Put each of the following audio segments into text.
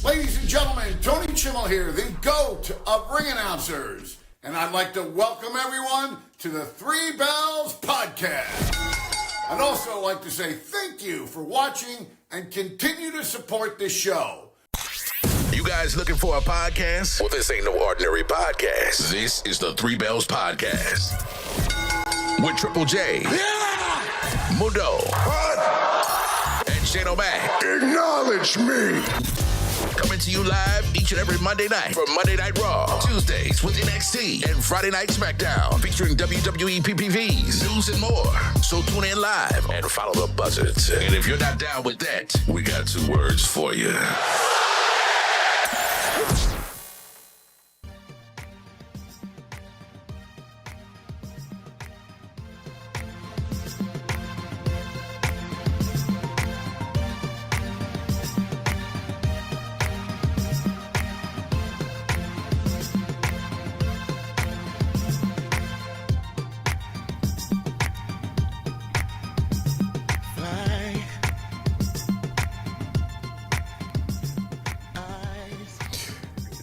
Ladies and gentlemen, Tony Chimmel here, the GOAT of ring announcers. And I'd like to welcome everyone to the Three Bells Podcast. I'd also like to say thank you for watching and continue to support this show. You guys looking for a podcast? Well, this ain't no ordinary podcast. This is the Three Bells Podcast. With Triple J, Mundo, and Shane Mack. Acknowledge me. Coming to you live each and every Monday night for Monday Night Raw, Tuesdays with NXT, and Friday Night SmackDown featuring WWE PPVs, news, and more. So tune in live and follow the buzzards. And if you're not down with that, we got two words for you.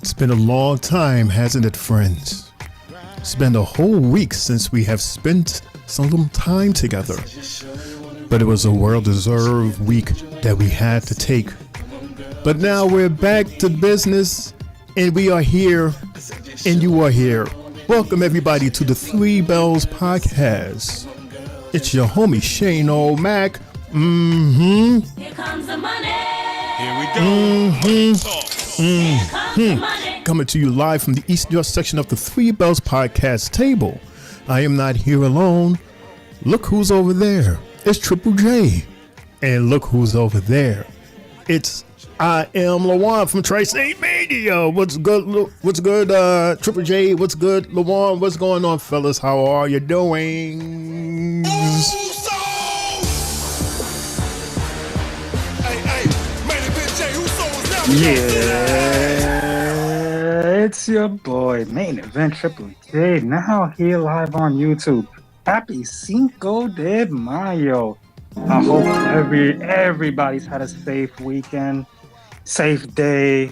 It's been a long time, hasn't it, friends? It's been a whole week since we have spent some time together. But it was a well-deserved week that we had to take. But now we're back to business, and we are here, and you are here. Welcome, everybody, to the Three Bells Podcast. It's your homie, Shane O'Mac. Here comes the money. Here we go. Money talk. Here comes the money. Coming to you live from the East York section of the Three Bells Podcast table. I am not here alone. Look who's over there. It's Triple J. And look who's over there. I am Lawan from Tri-State Media. What's good? What's good, Triple J? What's good, Lawan? What's going on, fellas? How are you doing? Yeah, it's your boy, Main Event Triple J, now here live on YouTube. Happy CINCO de MAYO. I hope everybody's had a safe weekend, safe day.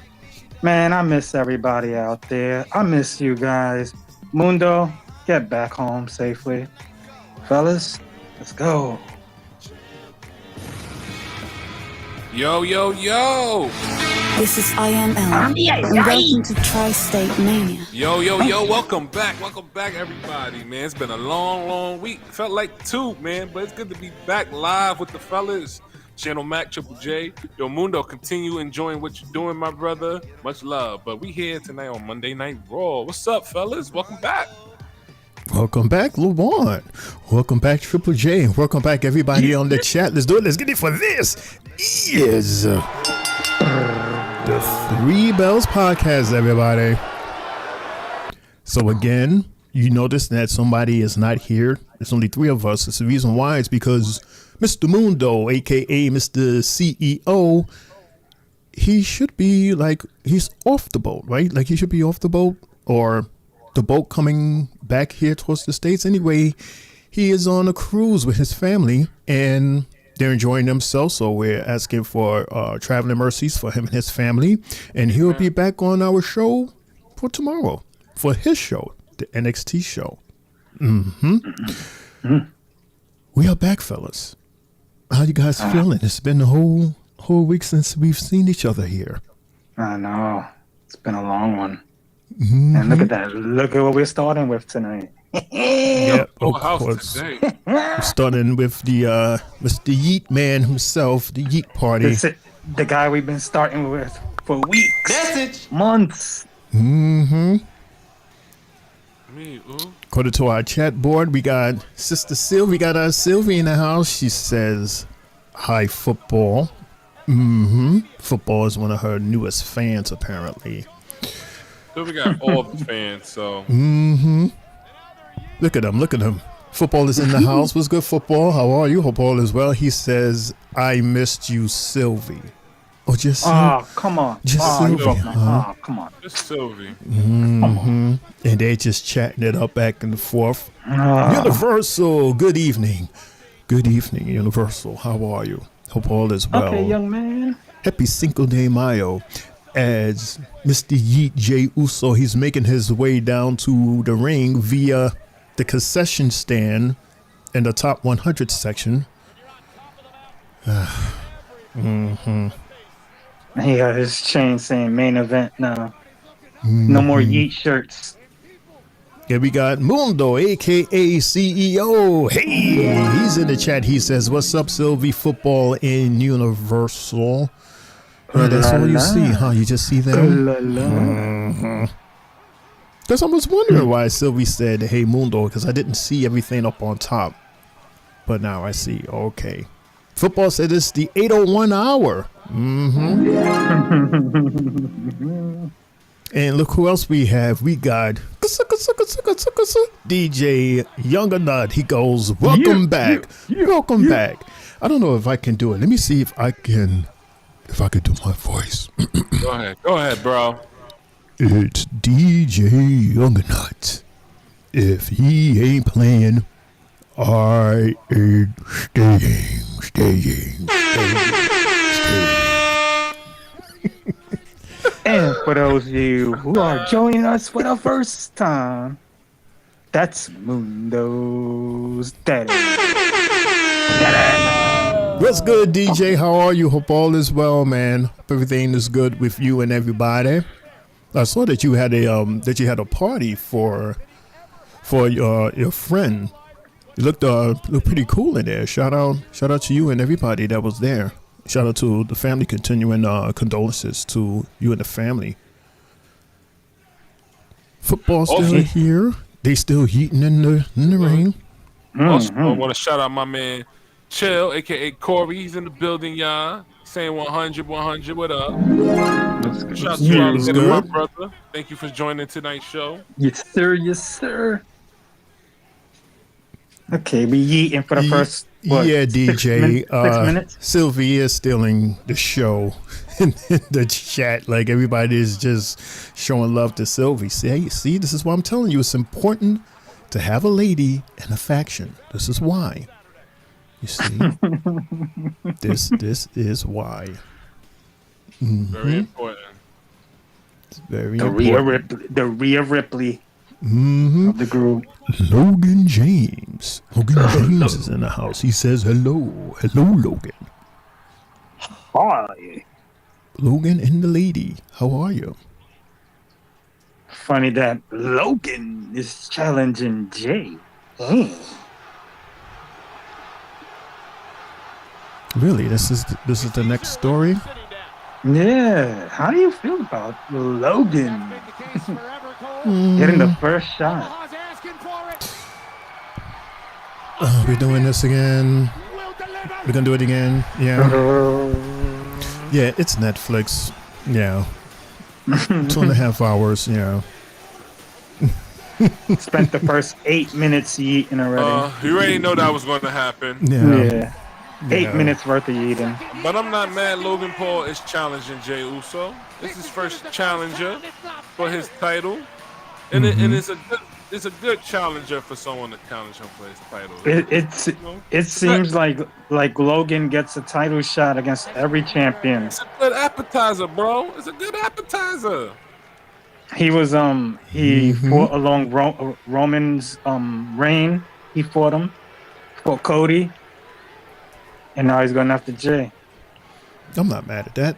Man, I miss everybody out there. I miss you guys. Mundo, get back home safely. Fellas, let's go. Yo, yo, yo. This is IML, and welcome to Tri-State Mania. Yo, yo, yo, welcome back, everybody, man. It's been a long week. Felt like two, man, but it's good to be back live with the fellas. Channel Mac, Triple J. Yo, Mundo, continue enjoying what you're doing, my brother. Much love. But we here tonight on Monday Night Raw. What's up, fellas? Welcome back. Welcome back, Lawan. Welcome back, Triple J. Welcome back, everybody on the chat. Let's do it. Let's get it for this. Is the Three Bells Podcast, everybody. So again, you notice that somebody is not here. There's only three of us. It's the reason why. It's because Mr. Mundo, aka Mr. CEO, he should be he's off the boat, right? Like he should be off the boat, or the boat coming back here towards the States. Anyway, he is on a cruise with his family and they're enjoying themselves. So we're asking for traveling mercies for him and his family. And he'll be back on our show for tomorrow for his show, the NXT show. We are back, fellas. How you guys feeling? It's been a whole week since we've seen each other here. I know. It's been a long one. And look at that. Look at what we're starting with tonight. Yep, of House course. today. We're starting with the Mr. Yeet Man himself, the Yeet Party. It's the guy we've been starting with for weeks, months. According to our chat board, we got Sister Sylvie. We got our Sylvie in the house. She says, "Hi, football." Football is one of her newest fans, apparently. So we got all the fans, so. Look at him. Football is in the house. What's good, football? How are you? Hope all is well. He says, "I missed you, Sylvie." Oh, just come on. Just Sylvie. Come on. Just Sylvie. And they just chatting it up back and forth. Universal, good evening. Good evening, Universal. How are you? Hope all is well. Okay, young man. Happy Cinco de Mayo. as Mr. Yeet J. Uso, he's making his way down to the ring via the concession stand in the top 100 section. He got his chain saying main event now. No more Yeet shirts. Yeah, we got Mundo, a.k.a. CEO. Hey, he's in the chat. He says, what's up, Sylvie? Football in Universal. That's all you see, huh? You just see them? Because I was wondering why Sylvie said, hey, Mundo, because I didn't see everything up on top. But now I see. Okay. Football said it's the 8:01 hour. And look who else we have. We got DJ Younger Nut. He goes, welcome back. Welcome back. I don't know if I can do it. Let me see if I can do my voice. Go ahead, bro. It's DJ Younger Nut. If he ain't playing, I ain't staying. And for those of you who are joining us for the first time, that's Mundo's daddy. What's good, DJ? How are you? Hope all is well, man. Hope everything is good with you and everybody. I saw that you had a party for your friend. You looked pretty cool in there. Shout out to you and everybody that was there. Shout out to the family, continuing condolences to you and the family. Football still here. They still heating in the ring. Also, I want to shout out my man Chill, aka Corey. He's in the building, y'all. Saying 100, what up? Shout out to you, my brother. Thank you for joining tonight's show. Yes, sir. Okay, we eating for the first. What, yeah, DJ. 6 minutes. Sylvie is stealing the show in the chat. Like everybody is just showing love to Sylvie. See, this is why I'm telling you. It's important to have a lady in a faction. This is why. You see, this is why. Very important. It's very the important. Rhea Ripley of the group. Logan James. James is in the house. He says hello, Logan. Hi. Logan and the lady. How are you? Funny that Logan is challenging Jay. Really? This is the next story? Yeah. How do you feel about Logan getting the first shot? We're doing this again. We're gonna do it again. Yeah. Yeah, it's Netflix. Yeah. 2.5 hours. Yeah. Spent the first 8 minutes eating already. You already know that was going to happen. Yeah. 8 minutes worth of eating. But I'm not mad. Logan Paul is challenging Jey Uso. This is his first challenger for his title, and it's a good challenger for someone to challenge him for his title. It seems like Logan gets a title shot against every champion. It's a good appetizer, bro. It's a good appetizer. He was he fought along Roman's reign. He fought Cody, and now he's going after Jay. I'm not mad at that.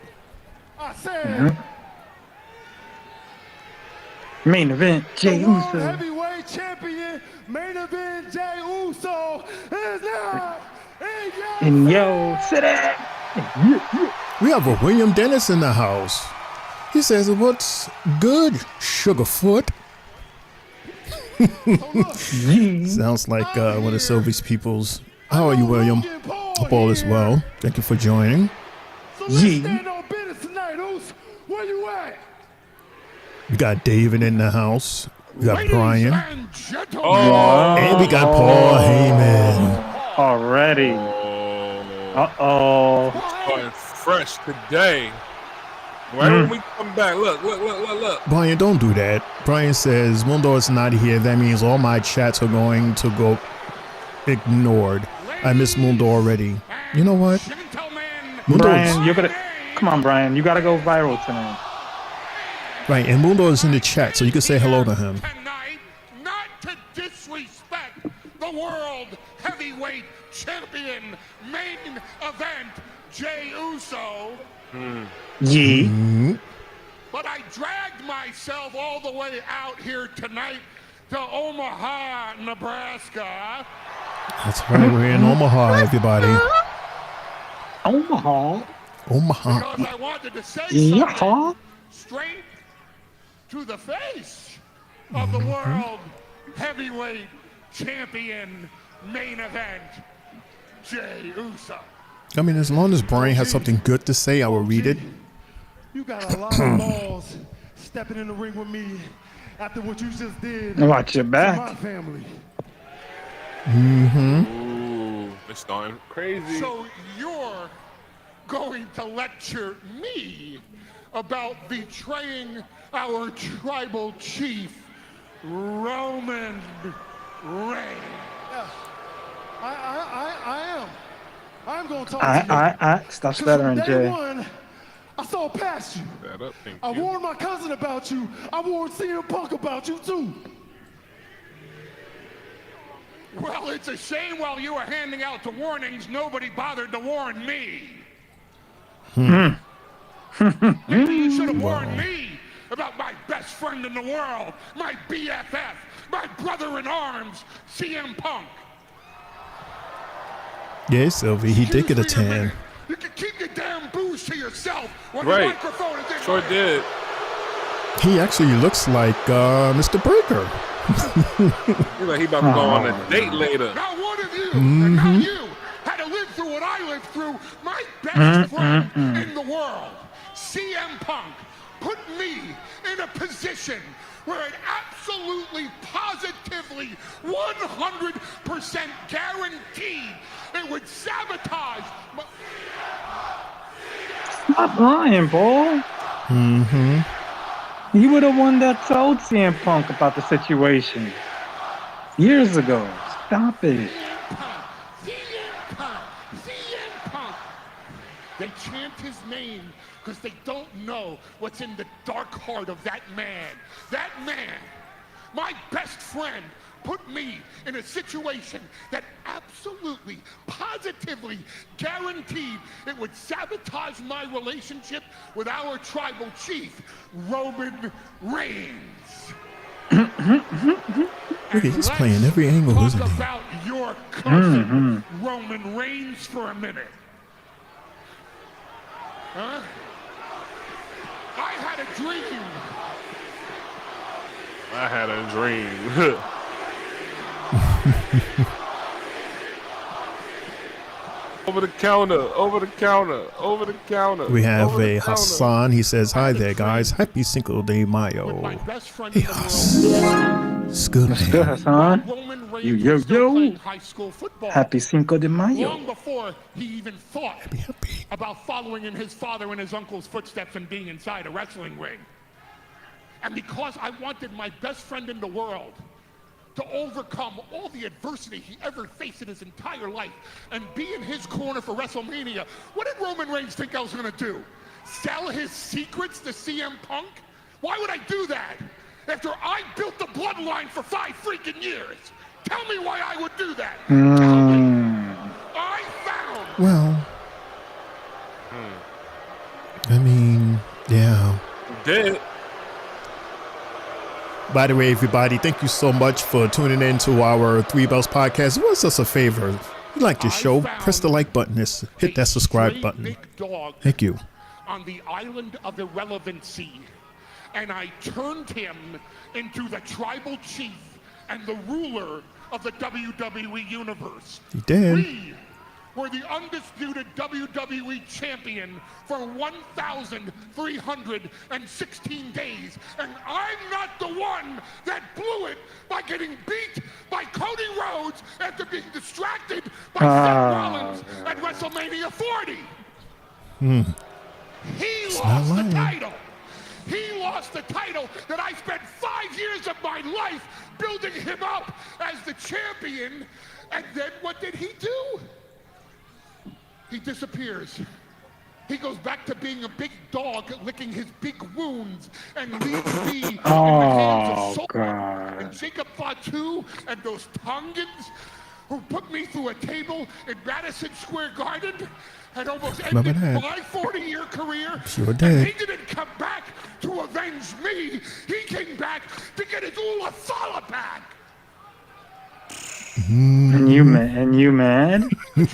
Main event, Jey Uso. Heavyweight champion, main event, Jey Uso is now in Yo City. We have a William Dennis in the house. He says, "What's good, Sugarfoot?" Sounds like one of Sylvie's people's. How are you, William? Hope all is well. Thank you for joining. So let's stand on business tonight, Oos. Where you at? We got David in the house. We got Brian. And gentlemen. And we got Paul Heyman. Already. Starting fresh today. Right when we come back, look. Brian, don't do that. Brian says, Mundo is not here. That means all my chats are going to go ignored. I miss Mundo already. You know what? Brian, come on, Brian. You gotta go viral tonight. Right, and Mundo is in the chat, so you can say hello to him. Tonight, not to disrespect the world heavyweight champion main event, Jey Uso. But I dragged myself all the way out here tonight to Omaha, Nebraska. That's right, we're in Omaha, everybody. Omaha. Because I wanted to say something straight to the face of the world heavyweight champion main event, Jey Uso. I mean, as long as Brian has something good to say, I will read it. You got a lot of balls stepping in the ring with me after what you just did. Watch your back. To my family. Ooh, it's starting crazy. So you're going to lecture me about betraying our tribal chief, Roman Reigns. Yeah. I am. I'm going to talk to you. Stop stuttering, Day Jay. one, I saw past you. That up, thank I you. warned my cousin about you. I warned CM Punk about you too. Well, it's a shame while you were handing out the warnings, nobody bothered to warn me. Maybe you should have warned me about my best friend in the world, my BFF, my brother in arms, CM Punk. Yeah, Sylvie, he did get a Excuse me tan. minute. You can keep your damn booze to yourself when Right. the microphone is in Sure my did. He actually looks like Mr. Breaker. He's like he about to go on a date later. Now one of you, and now you, had to live through what I lived through. My best friend in the world, CM Punk, put me in a position where it absolutely, positively, 100% guaranteed it would sabotage my... Stop lying, boy. You would have one that told CM Punk about the situation years ago. Stop it. CM Punk, CM Punk. They chant his name because they don't know what's in the dark heart of that man. That man, my best friend, put me in a situation that absolutely, positively guaranteed it would sabotage my relationship with our tribal chief, Roman Reigns. Look, he's playing every angle, Talk isn't he? about your cousin, Roman Reigns, for a minute. Huh? I had a dream. I had a dream. Over the counter, over the counter, over the counter. We have over the a counter. Hassan. He says, hi there, guys. Happy Cinco de With my Mayo. best friend Hey, in the Hass. world. It's good, Good, man. Hassan. Roman Reigns Yo, was still yo. playing high school football. Happy Cinco de Mayo. Long before he even thought Happy. about following in his father and his uncle's footsteps and being inside a wrestling ring. And because I wanted my best friend in the world to overcome all the adversity he ever faced in his entire life and be in his corner for WrestleMania, what did Roman Reigns think I was going to do? Sell his secrets to CM Punk? Why would I do that after I built the bloodline for 5 freaking years? Tell me why I would do that. Tell me. I found... Well, I mean, yeah. Did. By the way, everybody, thank you so much for tuning in to our Three Bells podcast. Do us a favor. If you like this show, press the like button, hit that subscribe button. Big dog Thank you. on the island of irrelevancy, and I turned him into the tribal chief and the ruler of the WWE universe. You did. We were the undisputed WWE champion for 1,316 days, and I'm not the one that blew it by getting beat by Cody Rhodes after being distracted by Seth Rollins at WrestleMania 40. He lost the title. He lost the title that I spent 5 years of my life building him up as the champion. And then what did he do? He disappears. he goes back to being a big dog, licking his big wounds, and leaves me in the hands of Solar and Jacob Fatu and those Tongans who put me through a table in Madison Square Garden and almost ended my 40-year career. Sure did. And he didn't come back to avenge me. He came back to get his Ula Sala back. And you mad? You mad? He's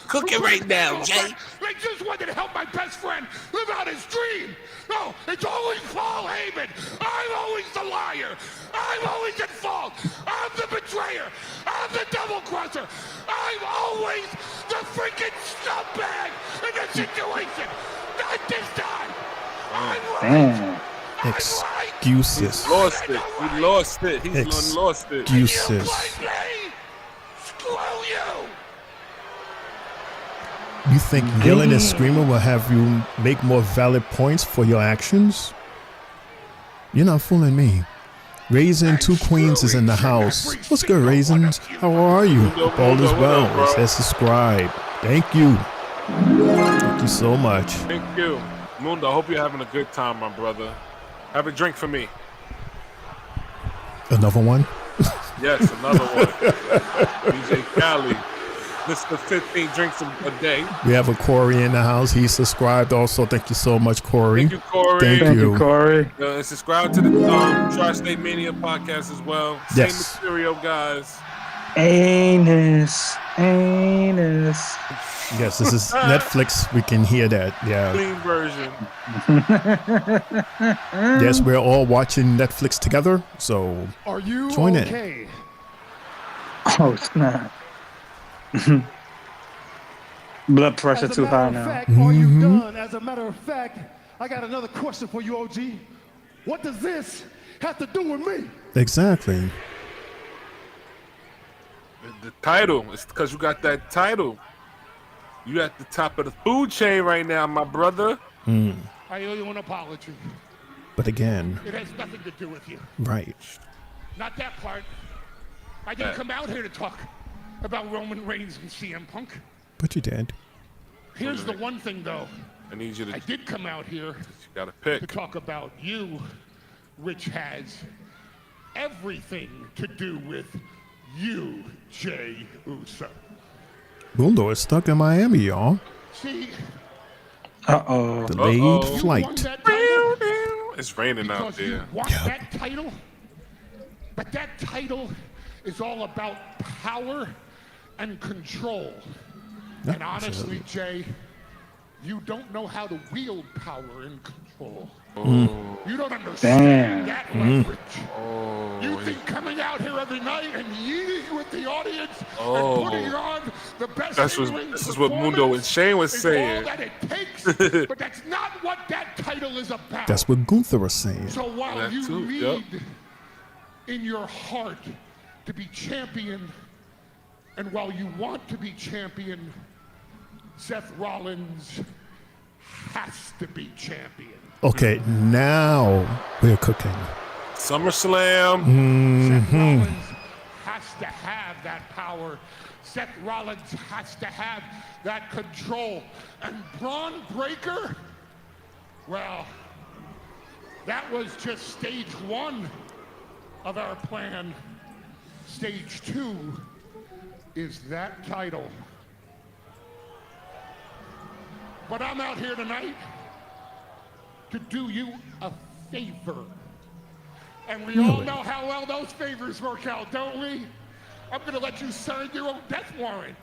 cooking right now, Jay. They just wanted to help my best friend live out his dream. No, it's always Paul Heyman. I'm always the liar. I'm always at fault. I'm the betrayer. I'm the double crosser. I'm always the freaking scumbag in the situation. Not this time. I'm right. Excuses. He lost it. He lost it. He's lost it. Excuses. Screw you. You think yelling and screaming will have you make more valid points for your actions? You're not fooling me. Raisin 2 Queens is in the house. What's good, Raisins? How are you? All is well. It says subscribe. Thank you. Thank you so much. Thank you. Mundo, I hope you're having a good time, my brother. Have a drink for me. Another one? Yes, another one. DJ Cali. Mr. 15 drinks a day. We have a Corey in the house. He's subscribed also. Thank you so much, Corey. Thank you, Corey. Thank you, Corey. And subscribe to the Tri-State Mania podcast as well. Yes. Same material, guys. Anus. Yes, this is Netflix. We can hear that. Yeah. Clean version. Yes, we're all watching Netflix together. So Are you join okay? in. Oh, snap. Blood pressure too high now. Are you done? As a matter of fact, I got another question for you, OG. What does this have to do with me? Exactly. The title. It's because you got that title. You at the top of the food chain right now, my brother. I owe you an apology. But again, It has nothing to do with you. right. Not that part. I didn't come out here to talk about Roman Reigns and CM Punk. But you did. Here's the one thing, though. I need you to. I did come out here You gotta to pick. talk about you, which has everything to do with you, Jay Uso. Mundo is stuck in Miami, y'all. See, Delayed you won flight. that title It's raining out because you there. want that title, but that title is all about power and control. And honestly, Jay, you don't know how to wield power and control. You don't understand that leverage. You think coming out here every night and yeeting with the audience and putting on the best This is what Mundo and Shane was saying. all that it takes, but that's not what that title is about. That's what Gunther was saying. So while That you too, need in your heart to be champion, and while you want to be champion, Seth Rollins has to be champion. Okay, now we're cooking. SummerSlam. Seth Rollins has to have that power. Seth Rollins has to have that control. And Braun Breaker, well, that was just stage 1 of our plan. Stage 2 is that title. But I'm out here tonight to do you a favor. And we all know how well those favors work out, don't we? I'm gonna let you sign your own death warrant.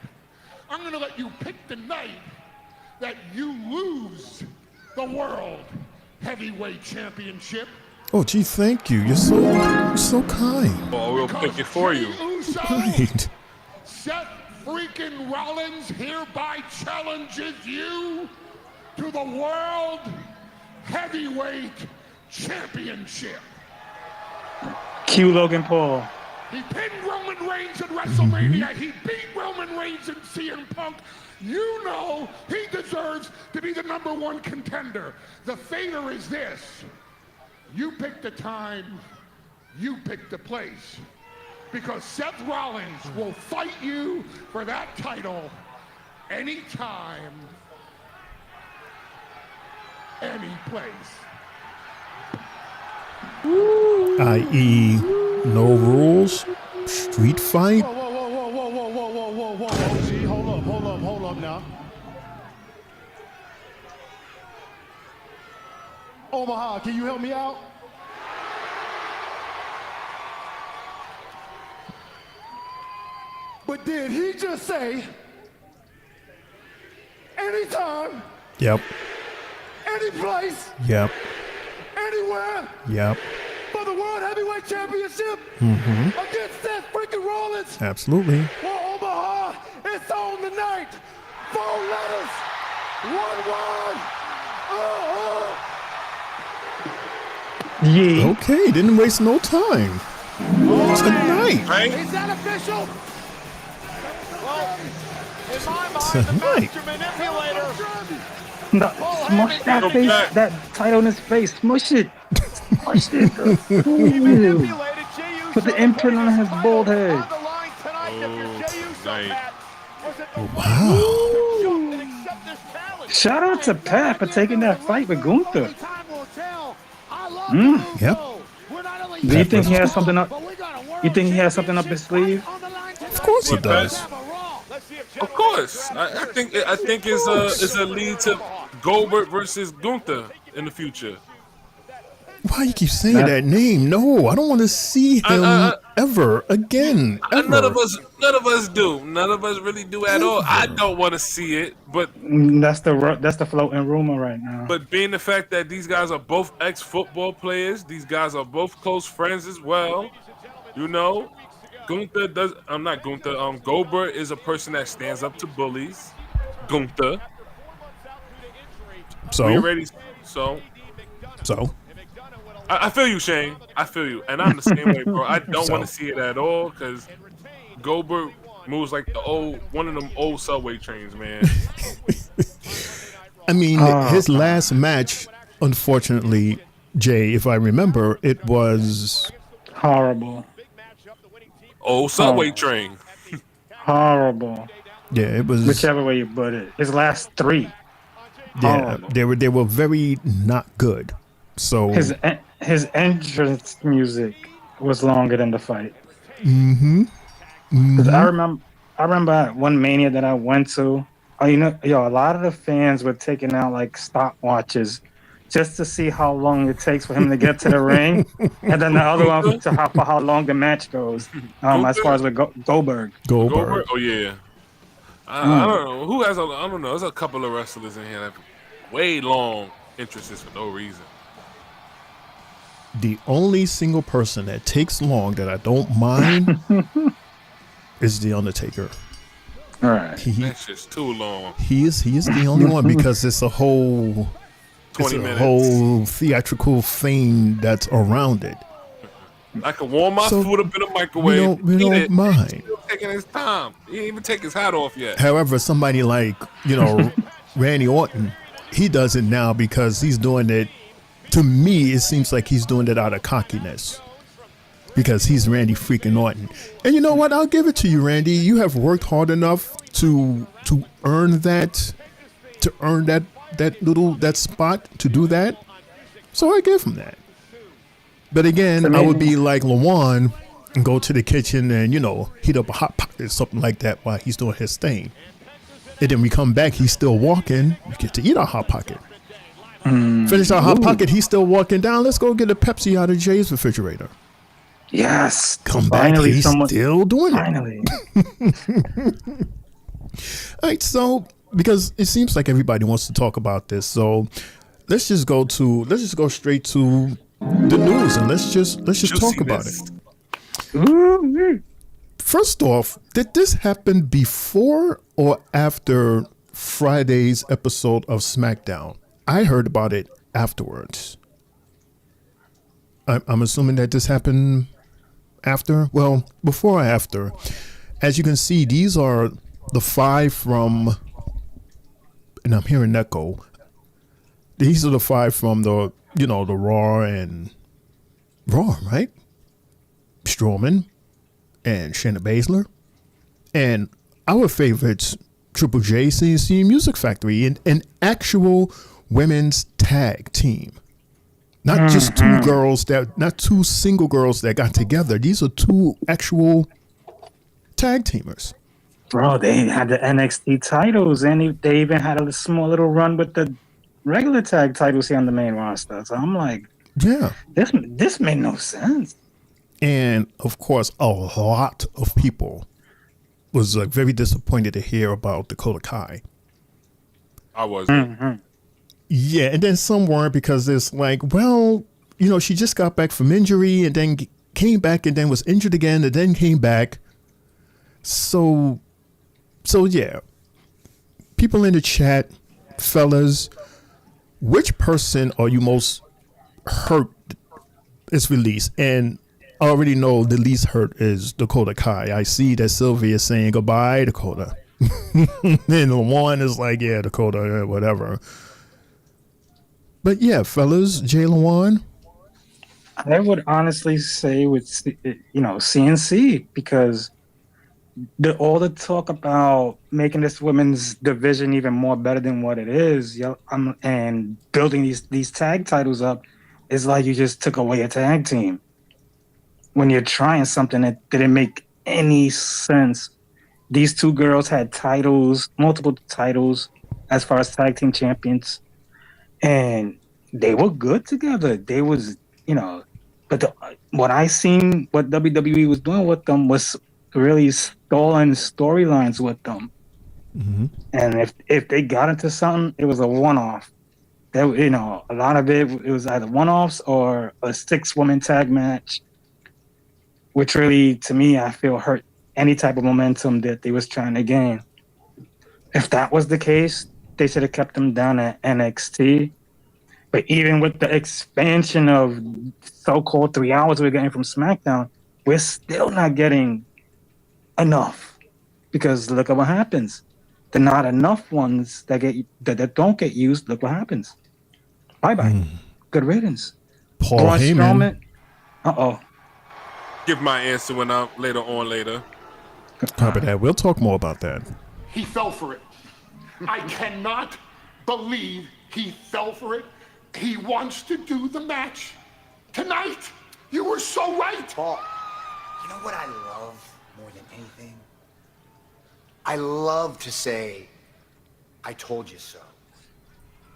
I'm gonna let you pick the night that you lose the World Heavyweight Championship. Oh, gee, thank you. You're so kind. Oh, we'll pick it for you. Uso, Right. Seth freaking Rollins hereby challenges you to the World Heavyweight Championship. Cue Logan Paul. He pinned Roman Reigns at WrestleMania. He beat Roman Reigns and CM Punk. You know he deserves to be the #1 contender. The favor is this. You pick the time, you pick the place. Because Seth Rollins will fight you for that title anytime, any place. I.e., no rules, street fight. Whoa, OG, hold up now. Omaha, can you help me out? But did he just say, anytime, Yep. any place, Yep. anywhere, Yep. for the World Heavyweight Championship against Seth freaking Rollins? Absolutely. Well, Omaha, it's on tonight. 4 letters, 1 word. Yeah. Okay, didn't waste no time. Tonight. Right? Is that official? Well, in my mind, Tonight. the master manipulator. No, smush that face, that title in his face. Smush it. Smush it. Ooh. Put the imprint on his bald head. Wow. Shout out to Pat for taking that fight with Gunther. Yep. Do you think he has something up? You think he has something up his sleeve? Of course he does. Of course. I think it's a lead to Goldberg versus Gunther in the future. Why you keep saying that name? No, I don't want to see him ever again. Ever. None of us do. None of us really do at all. I don't want to see it, but That's the floating rumor right now. but being the fact that these guys are both ex-football players, these guys are both close friends as well. You know, Gunther does. I'm not Gunther. Goldberg is a person that stands up to bullies. Gunther. So. We already. So. I feel you, Shane. I feel you, and I'm the same way, bro. I don't want to see it at all because Goldberg moves like one of them old subway trains, man. I mean, his last match, unfortunately, Jay, if I remember, it was horrible. Old subway train. Horrible. Yeah, it was. Whichever way you put it. His last 3. Yeah, they were very not good. So his entrance music was longer than the fight. Mm-hmm. I remember at one Mania that I went to. A lot of the fans were taking out like stopwatches just to see how long it takes for him to get to the ring, and then the other one for how long the match goes. As far as with Goldberg. Oh yeah. I don't know who has. I don't know. There's a couple of wrestlers in here that have way long entrances for no reason. The only single person that takes long that I don't mind is The Undertaker. All right. That's just too long. He is the only one because it's a whole 20 minutes. Whole theatrical thing that's around it. I can warm my food up in the microwave. We don't mind. He's still taking his time. He didn't even take his hat off yet. However, somebody like, Randy Orton, he does it now because he's doing it. To me, it seems like he's doing it out of cockiness because he's Randy freaking Orton. And you know what? I'll give it to you, Randy. You have worked hard enough to earn that spot, to do that. So I give him that. But again, I would be like Lawan and go to the kitchen and, heat up a Hot Pocket or something like that while he's doing his thing. And then we come back, he's still walking. We get to eat our Hot Pocket. Finish our Hot Pocket, he's still walking down. Let's go get a Pepsi out of Jay's refrigerator. Yes. Come back, he's still doing it. All right, so because it seems like everybody wants to talk about this, so let's just go straight to the news and let's just talk about it. First off, did this happen before or after Friday's episode of SmackDown? I heard about it afterwards. I'm assuming that this happened after. Well, before or after. As you can see, these are the 5 from, and I'm hearing echo. These are the 5 from the, the Raw, right? Strowman and Shayna Baszler. And our favorites, Triple J CNC Music Factory, an actual women's tag team. Not just not two single girls that got together. These are two actual tag teamers. Bro, they had the NXT titles, and they even had a small little run with the regular tag titles here on the main roster. So I'm like, yeah, this made no sense. And of course, a lot of people was very disappointed to hear about Dakota Kai. I was. Yeah, and then some weren't because it's like, well, she just got back from injury and then came back and then was injured again and then came back. So yeah. People in the chat, fellas, which person are you most hurt is released? And I already know the least hurt is Dakota Kai. I see that Sylvia is saying goodbye, Dakota. And the one is like, yeah, Dakota, whatever. But yeah, fellas, Jay Lawan. I would honestly say with CNC, because all the talk about making this women's division even more better than what it is, and building these tag titles up, is like you just took away a tag team when you're trying something that didn't make any sense. These two girls had titles, multiple titles, as far as tag team champions. And they were good together. They was, but what I seen, what WWE was doing with them was really stalling storylines with them. Mm-hmm. And if they got into something, it was a one-off. That a lot of it was either one-offs or a 6-woman tag match, which really, to me, I feel hurt any type of momentum that they was trying to gain. If that was the case, they should have kept them down at NXT. But even with the expansion of so-called 3 hours we're getting from SmackDown, we're still not getting enough. Because look at what happens. The not enough ones that don't get used, look what happens. Bye-bye. Good riddance. Paul Braun Heyman. Strowman. Give my answer when I'm later. Copy that. We'll talk more about that. He fell for it. I cannot believe he fell for it. He wants to do the match tonight. You were so right. Paul, you know what I love more than anything? I love to say, I told you so.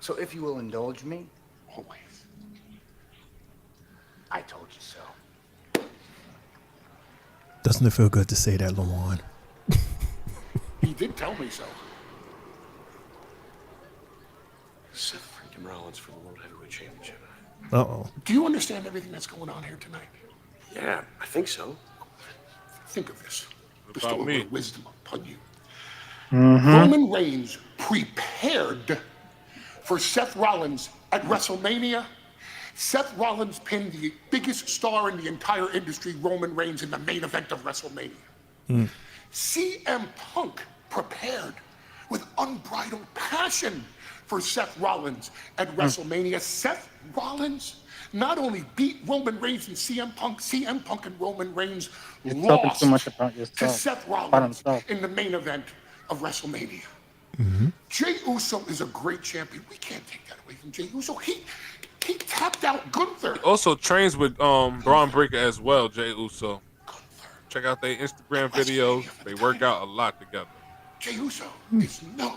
So if you will indulge me, Always. I told you so. Doesn't it feel good to say that, Lawan? He did tell me so. Seth freaking Rollins for the World Heavyweight Championship. Uh-oh. Do you understand everything that's going on here tonight? Yeah, I think so. Think of this. About me. Wisdom upon you. Mm-hmm. Roman Reigns prepared for Seth Rollins at WrestleMania. Seth Rollins pinned the biggest star in the entire industry, Roman Reigns, in the main event of WrestleMania. CM Punk prepared with unbridled passion for Seth Rollins at WrestleMania. Seth Rollins not only beat Roman Reigns and CM Punk and Roman Reigns lost too much about to yourself, Seth about Rollins himself. in the main event of WrestleMania. Jey Uso is a great champion. We can't take that away from Jey Uso. He tapped out Gunther. He also trains with Braun Breaker as well, Jey Uso. Check out their Instagram videos. They work out a lot together. Jey Uso is no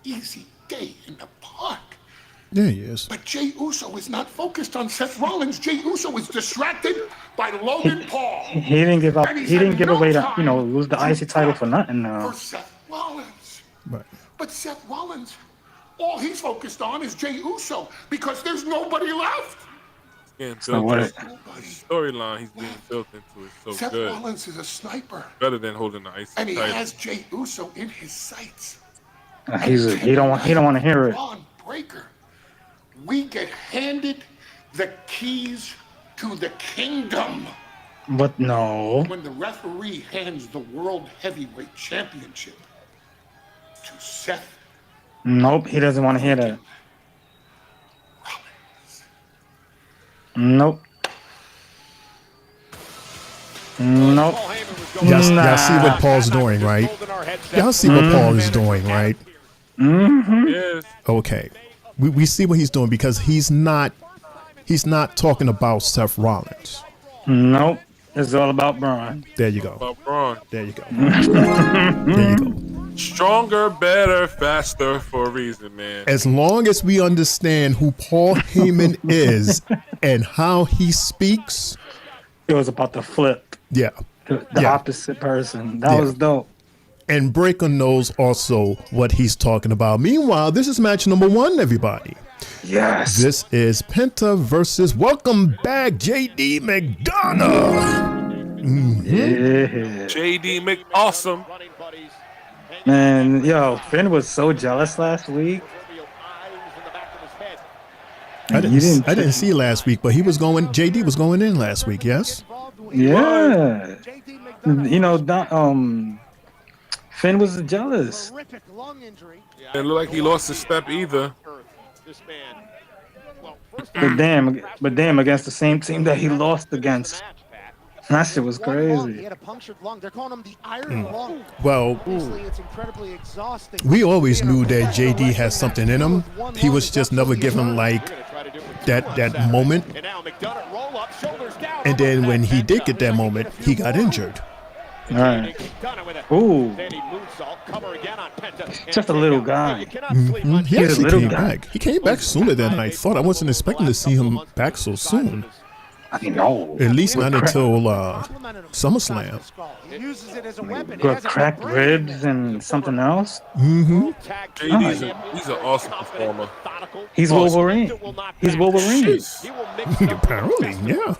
easy day in the park. Yeah, he is. But Jey Uso is not focused on Seth Rollins. Jey Uso is distracted by Logan Paul. He didn't give up. And he's He didn't had give no away the, time lose the IC title for nothing now. for Seth Rollins. Right. But Seth Rollins, all he's focused on is Jey Uso because there's nobody left. Getting So built what up. is- The storyline he's being built into is so Seth good. Rollins is a sniper, Better than holding the IC and he title. has Jey Uso in his sights. He don't want to hear it. Braun Breaker. We get handed the keys to the kingdom But no. when the referee hands the World Heavyweight Championship to Seth Nope, he doesn't want to hear that. Rollins. Nope. Nope. Paul Heyman was Y'all see what Paul's doing, right? Y'all see what Paul is doing, right? Yes. Okay. We see what he's doing because he's not talking about Seth Rollins. Nope. It's all about Braun. There you go. About Braun. There you go. There you go. Stronger, better, faster for a reason, man. As long as we understand who Paul Heyman is and how he speaks. It was about the flip. Yeah. The opposite person. That was dope. And Breaker knows also what he's talking about. Meanwhile, this is match number 1, everybody. Yes. This is Penta versus welcome back JD McDonough. Yeah. JD McAwesome. Man, yo, Finn was so jealous last week. I didn't see last week, but JD was going in last week, yes? Yeah. You know, Finn was jealous. It looked like he lost his step either. But damn, against the same team that he lost against. That shit was crazy. He had a punctured lung. They're calling him the iron lung. Well, Obviously, it's incredibly exhausting. we always knew that JD has something in him. He was just never given like that moment. And then when he did get that moment, he got injured. All right. Ooh. Just a little guy. He actually came back. He came back sooner than I thought. I wasn't expecting to see him back so soon. I know. At least not until SummerSlam. Got cracked ribs and something else. JD's he's an awesome performer. He's Wolverine. He's Wolverine. Apparently, yeah.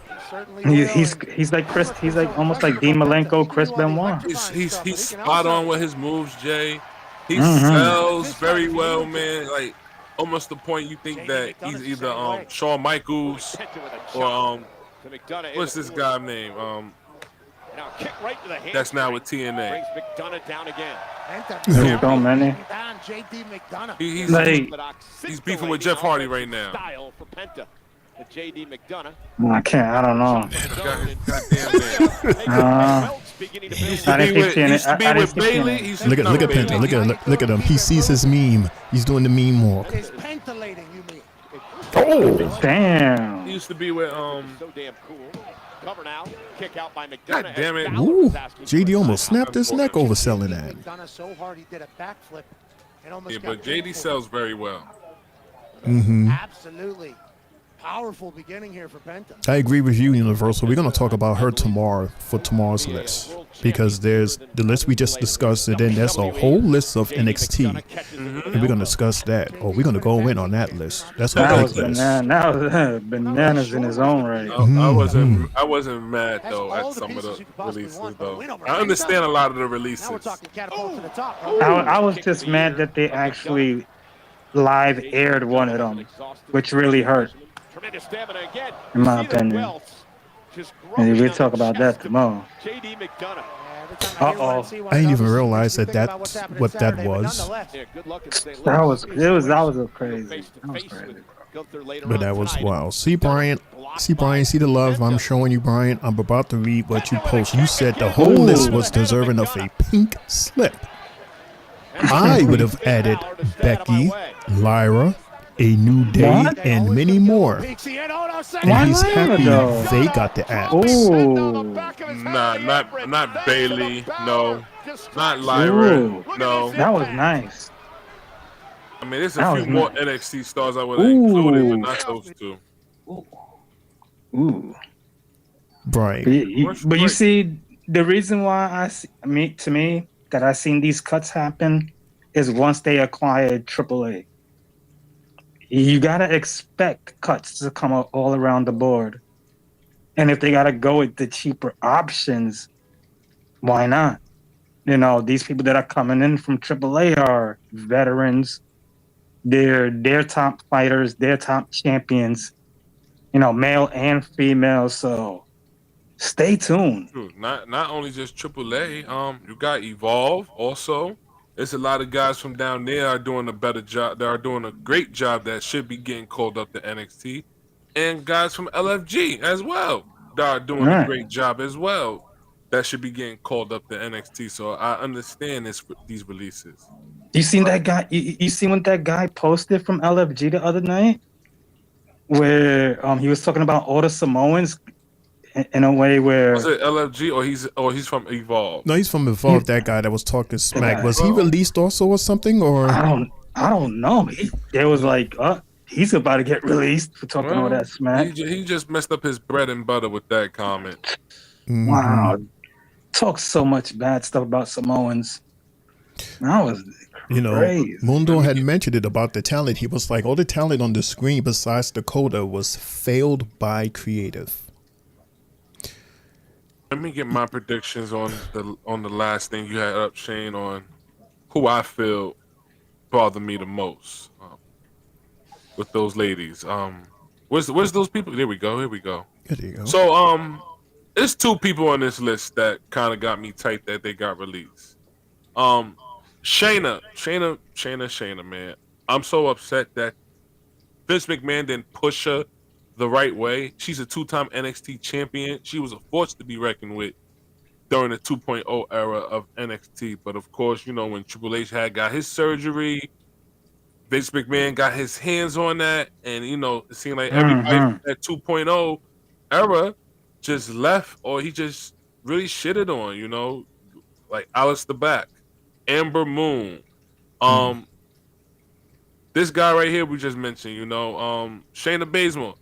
He's like Chris. He's like almost like Dean Malenko, Chris Benoit. He's spot on with his moves, Jay. He sells very well, man. Like almost the point you think that he's either Shawn Michaels or what's this guy name? That's now with TNA. There's so many. He's beefing with Jeff Hardy right now. I can't. I don't know. Look at Penta. Look at him. He sees his meme. He's doing the meme walk. Oh, damn. He used to be with So damn cool. Cover now. Kick out by McDonough. God damn it. Ooh, JD almost snapped his neck over selling that. Yeah, but JD sells very well. Absolutely. Powerful beginning here for Penta. I agree with you, Universal. We're going to talk about her tomorrow for tomorrow's list because there's the list we just discussed, and then there's a whole list of NXT, and we're going to discuss that. Or we're going to go in on that list. That's a big list. That was bananas in his own right. I wasn't mad though at some of the releases though. I understand a lot of the releases. I was just mad that they actually live aired one of them, which really hurt. In my opinion. And we'll talk about that tomorrow. Uh-oh. I didn't even realize that's what that was. That was crazy. But that was wow. See, Brian, see the love I'm showing you, Brian. I'm about to read what you post. You said the whole list was deserving of a pink slip. I would have added Becky, Lyra, A New Day, and many more. And he's happy they got the apps. Oh. Nah, not Bailey. No. Not Lyra. No. That was nice. I mean, there's a few more NXT stars I would have included, but not those two. Ooh. Brian. But you see, the reason why to me, that I seen these cuts happen is once they acquired AAA. You gotta expect cuts to come out all around the board. And if they gotta go with the cheaper options, why not? You know, these people that are coming in from AAA are veterans. They're top fighters, they're top champions, you know, male and female. So stay tuned. Not only just AAA. You got Evolve also. There's a lot of guys from down there are doing a better job. That are doing a great job that should be getting called up to NXT, and guys from LFG as well that are doing a great job as well. that should be getting called up to NXT. So I understand these releases. You seen that guy? You seen what that guy posted from LFG the other night, where he was talking about all the Samoans in a way where Was it LFG or he's from Evolve? No, he's from Evolve. That guy that was talking smack. Was he released also or something? Or I don't know. It was like, he's about to get released for talking all that smack. He just messed up his bread and butter with that comment. Wow, talks so much bad stuff about Samoans. That was crazy. Mundo had mentioned it about the talent. He was like, all the talent on the screen besides Dakota was failed by creative. Let me get my predictions on the last thing you had up, Shane, on who I feel bothered me the most with those ladies. Where's those people? There we go. Here we go. There you go. So there's two people on this list that kind of got me tight that they got released. Shayna, man. I'm so upset that Vince McMahon didn't push her the right way. She's a 2-time NXT champion. She was a force to be reckoned with during the 2.0 era of NXT. But of course, when Triple H got his surgery, Vince McMahon got his hands on that, and it seemed like everybody from that 2.0 era just left, or he just really shitted on, like Aleister Black, Amber Moon, this guy right here we just mentioned, Shayna Baszler.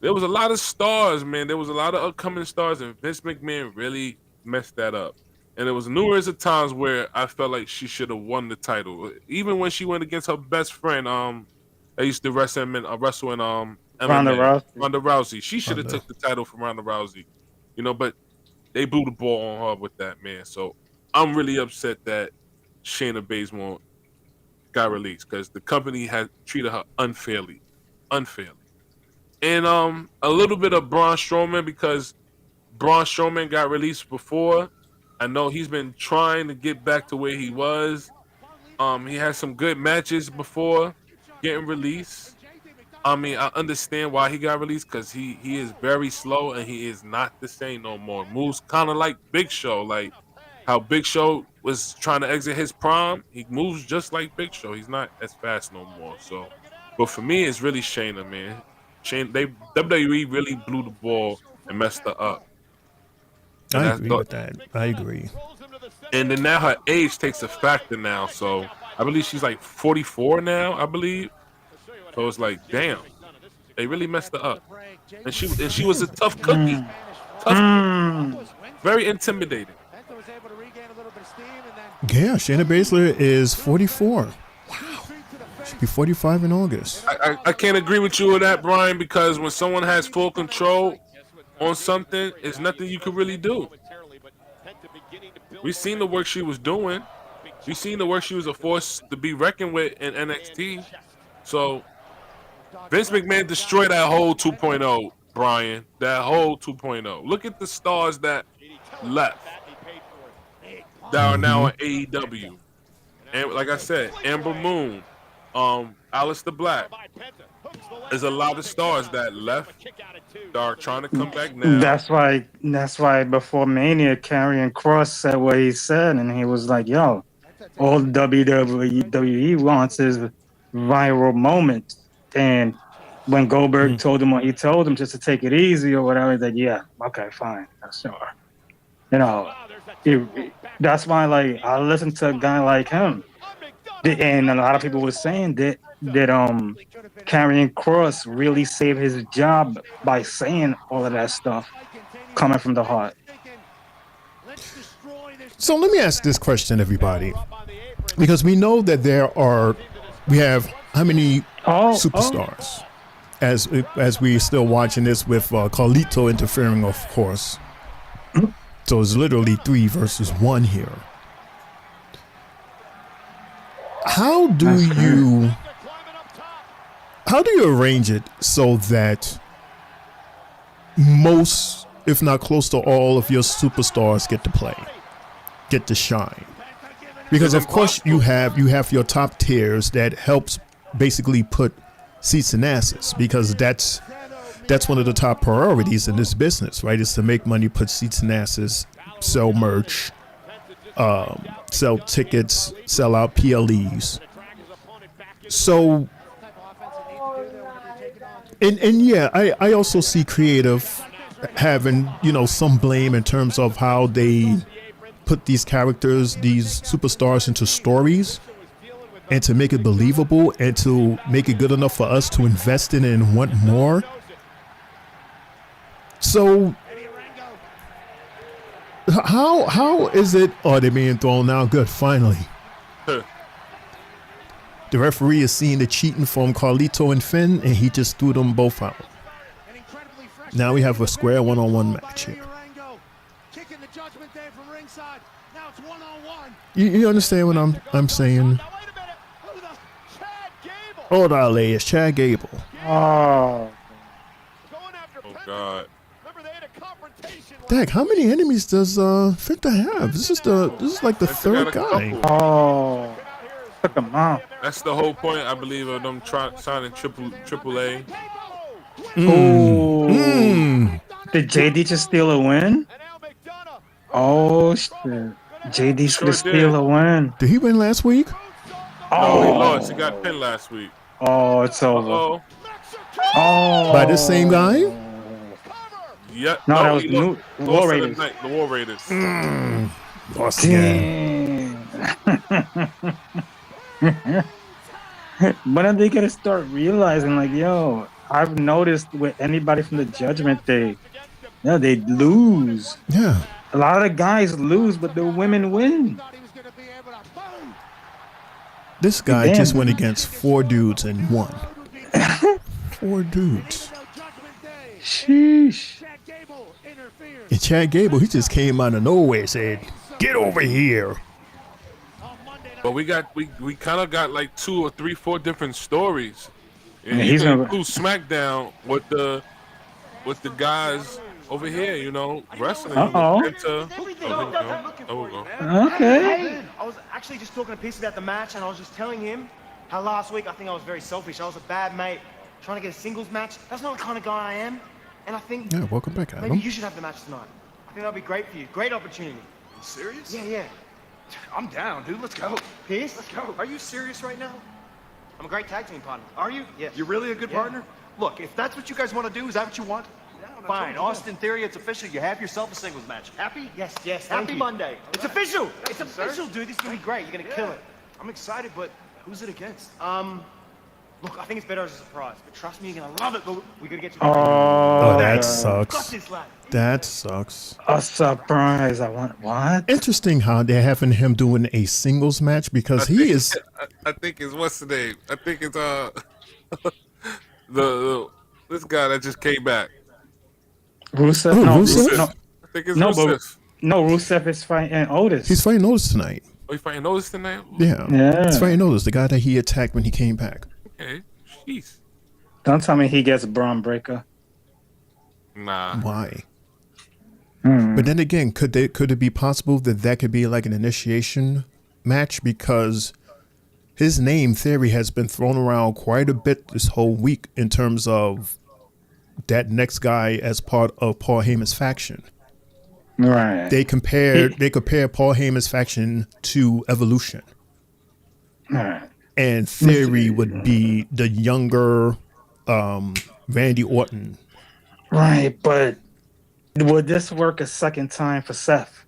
There was a lot of stars, man. There was a lot of upcoming stars, and Vince McMahon really messed that up. And there was numerous of times where I felt like she should have won the title, even when she went against her best friend. I used to wrestle in MMA, Ronda Rousey. She should have took the title from Ronda Rousey, but they blew the ball on her with that, man. So I'm really upset that Shayna Baszler got released because the company had treated her unfairly. And a little bit of Braun Strowman, because Braun Strowman got released before. I know he's been trying to get back to where he was. He had some good matches before getting released. I mean, I understand why he got released, because he is very slow and he is not the same no more. Moves kind of like Big Show, like how Big Show was trying to exit his prime. He moves just like Big Show. He's not as fast no more. So, but for me, it's really Shayna, man. WWE really blew the ball and messed her up. And I agree with that. I agree. And then now her age takes a factor now. So I believe she's like 44 now, I believe. So it's like, damn, they really messed her up. And she was a tough cookie. Very intimidating. Yeah, Shayna Baszler is 44. Wow. She'll be 45 in August. I can't agree with you with that, Brian, because when someone has full control on something, it's nothing you can really do. We've seen the work she was doing. We've seen the work she was a force to be reckoned with in NXT. So Vince McMahon destroyed that whole 2.0, Brian. That whole 2.0. Look at the stars that left that are now in AEW. And like I said, Amber Moon, Aleister Black. There's a lot of stars that left that are trying to come back now. That's why before Mania, Karrion Kross said what he said, and he was like, yo, all WWE wants is viral moments. And when Goldberg told him what he told him, just to take it easy or whatever, he's like, yeah, okay, fine, sure. That's why, like, I listen to a guy like him. And a lot of people were saying that Karrion Kross really saved his job by saying all of that stuff coming from the heart. So let me ask this question, everybody, because we know that we have how many superstars as we're still watching this with Carlito interfering, of course. So it's literally 3 versus 1 here. How do you arrange it so that most, if not close to all of your superstars get to shine? Because of course you have your top tiers that helps basically put seats in asses, because that's one of the top priorities in this business, right? Is to make money, put seats in asses, sell merch, sell tickets, sell out PLEs. So, and yeah, I also see creative having, some blame in terms of how they put these characters, these superstars into stories and to make it believable and to make it good enough for us to invest in it and want more. So how is it? Oh, they're being thrown out. Good, finally. The referee is seeing the cheating from Carlito and Finn, and he just threw them both out. Now we have a square one-on-one match here. You understand what I'm saying? Hold on, ladies. Chad Gable. Oh. God. Dang, how many enemies does Victor have? This is like the third guy. Oh. Took him out. That's the whole point, I believe, of them signing triple A. Did JD just steal a win? Oh shit! JD's gonna steal a win. Did he win last week? No, he lost. He got pinned last week. Oh, it's over. Uh-oh. Oh, by the same guy? Yeah. No, that was the War Raiders. The War Raiders. Lost again. When are they gonna start realizing, like, yo, I've noticed with anybody from the Judgment Day, they lose. Yeah. A lot of guys lose, but the women win. This guy just went against 4 dudes and won. 4 dudes. Sheesh. And Chad Gable, he just came out of nowhere and said, "Get over here." But we kind of got like 2 or 3, 4 different stories. And he's gonna gonna do SmackDown with the guys over here, wrestling. Uh-oh. Okay. I was actually just talking to Peace about the match, and I was just telling him how last week I think I was very selfish. I was a bad mate trying to get a singles match. That's not the kind of guy I am. And I think welcome back, Adam. maybe you should have the match tonight. I think that'd be great for you. Great opportunity. You serious? Yeah. I'm down, dude. Let's go. Peace? Let's go. Are you serious right now? I'm a great tag team partner. Are you? Yes. You're really a good partner? Look, if that's what you guys want to do, is that what you want? Fine. Austin Theory, it's official. You have yourself a singles match. Happy? Yes. Thank Happy you. Monday. It's official. It's official, dude. This is gonna be great. You're gonna kill it. I'm excited, but who's it against? Look, I think it's better as a surprise. But trust me, you're gonna love it. But we gotta get to. Oh, that Got sucks. this, lad. That sucks. A surprise. I want what? Interesting how they're having him doing a singles match because he is. I think it's what's the name? I think it's this guy that just came back. Rusev? Oh, No, Rusev? no, I think it's no, Rusev. no, Rusev is fighting Otis. He's fighting Otis tonight. Oh, you fighting Otis tonight? Yeah. He's fighting Otis, the guy that he attacked when he came back. Okay, jeez. Don't tell me he gets Braun Breaker. Nah. Why? But then again, could it be possible that could be like an initiation match because his name Theory has been thrown around quite a bit this whole week in terms of that next guy as part of Paul Heyman's faction. Right. They compare Paul Heyman's faction to Evolution. Right. And Theory would be the younger Randy Orton. Right, but would this work a second time for Seth?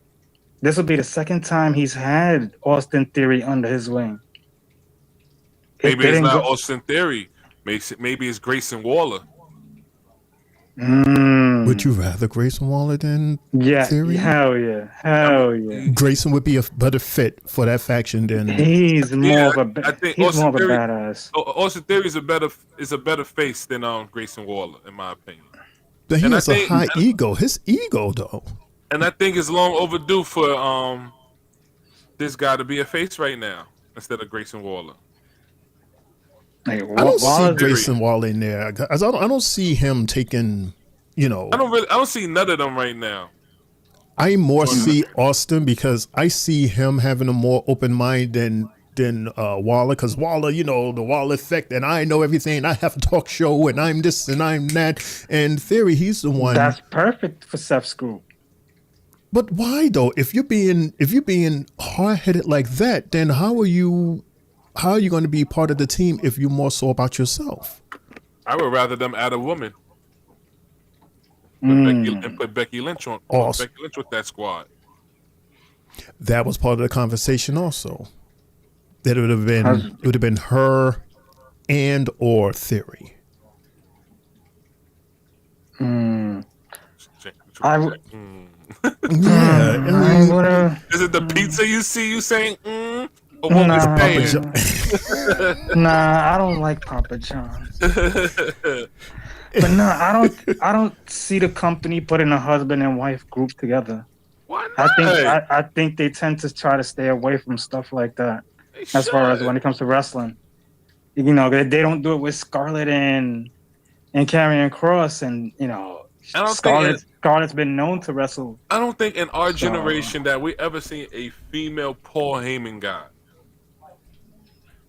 This would be the second time he's had Austin Theory under his wing. Maybe it's not Austin Theory. Maybe it's Grayson Waller. Would you rather Grayson Waller than Theory? Hell yeah. Grayson would be a better fit for that faction than he's more of a badass. Austin Theory is a better face than Grayson Waller, in my opinion. But he has a high ego. His ego, though. And I think it's long overdue for this guy to be a face right now instead of Grayson Waller. I don't see Grayson Waller in there. I don't see him taking, I don't see none of them right now. I more see Austin because I see him having a more open mind than Waller, because Waller, the Waller effect, and I know everything. I have a talk show, and I'm this and I'm that. And Theory, he's the one. That's perfect for Seth's group. But why though? If you're being hard headed like that, then how are you going to be part of the team if you're more so about yourself? I would rather them add a woman. Put Becky Lynch on. Awesome. Becky Lynch with that squad. That was part of the conversation also. That it would have been her and or Theory. Yeah. Is it the pizza you see you saying or what was paying? Nah, I don't like Papa John's. But no, I don't see the company putting a husband and wife group together. Why not? I think they tend to try to stay away from stuff like that. As far as when it comes to wrestling, you know, they don't do it with Scarlett and Karrion Kross, and you know, Scarlett's been known to wrestle. I don't think in our generation that we ever seen a female Paul Heyman guy.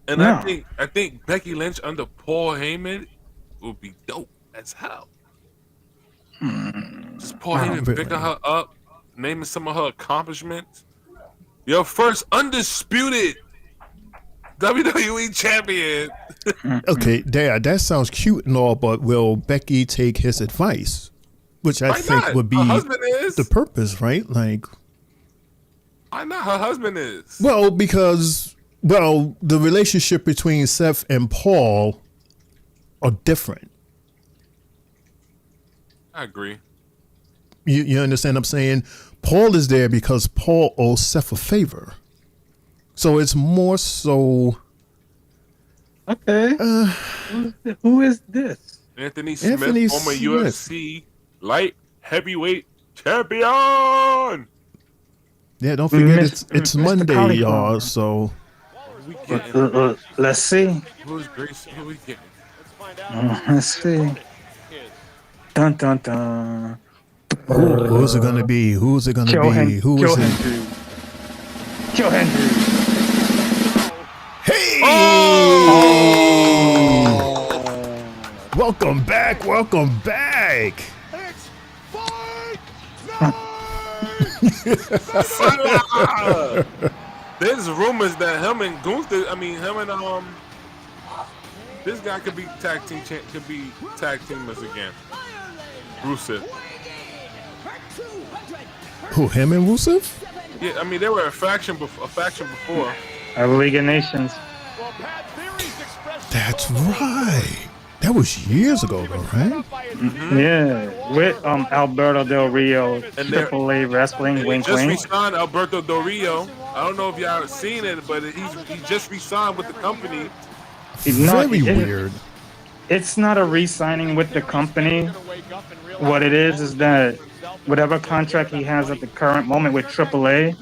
And no. I think Becky Lynch under Paul Heyman would be dope as hell. Just Paul Heyman picking her up, naming some of her accomplishments. Your first undisputed WWE champion. Okay, that sounds cute and all, but will Becky take his advice? Which I think would be the purpose, right? Like, why not? Her husband is. Well, because the relationship between Seth and Paul are different. I agree. You understand what I'm saying? Paul is there because Paul owes Seth a favor. So it's more so. Okay. Who is this? Anthony Smith, former UFC light heavyweight champion. Yeah, don't forget it's Monday, y'all. So let's see. Who's Grace? Who we getting? Let's see. Dun dun dun. Who's it gonna be? Who's it gonna be? Who is it? Joe Hendry. Hey! Welcome back. Welcome back. It's fight There's rumors that him and Gunther, this guy could be tag teamers again. Rusev. Who, him and Rusev? Yeah, I mean they were a faction before. League of Nations. That's right. That was years ago, though, right? Mm-hmm. Yeah, with Alberto Del Rio, Triple A Wrestling. Wink, just wink. re-signed Alberto Del Rio. I don't know if y'all have seen it, but he just re-signed with the company. Very weird. It's not a re-signing with the company. What it is that whatever contract he has at the current moment with Triple A,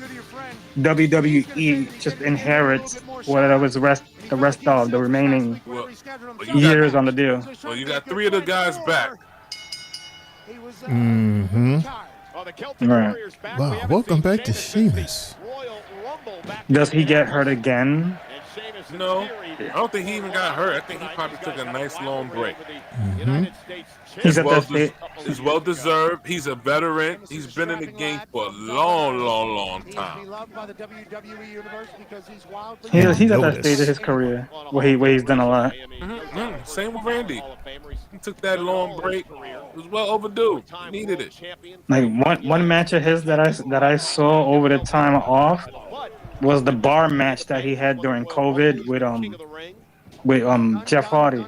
WWE just inherits whatever the rest of the remaining years on the deal. Well, you got 3 of the guys back. Mm-hmm. Right. Wow, welcome back to Sheamus. Does he get hurt again? No, I don't think he even got hurt. I think he probably took a nice long break. Mm-hmm. He's well deserved. He's a veteran. He's been in the game for a long time. He's at that stage of his career where he's done a lot. Mm-hmm. Same with Randy. He took that long break. It was well overdue. He needed it. Like one match of his that I saw over the time off was the bar match that he had during COVID with Jeff Hardy.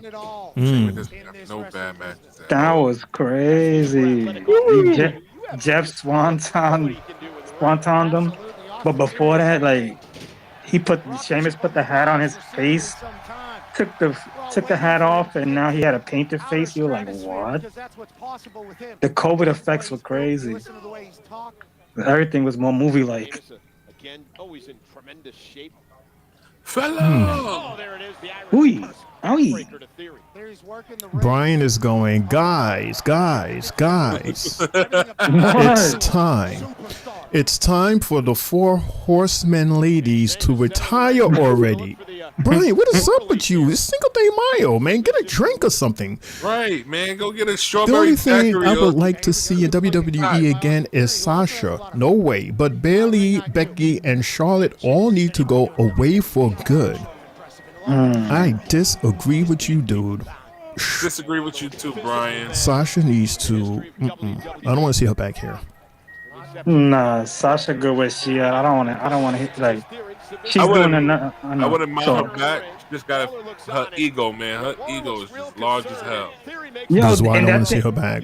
No bad matches. That was crazy. Jeff swantoned him, but before that, like Sheamus put the hat on his face, took the hat off, and now he had a painted face. You were like, what? The COVID effects were crazy. Everything was more movie-like. Again, always in tremendous shape. Fellow! Oh, there it is. The Brian is going, guys. It's time for the 4 Horsemen ladies to retire already. Brian, what is up with you? It's Cinco de Mayo, man. Get a drink or something. Right, man. Go get a The strawberry only thing daiquiri I or- would like to see in WWE again is Sasha. No way. But Bayley, Becky, and Charlotte all need to go away for good. I disagree with you, dude. Disagree with you too, Brian. Sasha needs to. I don't want to see her back here. Nah, Sasha good with she. I don't want to hit like. She's doing enough. I wouldn't mind her back. She just got her ego, man. Her ego is just large as hell. That's why I and don't that want to see thing- her back.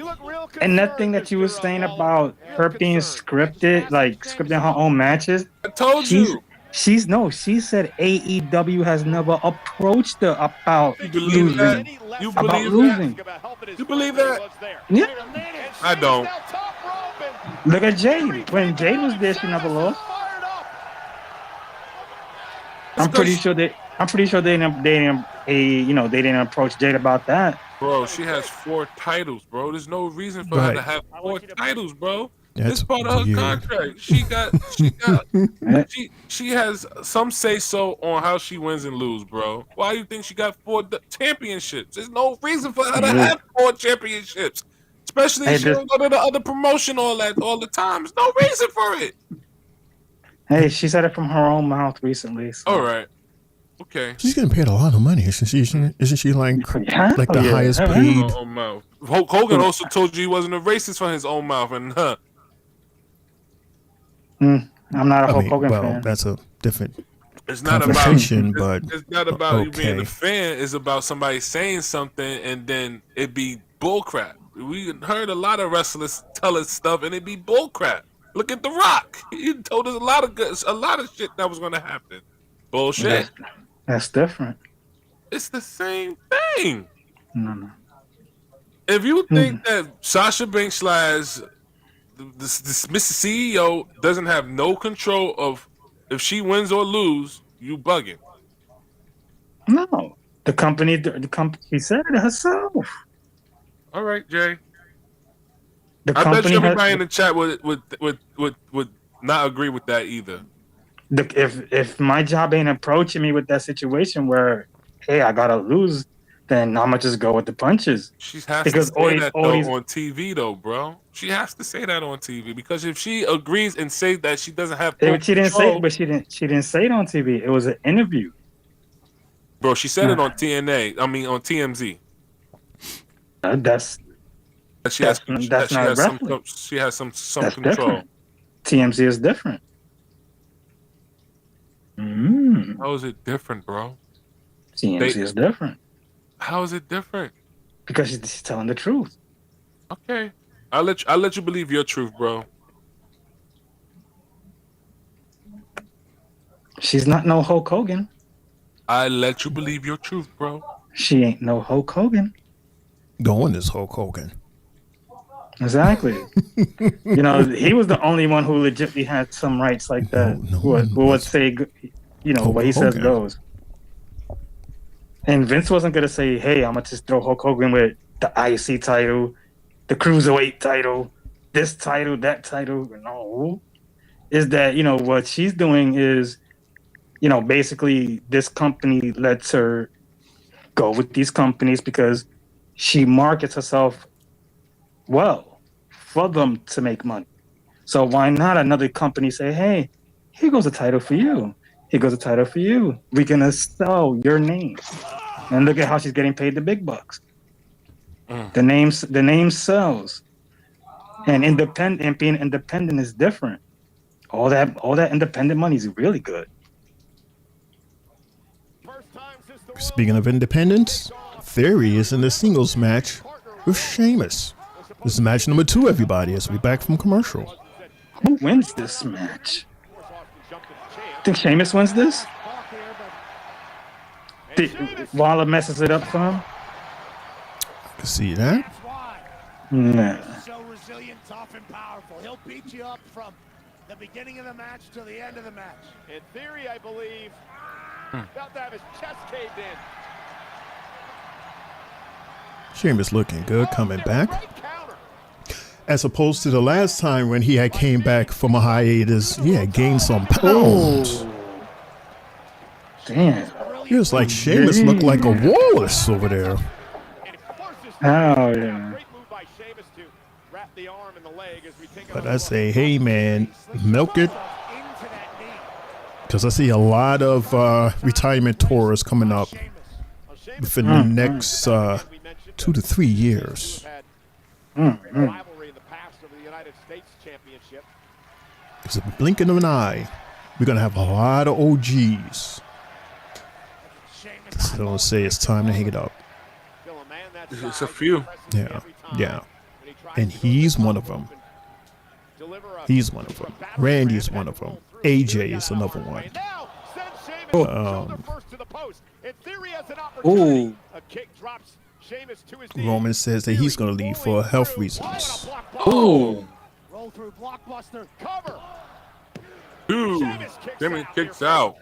And that thing that you were saying about her being scripted, like scripting her own matches. I told you. She said AEW has never approached her about losing. That? You about believe losing. that? You believe that? Yeah. I don't. Look at Jade. When Jade was there, she never lost. I'm pretty sure they didn't approach Jade about that. Bro, she has 4 titles, bro. There's no reason for her to have 4 titles, bro. It's part of her contract. She has some say so on how she wins and lose, bro. Why do you think she got 4 championships? There's no reason for her to have 4 championships. Especially if she don't go to the other promotion all the time. There's no reason for it. Hey, she said it from her own mouth recently. So. All right. Okay. She's getting paid a lot of money, isn't she? Isn't she like the highest Her paid? own mouth. Hulk Hogan also told you he wasn't a racist for his own mouth, and I'm not a Hulk Hogan well, fan. that's a different it's not conversation, about. but It's not about you being okay. a fan. It's about somebody saying something and then it be bullcrap. We heard a lot of wrestlers tell us stuff and it be bullcrap. Look at The Rock. He told us a lot of shit that was going to happen. Bullshit. That's different. It's the same thing. No. If you think that Sasha Banks slash this Mr. CEO doesn't have no control of if she wins or lose, you bugging. No. The company she said it herself. All right, Jay. The I bet company you everybody in the chat would not agree with that either. If my job ain't approaching me with that situation where, hey, I gotta lose, then I'm gonna just go with the punches. She has to say that on TV, though, bro. She has to say that on TV because if she agrees and says that she doesn't have, she didn't say it on TV. It was an interview, bro. She said it on TNA. I mean, on TMZ. She has some control. Different. TMZ is different. How is it different, bro? TMZ is different. How is it different? Because she's telling the truth. Okay, I'll let you believe your truth, bro. She's not no Hulk Hogan. I let you believe your truth, bro. She ain't no Hulk Hogan. Going is Hulk Hogan. Exactly. He was the only one who legitimately had some rights like that. Who would say, what he says goes. And Vince wasn't gonna say, "Hey, I'm gonna just throw Hulk Hogan with the IC title, the Cruiserweight title, this title, that title." No, is that what she's doing is, basically this company lets her go with these companies because she markets herself well for them to make money. So why not another company say, "Hey, here goes a title for you. Here goes a title for you. We're gonna sell your name." And look at how she's getting paid the big bucks. The name sells. And being independent is different. All that independent money is really good. Speaking of independence, Theory is in the singles match with Sheamus. This is match number 2, everybody, as we back from commercial. Who wins this match? Think Sheamus wins this? Waller messes it up for him? I can see that. Nah. So resilient, tough, and powerful. He'll beat you up from the beginning of the match to the end of the match. In theory, I believe, about to have his chest caved in. Sheamus looking good coming back. As opposed to the last time when he had came back from a hiatus, he had gained some pounds. Damn. It was like Sheamus looked like a Wallace over there. Oh yeah. But I say, hey man, milk it. Because I see a lot of retirement tours coming up within the next 2 to 3 years. It's a blink of an eye. We're going to have a lot of OGs. So I'll say it's time to hang it up. It's a few. Yeah, yeah. And he's one of them. He's one of them. Randy's one of them. AJ is another one. Roman says that he's going to leave for health reasons. Ooh. Roll through blockbuster cover. Dude, Jimmy kicks out.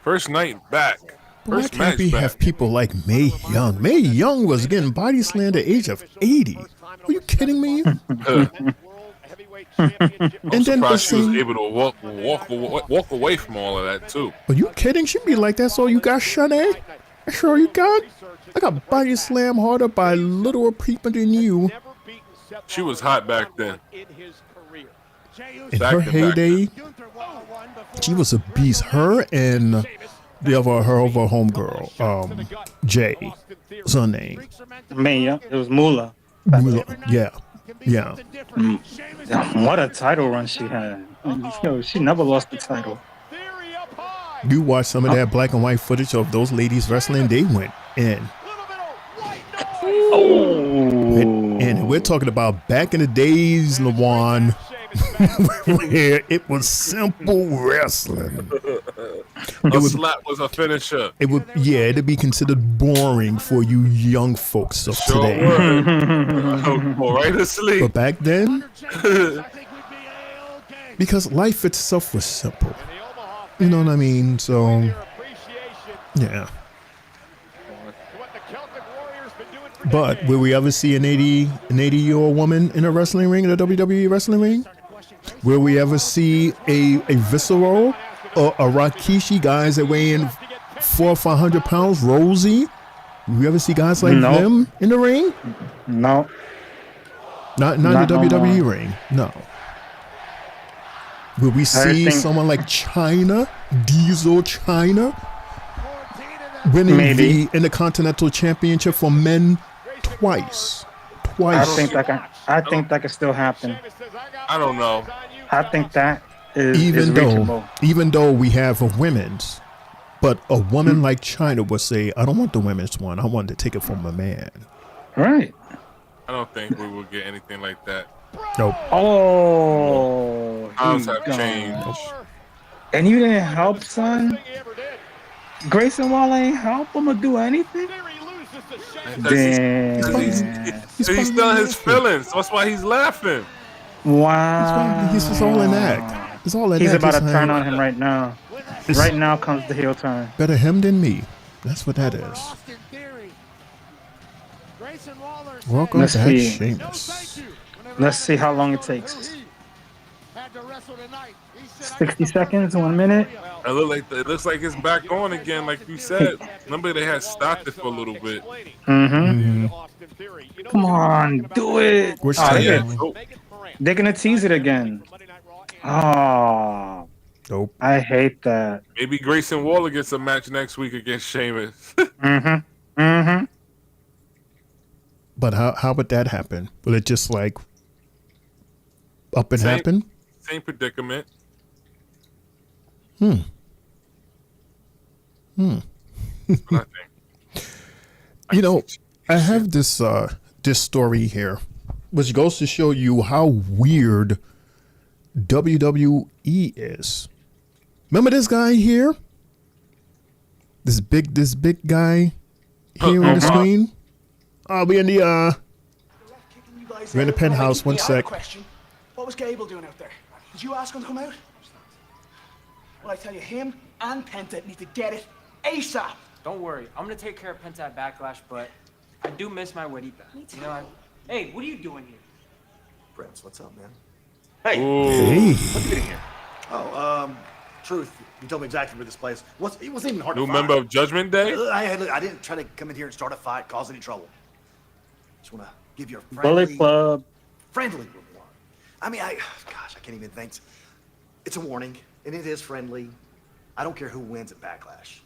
First night back. Why First can't match we back. have people like Mae Young? Mae Young was getting body slammed at the age of 80. Are you kidding me? And then the she was same- able to walk away from all of that too. Are you kidding? She'd be like, that's all you got, Shanae? That's all you got? I got body slammed harder by littler people than you. She was hot back then. In her heyday, she was a beast. Her and the other, her homegirl, Jay, what's her name? Maya. It was Moolah. Yeah, yeah. What a title run she had. Yo, she never lost the title. You watch some of that black and white footage of those ladies wrestling, they went in. Oh. And we're talking about back in the days, Lawan, where it was simple wrestling. A slap was a finisher. It would, yeah, it'd be considered boring for you young folks of today. Go right to sleep. But back then, because life itself was simple. You know what I mean? So, yeah. But will we ever see an 80-year-old woman in a wrestling ring, in a WWE wrestling ring? Will we ever see a Visceral or a Rikishi, guys that weigh in 400 or 500 pounds? Rosie? Will we ever see guys like them in the ring? No. Not in the WWE ring. No. Will we see someone like China, Diesel China, winning the Intercontinental Championship for men twice? I think that can still happen. I don't know. I think that is reachable. Even though we have a women's, but a woman like China would say, I don't want the women's one. I want to take it from a man. Right. I don't think we will get anything like that. Nope. Oh. Times have changed. And you didn't help, son? Grayson Waller ain't help him or do anything? Damn. He's still in his feelings. That's why he's laughing. Wow. He's just all in act. It's all in He's act. about to turn on him right now. Right now comes the heel turn. Better him than me. That's what that is. Welcome Let's back, see. Sheamus. Let's see how long it takes. 60 seconds, 1 minute. It looks like it's back on again, like you said. Remember they had stopped it for a little bit. Come on, do it. They're gonna tease it again. Oh, nope. I hate that. Maybe Grayson Waller gets a match next week against Sheamus. But how would that happen? Will it just like up and happen? Same predicament. That's what I think. You know, I have this story here, which goes to show you how weird WWE is. Remember this guy here? This big guy here on the screen? We're in the penthouse. One sec. What was Gable doing out there? Did you ask him to come out? Well, I tell you, him and Penta need to get it ASAP. Don't worry, I'm gonna take care of Penta at Backlash, but I do miss my Juanita. You know, hey, what are you doing here? Prince, what's up, man? Hey. What are you doing here? Oh, truth. You told me exactly where this place was. It wasn't even hard New to find. member of Judgment Day? I didn't try to come in here and start a fight, cause any trouble. Just want to give you a Bullet Club. friendly reward. I mean, I can't even think. It's a warning, and it is friendly. I don't care who wins at Backlash.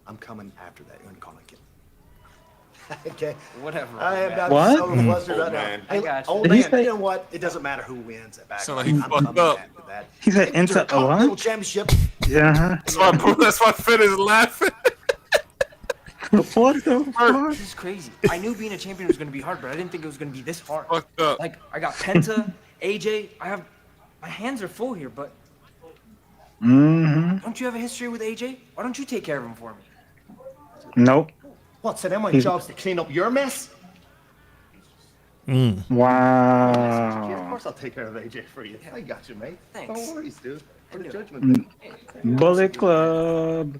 I'm coming after that. You're gonna kill. Okay. Whatever. I am not What? so flustered right man. now. Hey, I got you. old Did man, he say- you know what? It doesn't matter who wins at Backlash. Sound like he I'm fucked coming up. after that. He said into a Continental what? Championship. Yeah. That's why Finn is laughing. What the fuck? This is crazy. I knew being a champion was gonna be hard, but I didn't think it was gonna be this hard. Fucked up. Like I got Penta, AJ. My hands are full here, but Mm-hmm. don't you have a history with AJ? Why don't you take care of him for me? Nope. What? So then my job's to clean up your mess? Yeah, of Wow. course I'll take care of AJ for you. I got you, mate. Thanks. No worries, dude. For the judgment. Bullet Club.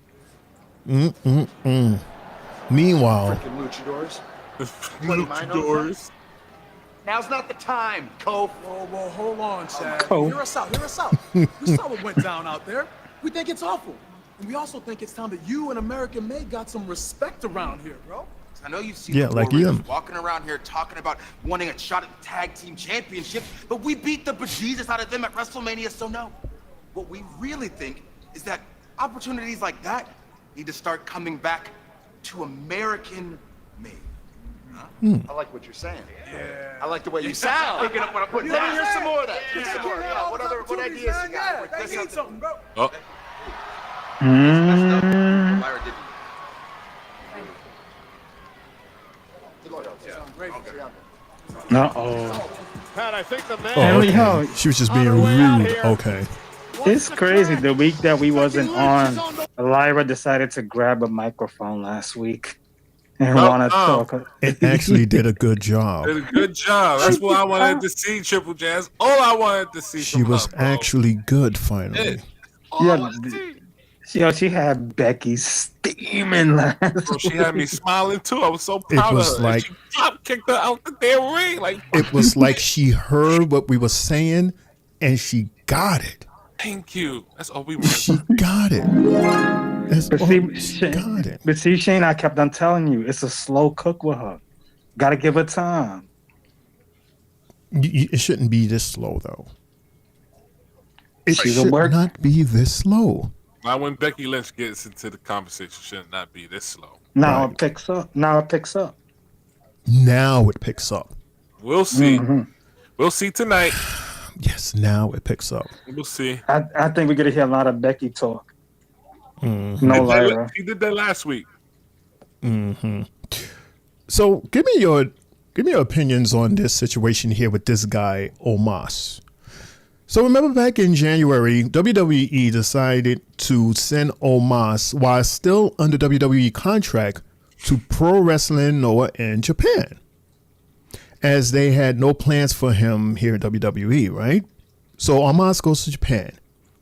Meanwhile, Freaking luchadors. Luchadors. Now's not the time, Cove. Whoa, hold on, Chad. Cool. Hear us out. We saw what went down out there. We think it's awful. And we also think it's time that you and American May got some respect around here, bro. I know you've seen Yeah, the like War Raiders him. walking around here talking about wanting a shot at the tag team championship, but we beat the bejesus out of them at WrestleMania, so no. What we really think is that opportunities like that need to start coming back to American May. I like what you're saying. Yeah. I like the way you sound. Picking up what I put down. Here's some more of that. Here's some more. Yeah. What ideas you got? Yeah, Let's they need something, bro. Oh, Mm. Myra did. Uh-oh. Pat, I think the man. oh, Henry Hall. okay. She was just being On her way out rude. here. Okay. It's crazy. The week that we wasn't on, Lyra decided to grab a microphone last week and want to talk. It actually did a good job. did a good job. That's what I wanted to see, Triple J. That's all I wanted to see. She from was her, bro. actually good finally. She had Becky steaming last Bro, she had me week. smiling too. I was so proud was of her. like- And she drop kicked her out the damn ring. Like, It was like she heard what we were saying and she got it. thank you. That's all we want. She got it. That's But all see, she Shane, got it. but see, Shane, I kept on telling you, it's a slow cook with her. Got to give her time. It shouldn't be this slow though. It She's a should work- not be this slow. Now, when Becky Lynch gets into the conversation, should not be this slow. Now Right. it picks up. Now it picks up. Now it picks up. We'll see. Mm-hmm. We'll see tonight. Yes, now it picks up. We'll see. I think we're gonna hear a lot of Becky talk. Mhm. No He Lyra. did that last week. So give me your opinions on this situation here with this guy Omos. So remember back in January, WWE decided to send Omos while still under WWE contract to Pro Wrestling Noah in Japan, as they had no plans for him here at WWE, right? So Omos goes to Japan.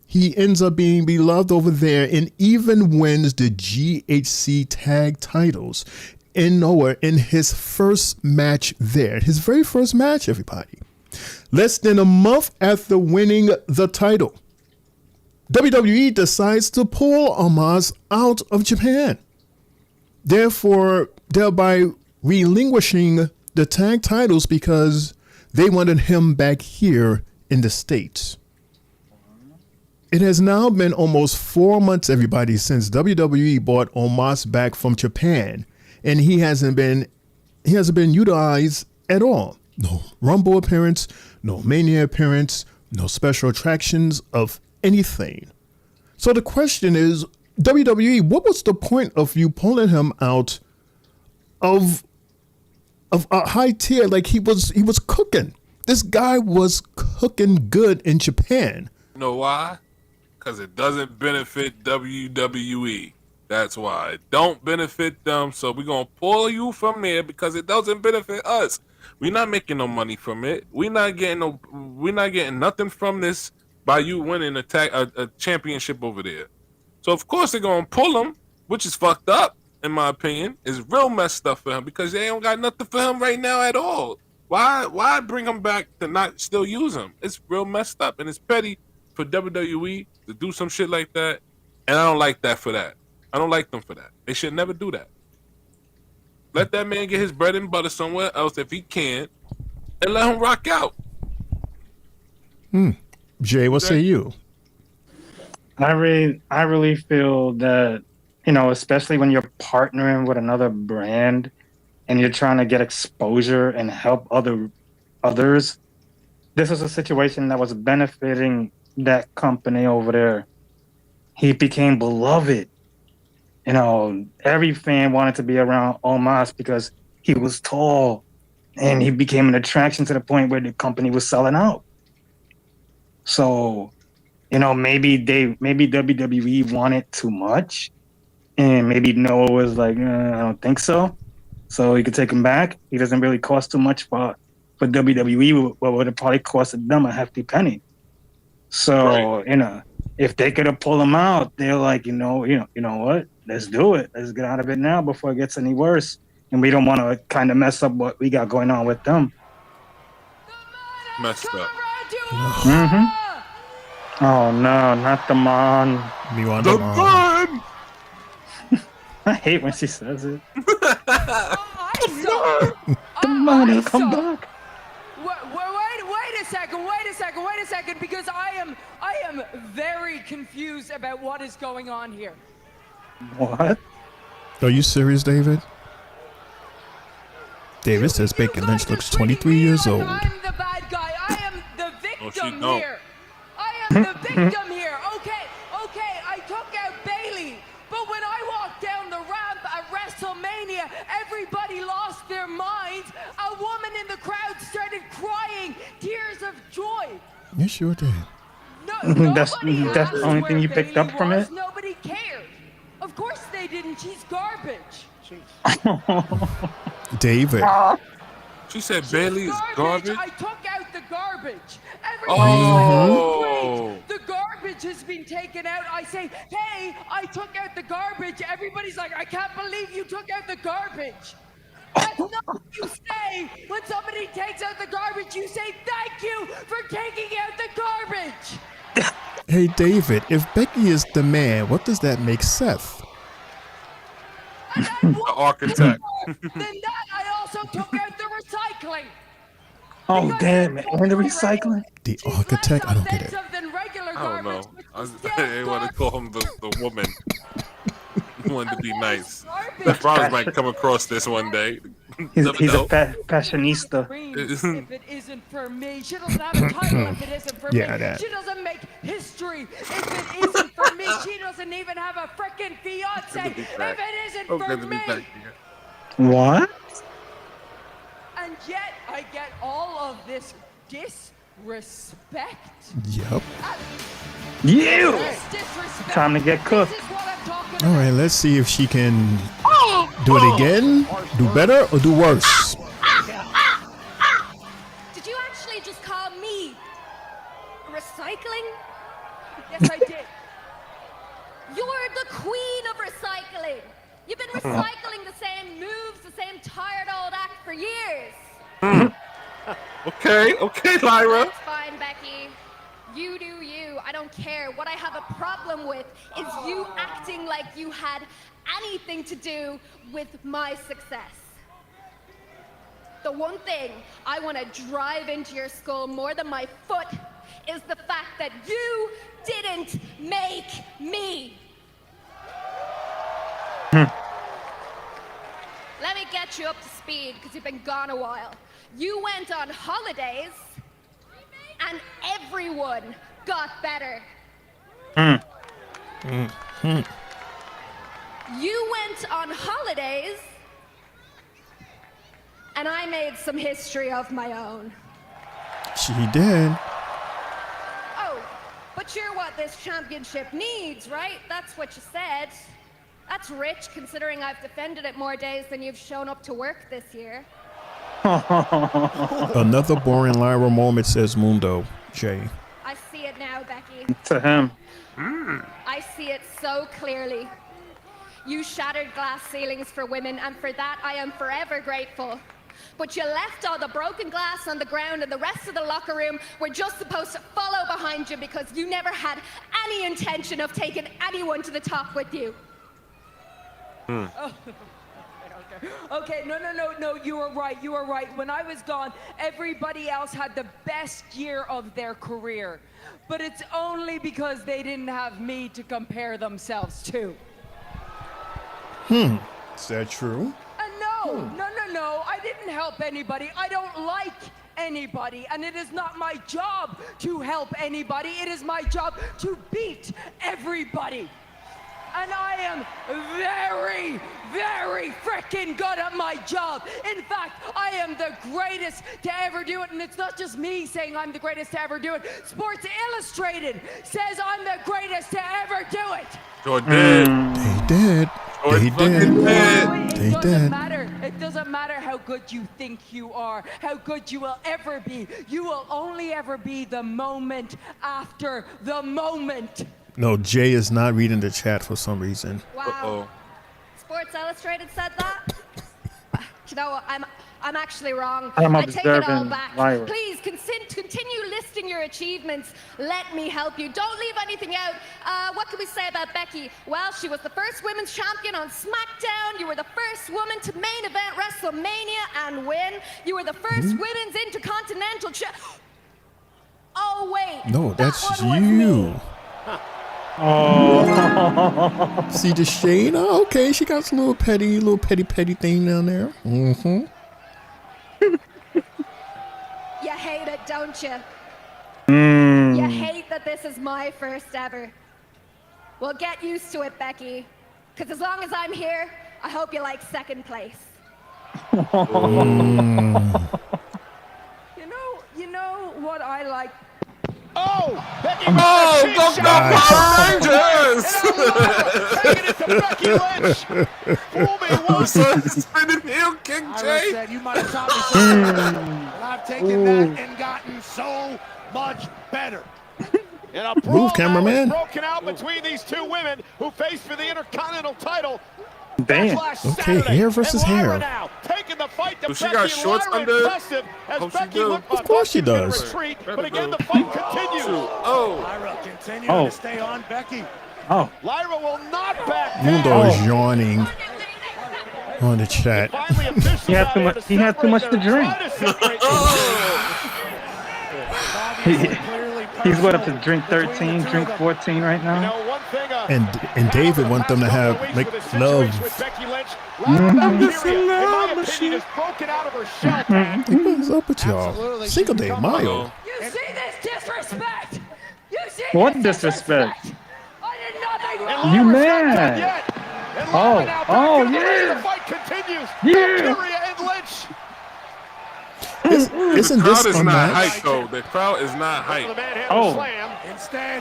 He ends up being beloved over there and even wins the GHC tag titles in Noah in his first match there. His very first match, everybody. Less than a month after winning the title, WWE decides to pull Omos out of Japan, thereby relinquishing the tag titles because they wanted him back here in the States. It has now been almost 4 months, everybody, since WWE brought Omos back from Japan, and he hasn't been utilized at all. No Rumble appearance, no Mania appearance, no special attractions of anything. So the question is, WWE, what was the point of you pulling him out of a high tier? Like he was cooking. This guy was cooking good in Japan. You know why? Because it doesn't benefit WWE. That's why. It don't benefit them. So we're going to pull you from there because it doesn't benefit us. We're not making no money from it. We're not getting nothing from this by you winning a championship over there. So of course they're going to pull him, which is fucked up, in my opinion. It's real messed up for him because they don't got nothing for him right now at all. Why bring him back to not still use him? It's real messed up and it's petty for WWE to do some shit like that, and I don't like that for that. I don't like them for that. They should never do that. Let that man get his bread and butter somewhere else if he can, and let him rock out. Jay, what say you? I really feel that, you know, especially when you're partnering with another brand and you're trying to get exposure and help others, this is a situation that was benefiting that company over there. He became beloved. You know, every fan wanted to be around Omos because he was tall, and he became an attraction to the point where the company was selling out. So, you know, maybe WWE wanted too much, and maybe Noah was like, I don't think so. So he could take him back. He doesn't really cost too much for WWE. What would have probably costed them a hefty penny. So, you know, if they could have pulled him out, they're like, you know what? Let's do it. Let's get out of it now before it gets any worse. And we don't want to kind of mess up what we got going on with them. Messed up. Oh no, not the man. Me want the man. I hate when she says it. The man, come back. Wait a second, because I am very confused about what is going on here. What? Are you serious, David? David says Becky Lynch looks 23 years old. I'm the bad guy. I am the victim here. I am the victim here. Okay, I took out Bailey, but when I walked down the ramp at WrestleMania, everybody lost their minds. A woman in the crowd started crying tears of joy. You sure did. That's the only thing you picked up from it? Nobody cared. Of course they didn't. She's garbage. David. She said Bailey is garbage. I took out the garbage. Oh. The garbage has been taken out. I say, hey, I took out the garbage. Everybody's like, I can't believe you took out the garbage. That's not what you say. When somebody takes out the garbage, you say, thank you for taking out the garbage. Hey, David, if Becky is the man, what does that make Seth? The architect. Then that, I also took out the recycling. Oh, damn it. And the recycling? The architect? I don't get it. I don't know. I want to call him the woman. He wanted to be nice. Ron might come across this one day. He's a fashionista. If it isn't for me, she doesn't have a title if it isn't for me. That. She doesn't make history if it isn't for me. She doesn't even have a freaking fiance if it isn't for me. What? And yet I get all of this disrespect. Yep. You! Time to get cooked. All right, let's see if she can do it again, do better, or do worse. Did you actually just call me recycling? Yes, I did. You're the queen of recycling. You've been recycling the same moves, the same tired old act for years. Okay, Lyra. That's fine, Becky. You do you. I don't care. What I have a problem with is you acting like you had anything to do with my success. The one thing I want to drive into your skull more than my foot is the fact that you didn't make me. Let me get you up to speed because you've been gone a while. You went on holidays and everyone got better. You went on holidays and I made some history of my own. She did. Oh, but you're what this championship needs, right? That's what you said. That's rich, considering I've defended it more days than you've shown up to work this year. Another boring Lyra moment, says Mundo. Jay. I see it now, Becky. To him. I see it so clearly. You shattered glass ceilings for women, and for that I am forever grateful. But you left all the broken glass on the ground and the rest of the locker room were just supposed to follow behind you because you never had any intention of taking anyone to the top with you. Oh. Okay, no, you were right. When I was gone, everybody else had the best year of their career. But it's only because they didn't have me to compare themselves to. Is that true? No, I didn't help anybody. I don't like anybody, and it is not my job to help anybody. It is my job to beat everybody. And I am very, very freaking good at my job. In fact, I am the greatest to ever do it. And it's not just me saying I'm the greatest to ever do it. Sports Illustrated says I'm the greatest to ever do it. Sure did. They did. They did. They did. It doesn't matter how good you think you are, how good you will ever be. You will only ever be the moment after the moment. No, Jay is not reading the chat for some reason. Wow. Sports Illustrated said that? You know, I'm actually wrong. I take it all back. Lyra. Please continue listing your achievements. Let me help you. Don't leave anything out. What can we say about Becky? Well, she was the first women's champion on SmackDown. You were the first woman to main event WrestleMania and win. You were the first women's intercontinental Oh, wait. No, that's you. Oh, see the shade? Oh, okay, she got a little petty thing down there. Mm-hmm. You hate it, don't you? You hate that this is my first ever. Well, get used to it, Becky. Because as long as I'm here, I hope you like second place. You know what I like? Oh, Becky go Power Rangers! Taking it to Becky Lynch. Fool me once. Spinning heel kick, Jay. Said you might have taught me something, but I've taken that and gotten so much better. And a brawl Move, cameraman. now is broken out between these two women who face for the Intercontinental title. Damn. Okay, hair versus hair. Taking the fight to Does she got shorts under? Hope she do. Of course she does. Retreat, but again, the fight continues. Lyra continuing to stay on Becky. Oh. Lyra will not back down. Mundo is yawning on the chat. He had too much. He had too much to drink. He's what, up to drink 13, drink 14 right now? And David want them to make love. What's up with y'all? Cinco de Mayo. You see this disrespect? You see What this disrespect? I did nothing. You mad? Oh yeah. The fight continues. Yeah. Valkyria and Lynch. Isn't the crowd this is a not match? hyped though. The crowd is not hyped. Oh. Instead,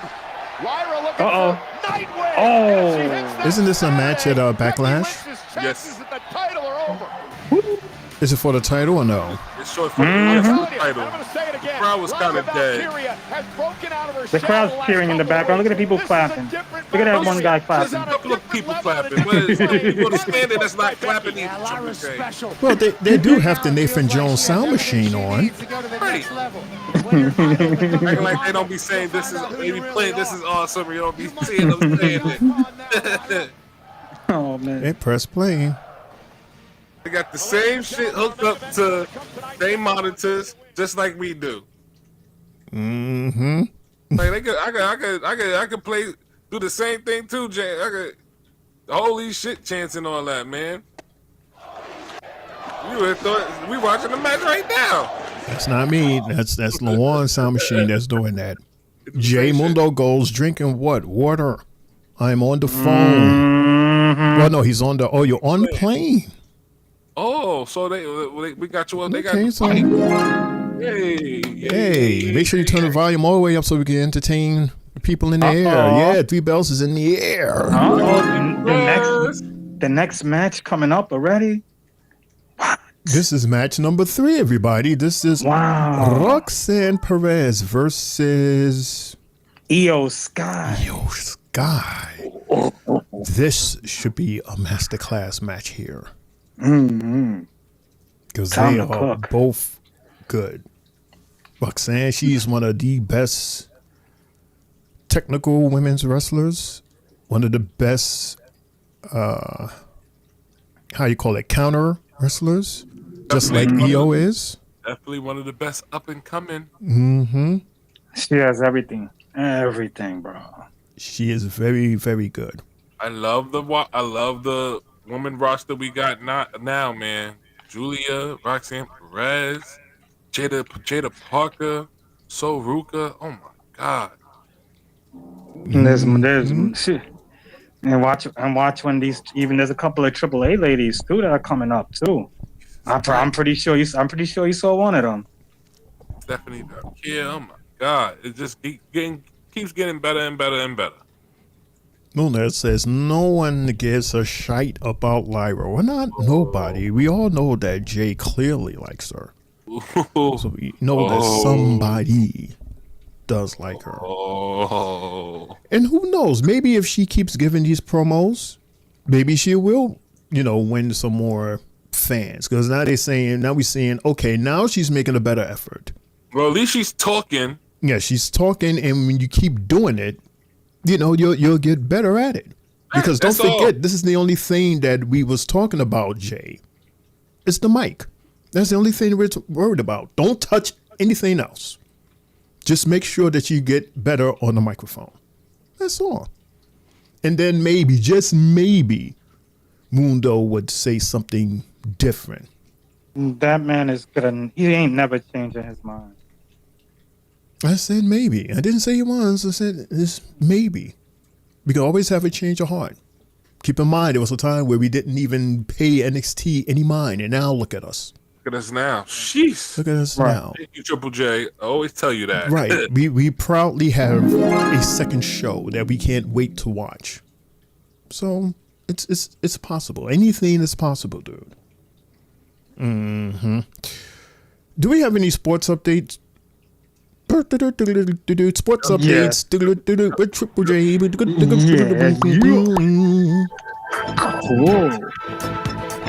Lyra looking for Nightwing. Oh. Isn't this a match at Backlash? Yes. The title are over. Is it for the title or no? It's short for the title. I'm gonna say it again. The crowd was kind of dead. The crowd's cheering in the background. Look at the people clapping. Look at that one guy clapping. Look, people clapping. But it's like people standing that's not clapping either. Well, they do have the Nathan Jones sound machine on. Right. Acting like they don't be saying this is they be playing this is awesome. Or you don't be seeing them saying it. Oh man. They press play. They got the same shit hooked up to their monitors, just like we do. Mm-hmm. Like I could play, do the same thing too, Jay. I could holy shit chance and all that, man. You would have thought we watching the match right now. That's not me. That's Lawan's sound machine that's doing that. Jay Mundo goes drinking what? Water. I'm on the phone. Well, no, he's on the. Oh, you're on the plane. Oh, so we got you. They got Okay, the so fight. Hey, make sure you turn the volume all the way up so we can entertain the people in the air. Yeah, 3 bells is in the air. The next match coming up already. This is match number 3, everybody. This is Roxanne Perez versus Io Sky. Io Sky. This should be a masterclass match here. because they are both good. Roxanne, she's one of the best technical women's wrestlers, one of the best, how you call it, counter wrestlers, just like Io is. Definitely one of the best up and coming. Mm-hmm. She has everything, bro. She is very, very good. I love the woman roster we got now, man. Julia, Roxanne Perez, Jada Parker, Ruka. Oh my God. There's shit. And watch when there's a couple of AAA ladies too that are coming up too. I'm pretty sure you saw one of them. Stephanie Kia. Oh my God. It just keeps getting better and better and better. Moonlight says no one gives a shite about Lyra. Well, not nobody. We all know that Jay clearly likes her. So we know that somebody does like her. And who knows? Maybe if she keeps giving these promos, maybe she will, win some more fans. Because now we're saying, okay, now she's making a better effort. Well, at least she's talking. Yeah, she's talking, and when you keep doing it, you'll get better at it. Because don't forget, this is the only thing that we was talking about, Jay. It's the mic. That's the only thing we're worried about. Don't touch anything else. Just make sure that you get better on the microphone. That's all. And then maybe, just maybe, Mundo would say something different. That man is good. He ain't never changing his mind. I said maybe. I didn't say he was. I said it's maybe. We can always have a change of heart. Keep in mind, there was a time where we didn't even pay NXT any mind, and now look at us. Look at us now. Jeez. Look at us now. Thank you, Triple J. I always tell you that. Right. We proudly have a second show that we can't wait to watch. So it's possible. Anything is possible, dude. Mm-hmm. Do we have any sports updates? Sports updates with Triple J.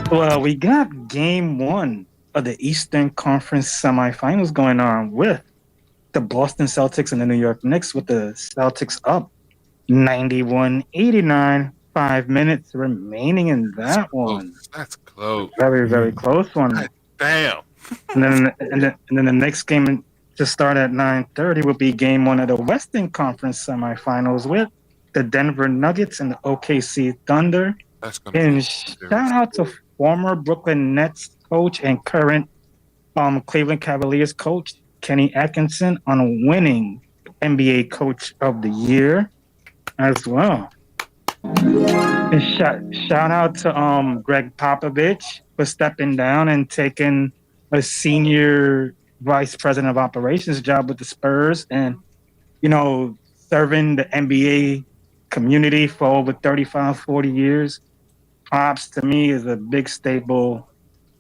Cool. Well, we got game 1 of the Eastern Conference semifinals going on with the Boston Celtics and the New York Knicks, with the Celtics up 91-89. 5 minutes remaining in that one. That's close. Very, very close one. Damn. And then the next game to start at 9:30 will be game 1 of the Western Conference semifinals with the Denver Nuggets and the OKC Thunder. And shout out to former Brooklyn Nets coach and current Cleveland Cavaliers coach Kenny Atkinson on winning NBA Coach of the Year as well. And shout out to Greg Popovich for stepping down and taking a senior vice president of operations job with the Spurs, and serving the NBA community for over 35-40 years. Pops to me is a big staple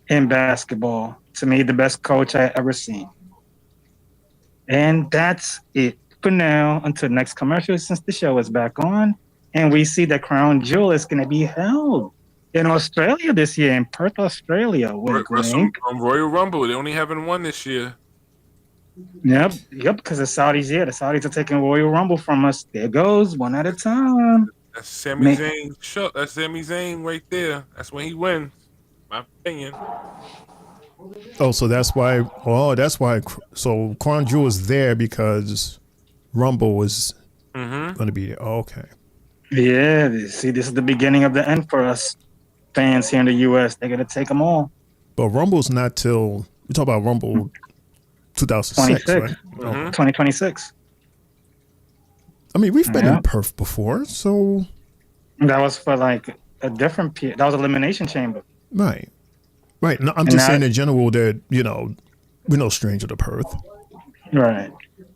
in basketball. To me, the best coach I ever seen. And that's it for now until next commercial, since the show is back on. And we see that Crown Jewel is going to be held in Australia this year, in Perth, Australia. Royal Rumble. They only having one this year. Yep, because the Saudis, the Saudis are taking Royal Rumble from us. There goes, one at a time. That's Sami Zayn. That's Sami Zayn right there. That's when he wins. My opinion. Oh, so that's why. Oh, that's why. So Crown Jewel is there because Rumble was going to be there. Oh, okay. Yeah, see, this is the beginning of the end for us fans here in the U.S. They're going to take them all. But Rumble's not till, we talk about Rumble 2006, right? 2026. I mean, we've been in Perth before, so. That was for like a different period. That was Elimination Chamber. Right. No, I'm just saying in general that, we're no stranger to Perth. Right.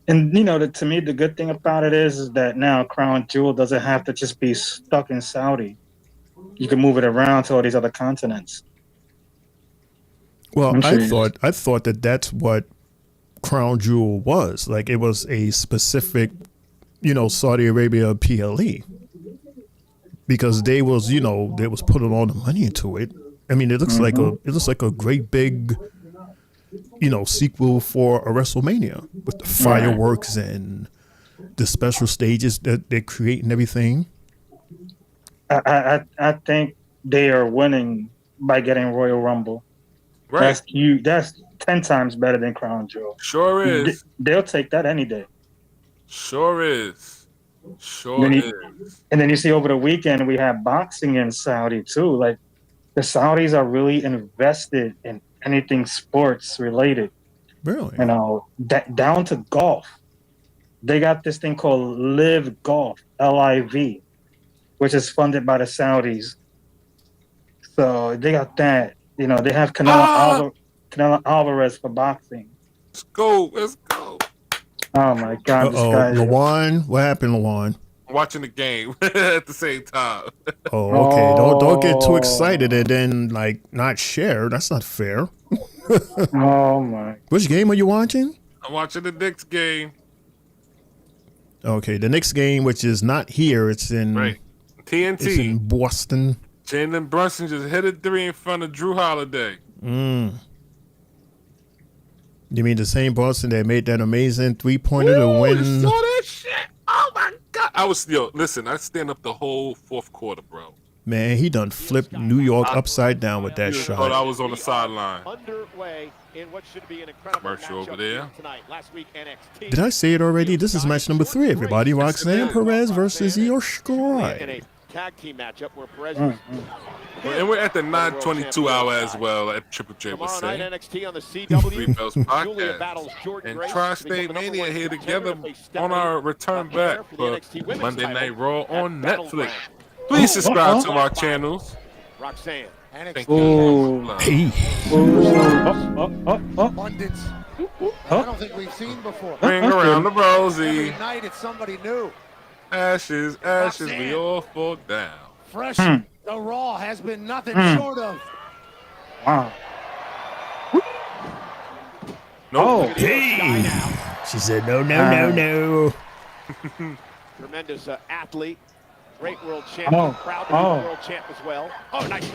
And, to me, the good thing about it is that now Crown Jewel doesn't have to just be stuck in Saudi. You can move it around to all these other continents. Well, I thought that that's what Crown Jewel was. Like, it was a specific, Saudi Arabia PLE. Because they was putting all the money into it. I mean, it looks like a great big, sequel for a WrestleMania with the fireworks and the special stages that they create and everything. I think they are winning by getting Royal Rumble. Right. That's huge. That's 10 times better than Crown Jewel. Sure is. They'll take that any day. Sure is. And then you see over the weekend we have boxing in Saudi too. Like the Saudis are really invested in anything sports related. Really? Down to golf. They got this thing called Live Golf, LIV, which is funded by the Saudis. So they got that. They have Canelo Alvarez for boxing. Let's go. Oh my God! Lawan, what happened, Lawan? I'm watching the game at the same time. Oh, okay. Don't get too excited and then not share. That's not fair. Oh my! Which game are you watching? I'm watching the Knicks game. Okay, the Knicks game, which is not here. It's in TNT. It's in Boston. Jalen Brunson just hit a 3 in front of Drew Holiday. You mean the same Boston that made that amazing 3-pointer to win? You saw that shit? Oh my God! Listen, I stand up the whole fourth quarter, bro. Man, he done flipped New York upside down with that shot. Thought I was on the sideline. Underway in what should be an incredible commercial over there. Tonight. Last week, NXT. Did I say it already? This is match number 3, everybody. Roxanne Perez versus Io Shirai. Tag team matchup where Perez And we're at the 9:22 hour as well at Triple J was saying. NXT on the CW. Three Bells Podcast and Tri-State Mania here together on our return back for Monday Night Raw on Netflix. Please subscribe to our channels. Roxanne. Thank you. Hey. Abundance. I don't think we've seen before. Ring around the rosy. Every night it's somebody new. Ashes, we all fall down. Fresh, the Raw has been nothing short of. Wow. No. Hey. She said no. Tremendous athlete. Great world champion. Proud to be the world champ as well. Oh, nice.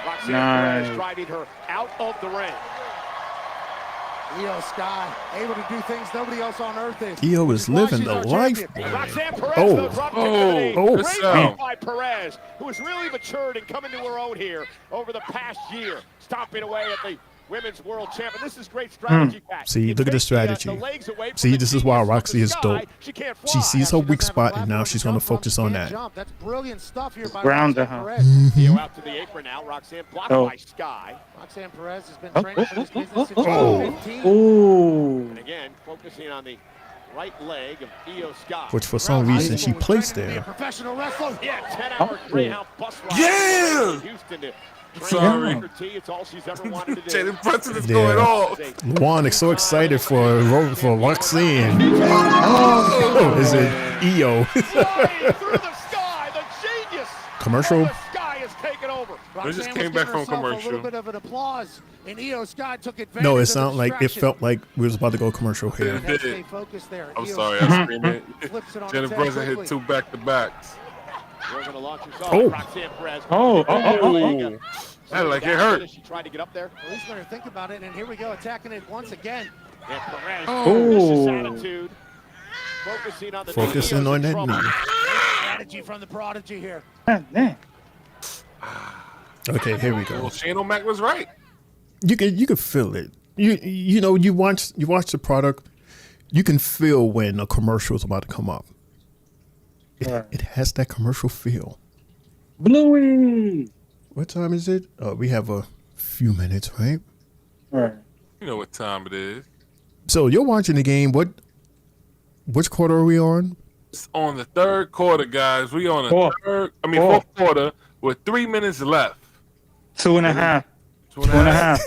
Roxanne Perez driving her out of the ring. Io Sky, able to do things nobody else on earth is. Io is living the life, boy. Roxanne Perez, Oh. By Perez, who has really matured and come into her own here over the past year, stomping away at the Women's World Champion. This is great strategy. See, look at the strategy. See, this is why Roxy is dope. She sees her weak spot, and now she's going to focus on that. That's brilliant stuff here by Ground to Roxanne her. Perez. Io out to the apron now. Roxanne blocked by Sky. Roxanne Perez has been training for this business since 2015. And again, focusing on the right leg of Io Sky. Which for some reason she placed there. Professional wrestler. Yeah, 10-hour Greyhound bus ride. Yeah! Houston to Sorry. it's all she's ever wanted to do. Jalen Brunson is going off. Luan is so excited for Roxanne. Oh, is it Io? Flying through the sky, the genius. Commercial? The sky has taken over. We just came back from commercial. A little bit of an applause, and Io Sky took advantage. No, it of sounded the like it distraction. felt like we was about to go commercial here. It Stay did. focused there. I'm Io sorry, Sky I screamed it. flips it on Jalen its head Brunson hit quickly. 2 back-to-backs. We're going to launch us Oh. off. Roxanne Perez. That like it hurt. She tried to get up there. At least let her think about it, and here we go, attacking it once again. And Perez, Oh. vicious attitude. Focusing on the Focusing on that knee. Strategy from the prodigy here. Okay, here we go. Well, Shane O'Mac was right. You can feel it. You watch the product. You can feel when a commercial is about to come up. It has that commercial feel. Bluey. What time is it? We have a few minutes, right? Right. You know what time it is. So you're watching the game. Which quarter are we on? It's on the third quarter, guys. We on the fourth quarter with 3 minutes left. 2.5. 2.5.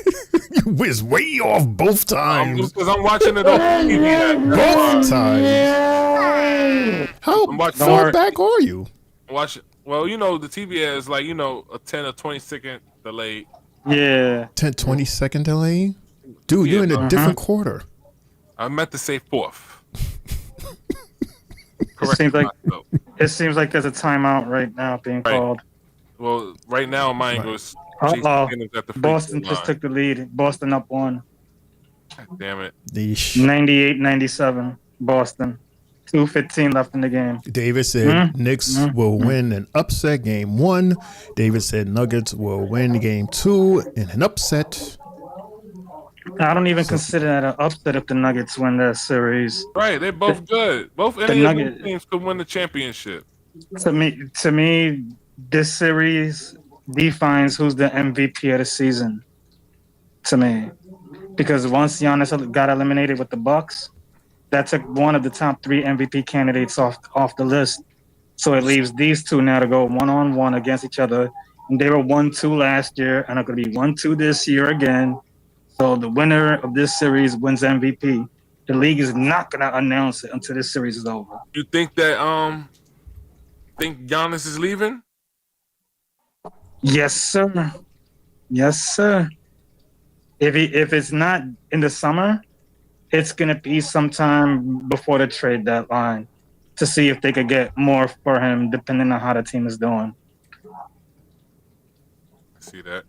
You was way off both times. Because I'm watching it on TV. Both times. How far back are you? Watch it. Well, the TV is like, a 10 or 20 second delay. Yeah. 10-20 second delay? Dude, you're in a different quarter. I meant to say fourth. It seems like there's a timeout right now being called. Well, right now, mine goes Chase Uh-oh. McDaniels at the free Boston throw just line. took the lead. Boston up 1. Damn it. 98-97. Boston. 2:15 left in the game. David said Knicks will win an upset game 1. David said Nuggets will win game 2 in an upset. I don't even consider that an upset if the Nuggets win that series. Right, they're both good. Both any of those teams could win the championship. To me, this series defines who's the MVP of the season. To me, because once Giannis got eliminated with the Bucks, that took one of the top 3 MVP candidates off the list. So it leaves these two now to go 1-on-1 against each other. And they were 1-2 last year, and are going to be 1-2 this year again. So the winner of this series wins MVP. The league is not going to announce it until this series is over. You think that think Giannis is leaving? Yes, sir. Yes, sir. If it's not in the summer, it's going to be sometime before the trade deadline to see if they could get more for him, depending on how the team is doing. I see that.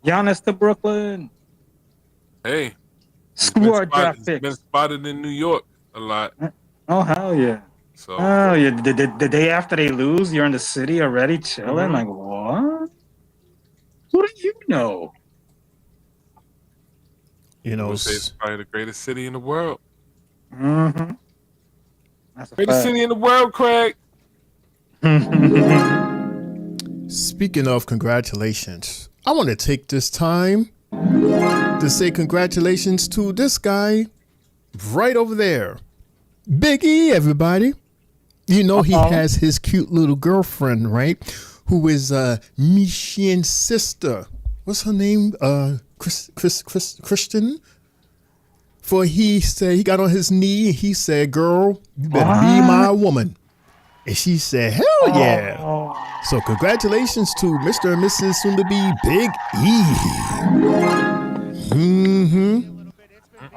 Giannis to Brooklyn. Hey. Screw our draft picks. Been spotted in New York a lot. Oh, hell yeah. So, oh, yeah. The day after they lose, you're in the city already chilling? Like, what? Who do you know? You know, it's probably the greatest city in the world. Mm-hmm. That's a greatest fact. city in the world, Craig. Speaking of congratulations, I want to take this time to say congratulations to this guy right over there. Big E, everybody. You know, he has his cute little girlfriend, right? Who is Michian's sister. What's her name? Christian. For he said, he got on his knee. He said, girl, you better be my woman. And she said, hell yeah. So congratulations to Mr. and Mrs. soon to be Big E.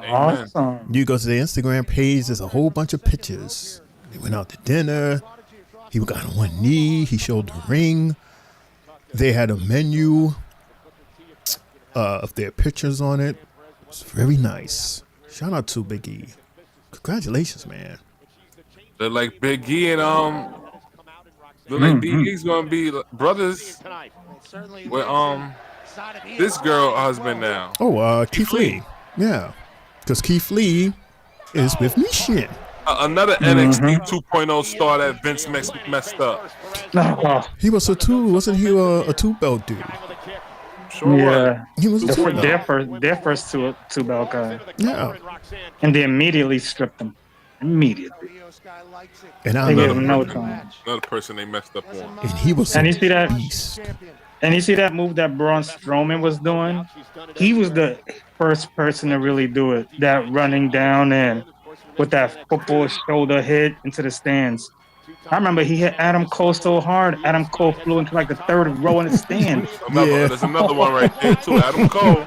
Awesome. You go to the Instagram page, there's a whole bunch of pictures. They went out to dinner. He got on one knee. He showed the ring. They had a menu of their pictures on it. It's very nice. Shout out to Big E. Congratulations, man. They're like Big E and look like Big E's gonna be brothers with this girl husband now. Oh, Keith Lee. Yeah, because Keith Lee is with Michian. Another NXT 2.0 star that Vince messed up. He was wasn't he a 2-belt dude? Sure yeah, he was their first two belt guy. Yeah, and they immediately stripped him. Immediately. And they gave him no time. Another person they messed up on. And he was and you see that beast. And you see that move that Braun Strowman was doing? He was the first person to really do it. That running down and with that football shoulder hit into the stands. I remember he hit Adam Cole so hard, Adam Cole flew into like the third row in the stands. There's another one right there too, Adam Cole.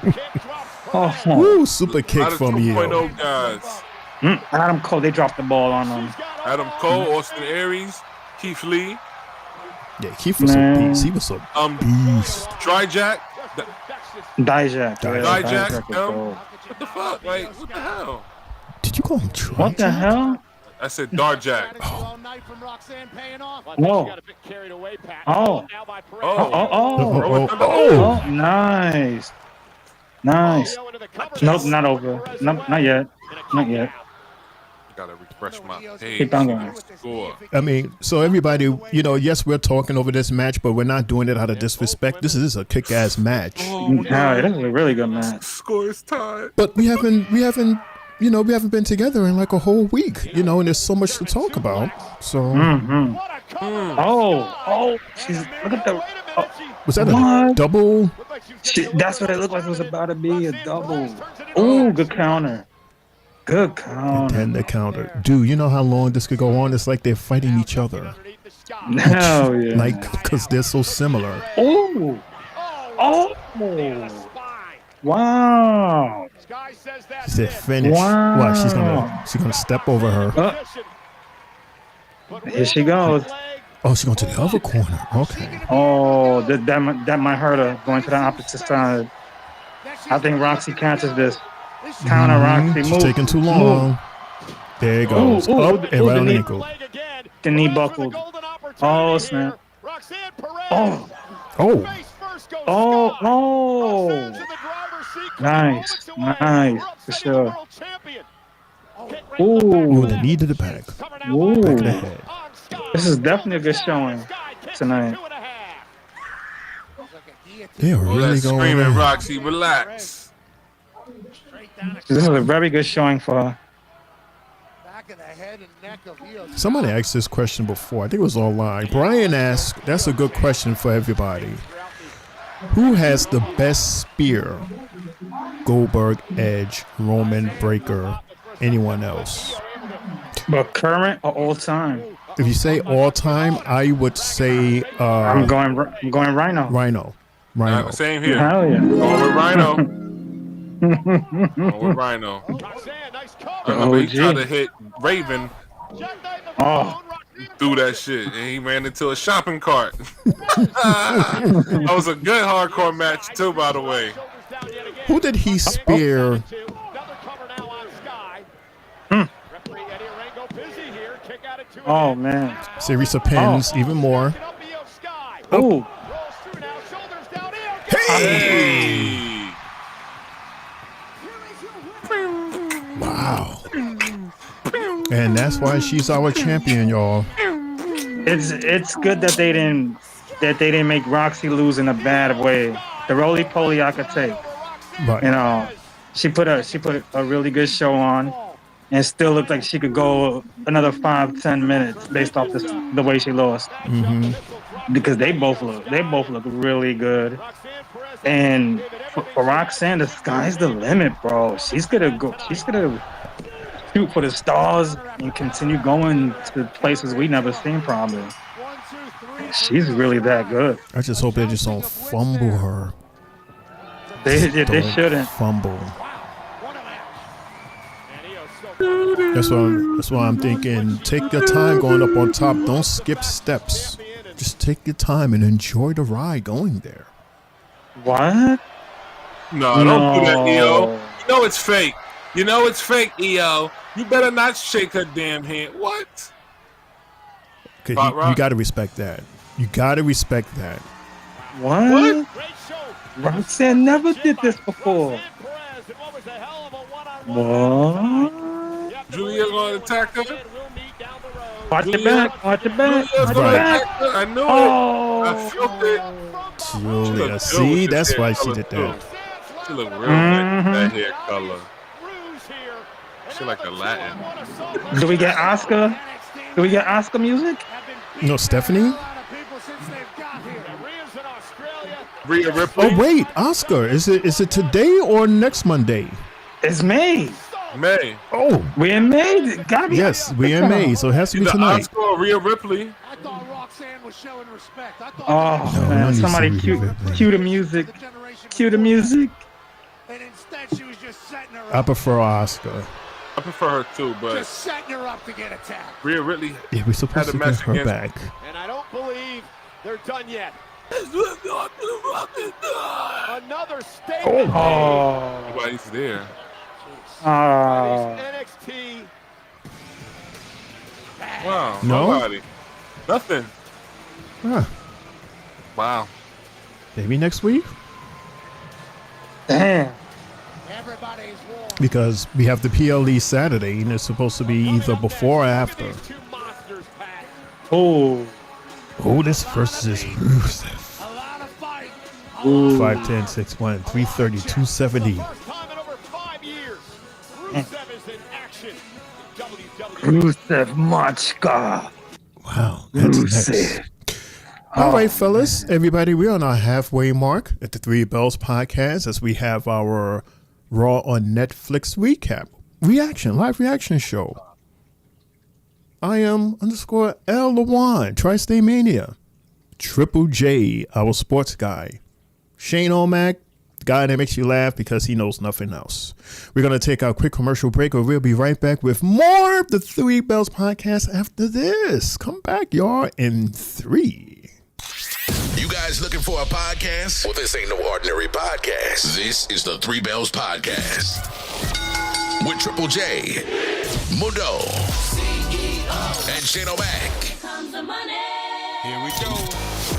Woo, super kick from you. 2.0 guys. Adam Cole, they dropped the ball on him. Adam Cole, Austin Aries, Keith Lee. Yeah, Keith was a beast. He was a beast. Dijak. Dijak. What the fuck? Like, what the hell? Did you call him Dijak? What the hell? I said Darjak. Whoa. Oh, nice. Nice. Nope, not over. Nope, not yet. Not yet. Gotta refresh my page. Keep on going. I mean, so everybody, you know, yes, we're talking over this match, but we're not doing it out of disrespect. This is a kick-ass match. Yeah, it is a really good match. Score is tied. But we haven't been together in like a whole week, you know, and there's so much to talk about. So. Look at the. Was that a double? That's what it looked like. It was about to be a double. Oh, good counter. Good counter. And then the counter. Dude, you know how long this could go on? It's like they're fighting each other. Hell yeah. Like, because they're so similar. Oh. Wow. She said finish. Wow. What? She's gonna step over her. Here she goes. Oh, she's going to the other corner. Okay. Oh, that might hurt her going to the opposite side. I think Roxy catches this. Counter Roxy. She's Move. taking too long. There it goes. Up and right on the ankle. The knee buckled. Oh, snap. Oh. Oh. Oh. Nice. Nice. For sure. Ooh, the knee to the back. Ooh. Back of the head. This is definitely a good showing tonight. They're really going screaming, in. Roxy, relax. This is a very good showing for her. Somebody asked this question before. I think it was online. Brian asked, that's a good question for everybody. Who has the best spear? Goldberg, Edge, Roman, Breaker, anyone else? But current or all time? If you say all time, I would say I'm going Rhino. Rhino. Same here. Hell yeah. Going with Rhino. Going with Rhino. I remember he tried to hit Raven. Oh. He threw that shit and he ran into a shopping cart. That was a good hardcore match too, by the way. Who did he spear? Oh man. Series of pins, even more. Oh. Hey! Wow. And that's why she's our champion, y'all. It's good that they didn't make Roxy lose in a bad way. The roly poly I could take. Right. You know, she put a really good show on, and still looked like she could go another 5-10 minutes based off the way she lost. Mm-hmm. Because they both look really good. And for Roxanne, the sky's the limit, bro. She's gonna shoot for the stars and continue going to places we never seen, probably. She's really that good. I just hope they just don't fumble her. They shouldn't fumble. That's why I'm thinking. Take your time going up on top. Don't skip steps. Just take your time and enjoy the ride going there. What? No, don't do that, EO. You know it's fake. You know it's fake, EO. You better not shake her damn hand. What? You got to respect that. You got to respect that. What? Roxanne never did this before. What? Julia gonna attack her? Watch your back. Watch your back. Watch your back. I knew it. I felt it. Julia, see, that's why she did that. She look real good with that hair color. She like a Latin. Do we get Oscar? Do we get Oscar music? No, Stephanie? Rhea Ripley. Oh wait, Oscar. Is it today or next Monday? It's May. May. Oh, we in May. Gotta be. Yes, we in May, so it has to be tonight. Oscar or Rhea Ripley. I thought Roxanne was showing respect. I thought Oh man, somebody cue the music. Cue the music. And instead she was just setting her I up. prefer Oscar. I prefer her too, but Just setting her up to get attacked. Rhea Ripley. Yeah, we're supposed to get her back. And I don't believe they're done yet. Another statement. Oh. Nobody's there. NXT. Wow. No? Nobody. Nothing. Huh. Wow. Maybe next week? Damn. Because we have the PLE Saturday, and it's supposed to be either before or after. Oh. Oh, this versus Rusev. 5'10", 6'1", 330, 270. Rusev Machka. Wow, that's next. All right, fellas, everybody, we're on our halfway mark at the Three Bells podcast as we have our Raw on Netflix recap, live reaction show. I am _ L Lewan, Tri-State Mania. Triple J, our sports guy. Shane O'Mac, guy that makes you laugh because he knows nothing else. We're going to take our quick commercial break, or we'll be right back with more of the Three Bells podcast after this. Come back, y'all, in 3. You guys looking for a podcast? Well, this ain't no ordinary podcast. This is the Three Bells Podcast with Triple J, Mundo, and Shane O'Mac. Here we go.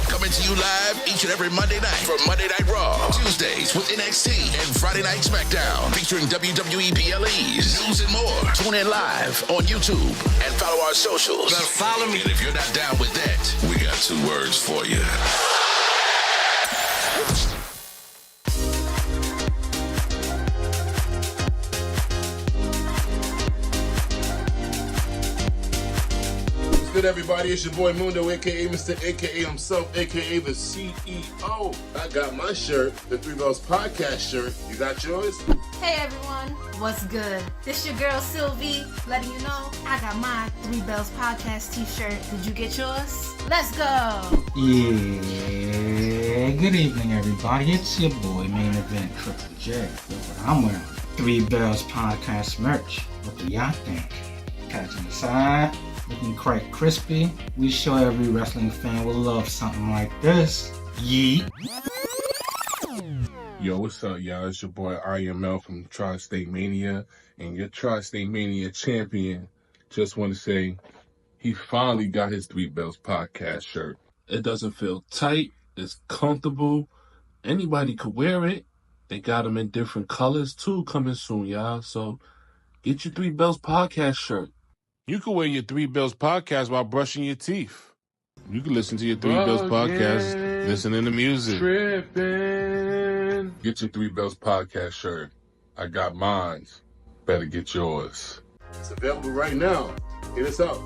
Coming to you live each and every Monday night from Monday Night Raw, Tuesdays with NXT, and Friday Night SmackDown, featuring WWE PLEs, news and more. Tune in live on YouTube and follow our socials. Now follow me. And if you're not down with that, we got 2 words for you. Good, everybody, it's your boy Mundo, aka Mr. aka himself, aka the CEO. I got my shirt, the Three Bells Podcast shirt. You got yours? Hey everyone, what's good? This your girl Sylvie, letting you know I got my Three Bells Podcast t-shirt. Did you get yours? Let's go! Yeah, good evening everybody. It's your boy Main Event Triple J. Look what I'm wearing. Three Bells Podcast merch. What do y'all think? Catching the side. Looking quite crispy. We sure every wrestling fan will love something like this. Yeet. Yo, what's up, y'all? It's your boy IML from Tri-State Mania and your Tri-State Mania champion. Just want to say he finally got his Three Bells Podcast shirt. It doesn't feel tight. It's comfortable. Anybody could wear it. They got them in different colors too coming soon, y'all. So get your Three Bells Podcast shirt. You can wear your Three Bells Podcast while brushing your teeth. You can listen to your Three Bells Podcast, listening to music. Tripping. Get your Three Bells Podcast shirt. I got mine. Better get yours. It's available right now. Hit us up.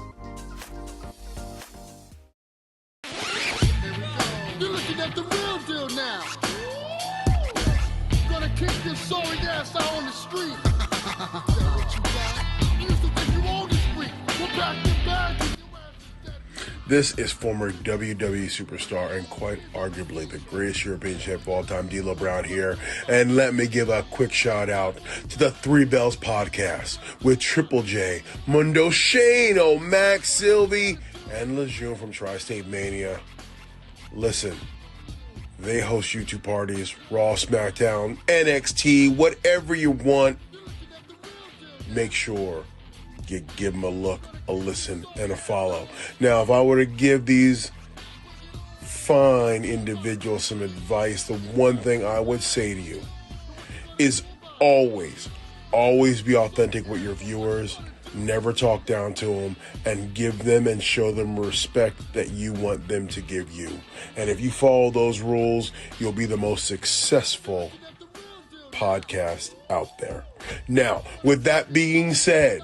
You're looking at the real deal now. Gonna kick this sorry ass out on the street. What you got? You used to think you owned the street. We're back to back. This is former WWE superstar and quite arguably the greatest European champ of all time, D'Lo Brown here. And let me give a quick shout out to the Three Bells Podcast with Triple J, Mundo, Shane, O'Mac, Sylvie, and Lejeune from Tri-State Mania. Listen, they host YouTube parties, Raw, SmackDown, NXT, whatever you want. Make sure you give them a look, a listen, and a follow. Now, if I were to give these fine individuals some advice, the one thing I would say to you is always be authentic with your viewers. Never talk down to them, and give them and show them respect that you want them to give you. And if you follow those rules, you'll be the most successful podcast out there. Now, with that being said,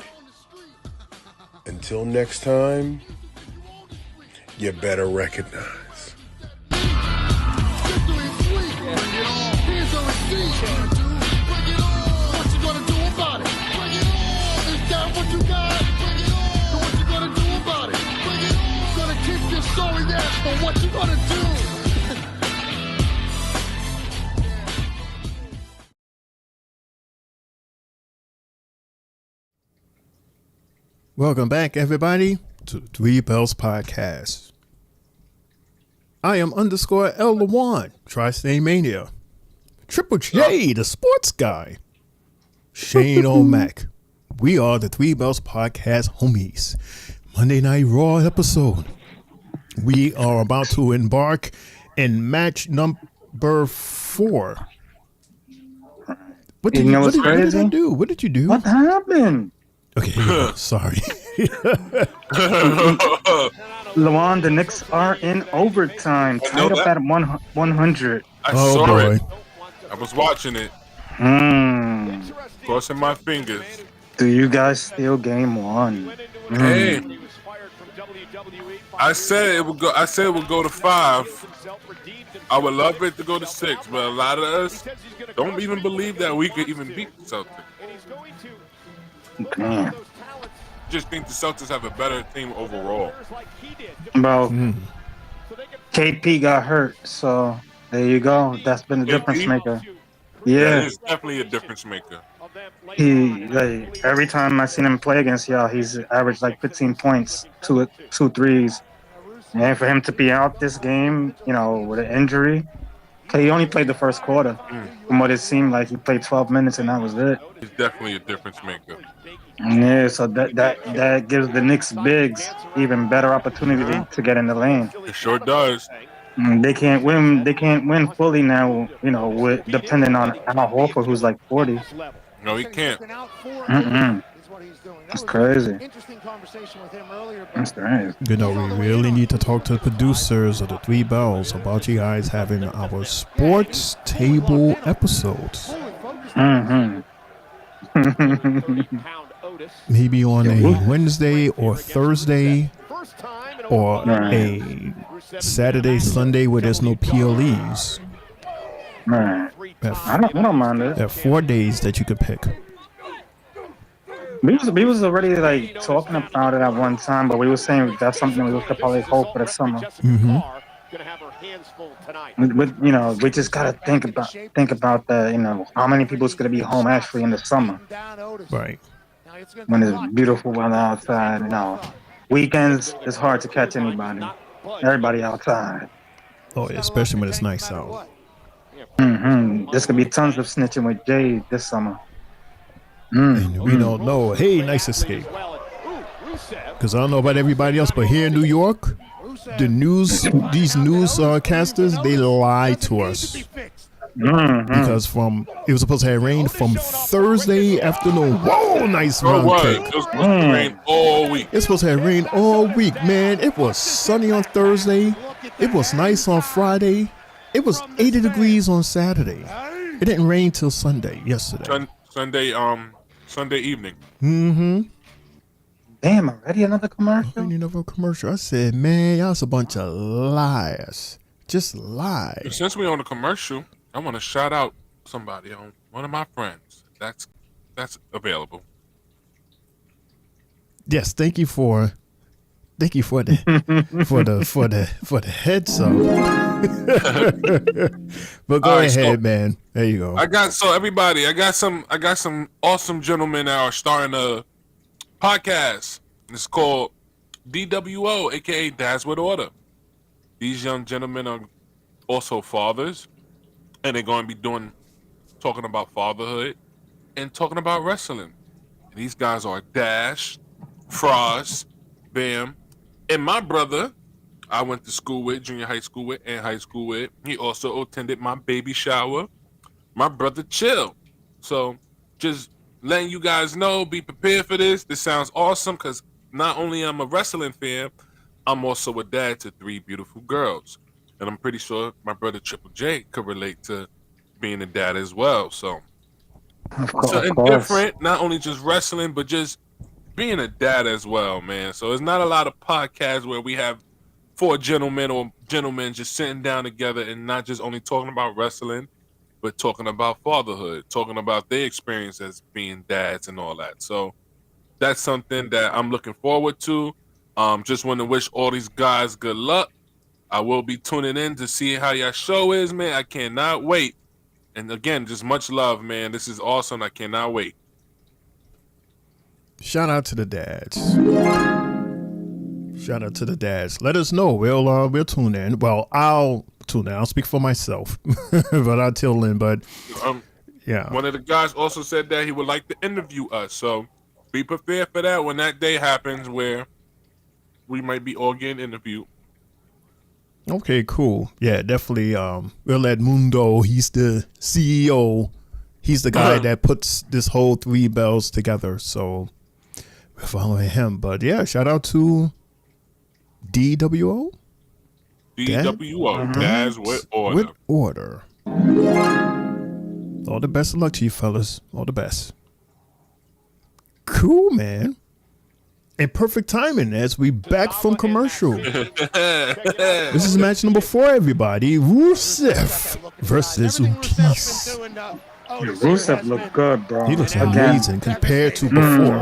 until next time, you better recognize. What you gonna do? Welcome back, everybody, to Three Bells Podcast. I am _ L Lawan, Tri-State Mania. Triple J, the sports guy. Shane O'Mac. We are the Three Bells Podcast homies. Monday Night Raw episode. We are about to embark in match number 4. What did you do? What did you do? What happened? Okay, sorry. Lawan, the Knicks are in overtime, tied up at 100. I saw it. I was watching it. Crossing my fingers. Do you guys steal game 1? Hey. I said it would go. I said it would go to 5. I would love it to go to 6, but a lot of us don't even believe that we could even beat the Celtics. Damn. Just think the Celtics have a better team overall. Well, KP got hurt, so there you go. That's been the difference maker. Yeah. he's definitely a difference maker. He like every time I seen him play against y'all, he's averaged like 15 points, two threes. And for him to be out this game, you know, with an injury, 'cause he only played the first quarter. From what it seemed like, he played 12 minutes and that was it. He's definitely a difference maker. Yeah, so that gives the Knicks bigs even better opportunity to get in the lane. It sure does. They can't win. They can't win fully now. You know, with depending on Al Horford, who's like 40. No, he can't. That's crazy. That's crazy. You know, we really need to talk to the producers of the Three Bells about you guys having our sports table episodes. Maybe on a Wednesday or Thursday or a Saturday, Sunday where there's no PLEs. Right. I don't mind it. There are 4 days that you could pick. We was already like talking about it at one time, but we were saying that's something we could probably hope for the summer. With you know, we just gotta think about the, you know, how many people's gonna be home actually in the summer. Right. When it's beautiful weather outside, you know. Weekends it's hard to catch anybody. Everybody outside. Oh, yeah, especially when it's nice out. There's gonna be tons of snitching with Jay this summer. And we don't know. Hey, nice escape. Because I don't know about everybody else, but here in New York, these newscasters, they lie to us. Because it was supposed to have rain from Thursday afternoon. Whoa, nice round kick. It was supposed to rain all week. It's supposed to have rain all week, man. It was sunny on Thursday. It was nice on Friday. It was 80 degrees on Saturday. It didn't rain till Sunday, yesterday. Sunday evening. Damn, already another commercial? Already another commercial. I said, man, y'all's a bunch of liars. Just lie. Since we're on the commercial, I want to shout out somebody on one of my friends. That's available. Yes, thank you for the heads up. But go ahead, man. There you go. I got some awesome gentlemen that are starting a podcast. It's called DWO, aka Dads with Order. These young gentlemen are also fathers, and they're going to be talking about fatherhood and talking about wrestling. These guys are Dash, Frost, Bam, and my brother I went to school with, junior high school with, and high school with. He also attended my baby shower. My brother Chill. So just letting you guys know, be prepared for this. This sounds awesome because not only am I a wrestling fan, I'm also a dad to 3 beautiful girls. And I'm pretty sure my brother Triple J could relate to being a dad as well. So something different, not only just wrestling, but just being a dad as well, man. So it's not a lot of podcasts where we have 4 gentlemen or gentlemen just sitting down together and not just only talking about wrestling, but talking about fatherhood, talking about their experience as being dads and all that. So that's something that I'm looking forward to. Just want to wish all these guys good luck. I will be tuning in to see how your show is, man. I cannot wait. And again, just much love, man. This is awesome. I cannot wait. Shout out to the dads. Shout out to the dads. Let us know. We'll tune in. Well, I'll tune in. I'll speak for myself, but I'll tune in. But yeah, one of the guys also said that he would like to interview us. So be prepared for that when that day happens, where we might be all getting interviewed. Okay, cool. Yeah, definitely. We'll let Mundo. He's the CEO. He's the guy that puts this whole 3 bells together. So we're following him. But yeah, shout out to DWO. DWO, Dads with Order. With Order. All the best of luck to you, fellas. All the best. Cool, man. And perfect timing as we back from commercial. This is match number 4, everybody. Rusev versus Peace. Rusev looked good, bro. He looks amazing compared to before.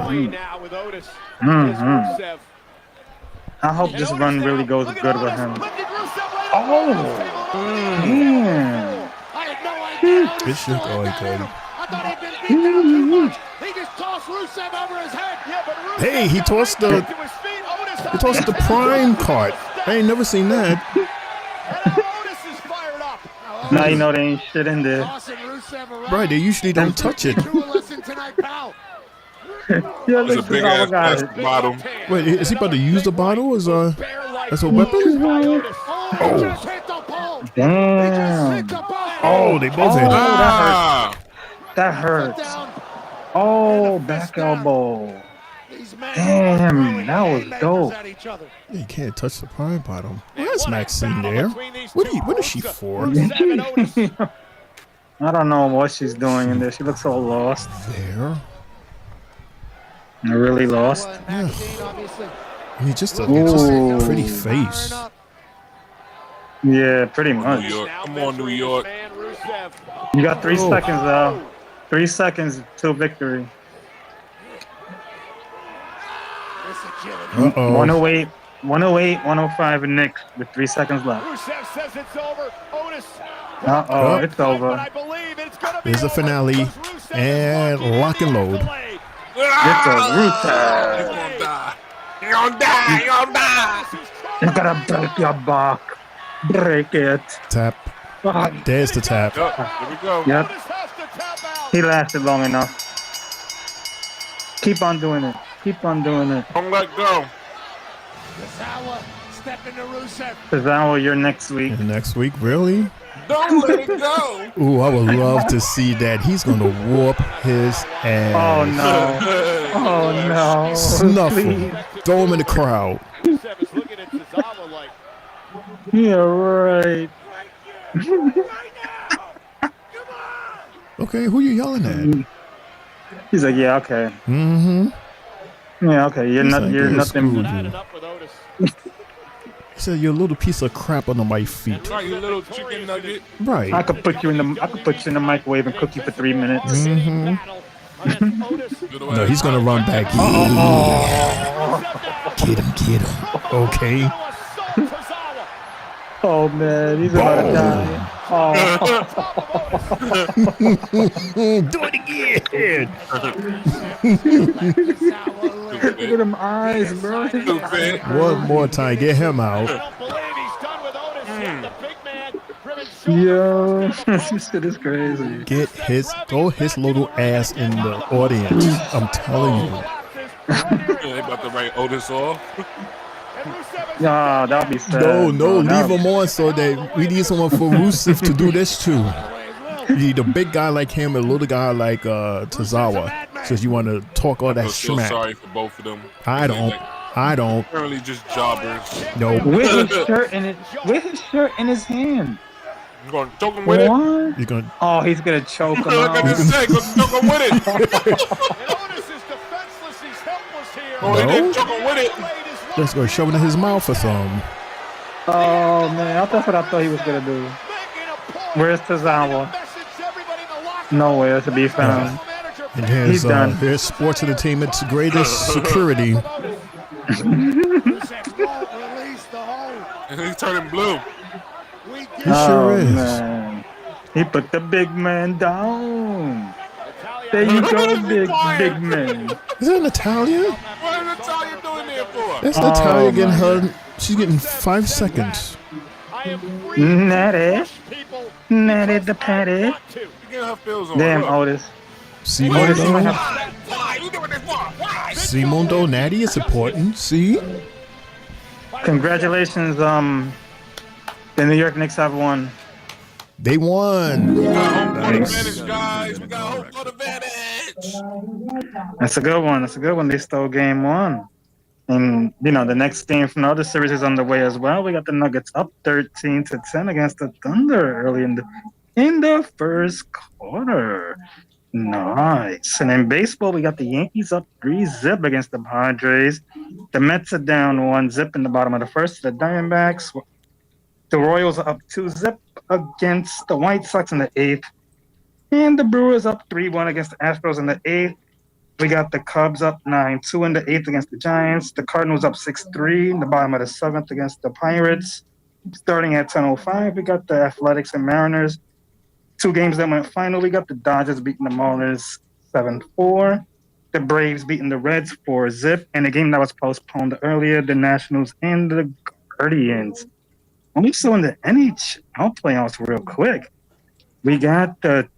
I hope this run really goes good with him. Oh, man. Good shit, Cody. I thought he'd been beaten down too much. He just tossed Rusev over his head. Yeah, but Rusev Hey, he got tossed right the back to his feet. Otis he tossed the prime card. I ain't never seen that. Otis is fired up. Now you know there ain't shit in there. Tossing Rusev around. Right, they usually don't touch it. Drew a lesson tonight, pal. Yeah, It's a look, big Cesaro ass got plastic it. bottle. Wait, is he about to use the bottle as a weapon? Oh, damn. Oh, they both hit it. Ah, That hurts. Oh, back elbow. Damn, that was dope. Yeah, you can't touch the prime bottom. Well, that's Maxine there. What is she for? I don't know what she's doing in there. She looks so lost. There. Really lost. Yeah. I mean, just a pretty face. Yeah, pretty much. New York. Come on, New York. You got 3 seconds, though. 3 seconds till victory. Uh-oh. 108, 105 and Nick with 3 seconds left. Rusev says it's over. Otis. Uh-oh, it's over. There's a finale. And lock and load. It's a Rusev. You're gonna die. You're gonna die. You gotta break your back. Break it. Tap. There's the tap. Yep, here we go. Yep. He lasted long enough. Keep on doing it. Keep on doing it. Don't let go. Tozawa, step into Rusev. Tozawa, you're next week. And next week, really? Don't let it go. Ooh, I would love to see that. He's gonna whoop his ass. Oh no. Oh no. Snuff Please. him. Throw him in the crowd. Rusev is looking at Tozawa like, Yeah, right. Okay, who you yelling at? He's like, yeah, okay. Mm-hmm. Yeah, okay. You're He's not. like, You're yeah, nothing. screw you. He said, "You're a little piece of crap under my feet." Right, you little chicken nugget. Right. I could put you in the microwave and cook you for 3 minutes. Mm-hmm. No, he's gonna run back. Get him. Okay. Oh man, he's about to die. Oh. Do it again. Look at them eyes, bro. One more time. Get him out. Yo, this shit is crazy. Throw his little ass in the audience. I'm telling you. They about to write Otis off. Nah, that'd be sad. No, bro. leave him on so that we need someone for Rusev to do this too. You need a big guy like him and a little guy like Tozawa. Since you want to talk all that I feel smack. sorry for both of them. I don't. Apparently just jobbers. No. With his shirt in his hand. You gonna choke him with it? What? You're gonna. Oh, he's gonna choke him Look out. at this thing. Go choke him with it. Oh, he didn't choke him with it. Let's go shove it in his mouth or something. Oh man, that's what I thought he was gonna do. Where's Tozawa? Nowhere to be found. And He's done. Here's sports entertainment's greatest security. And he's turning blue. He sure is. Man. He put the big man down. There you go, big man. Is that Natalia? What is Natalia doing there for? That's Natalia getting her. She's getting 5 seconds. Natty the patty. You get her feels on. Damn, Look. Otis. See, Mundo, Natty is important. See? Congratulations, the New York Knicks have won. They won. We got home court advantage, guys. We got home court advantage. That's a good one. They stole game 1. And, the next game from the other series is underway as well. We got the Nuggets up 13-10 against the Thunder early in the first quarter. Nice. And in baseball, we got the Yankees up 3-zip against the Padres. The Mets are down 1-zip in the bottom of the first. The Diamondbacks, the Royals are up 2-zip against the White Sox in the 8th. And the Brewers up 3-1 against the Astros in the 8th. We got the Cubs up 9-2 in the 8th against the Giants. The Cardinals up 6-3 in the bottom of the 7th against the Pirates. Starting at 10:05, we got the Athletics and Mariners 2 games that went final. We got the Dodgers beating the Mariners 7-4. The Braves beating the Reds 4-zip. And the game that was postponed earlier, the Nationals and the Guardians. Also in the NHL playoffs real quick. We got the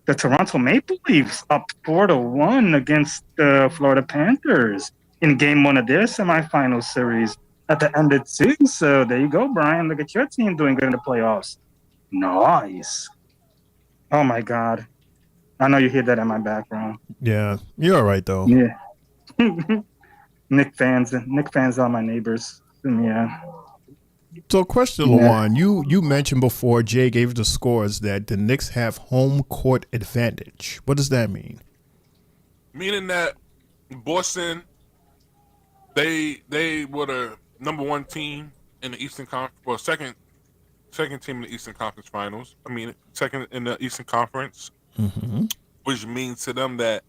Toronto Maple Leafs up 4-1 against the Florida Panthers in game 1 of their semifinal series at the end of 2. So there you go, Brian. Look at your team doing good in the playoffs. Nice. Oh my God. I know you hear that in my background. Yeah, you're all right though. Yeah. Nick fans are my neighbors. Yeah. So, question, Lawan, you mentioned before Jay gave the scores that the Knicks have home court advantage. What does that mean? Meaning that Boston, they were the number 1 team in the Eastern Conference, well, second team in the Eastern Conference Finals. I mean, second in the Eastern Conference, which means to them that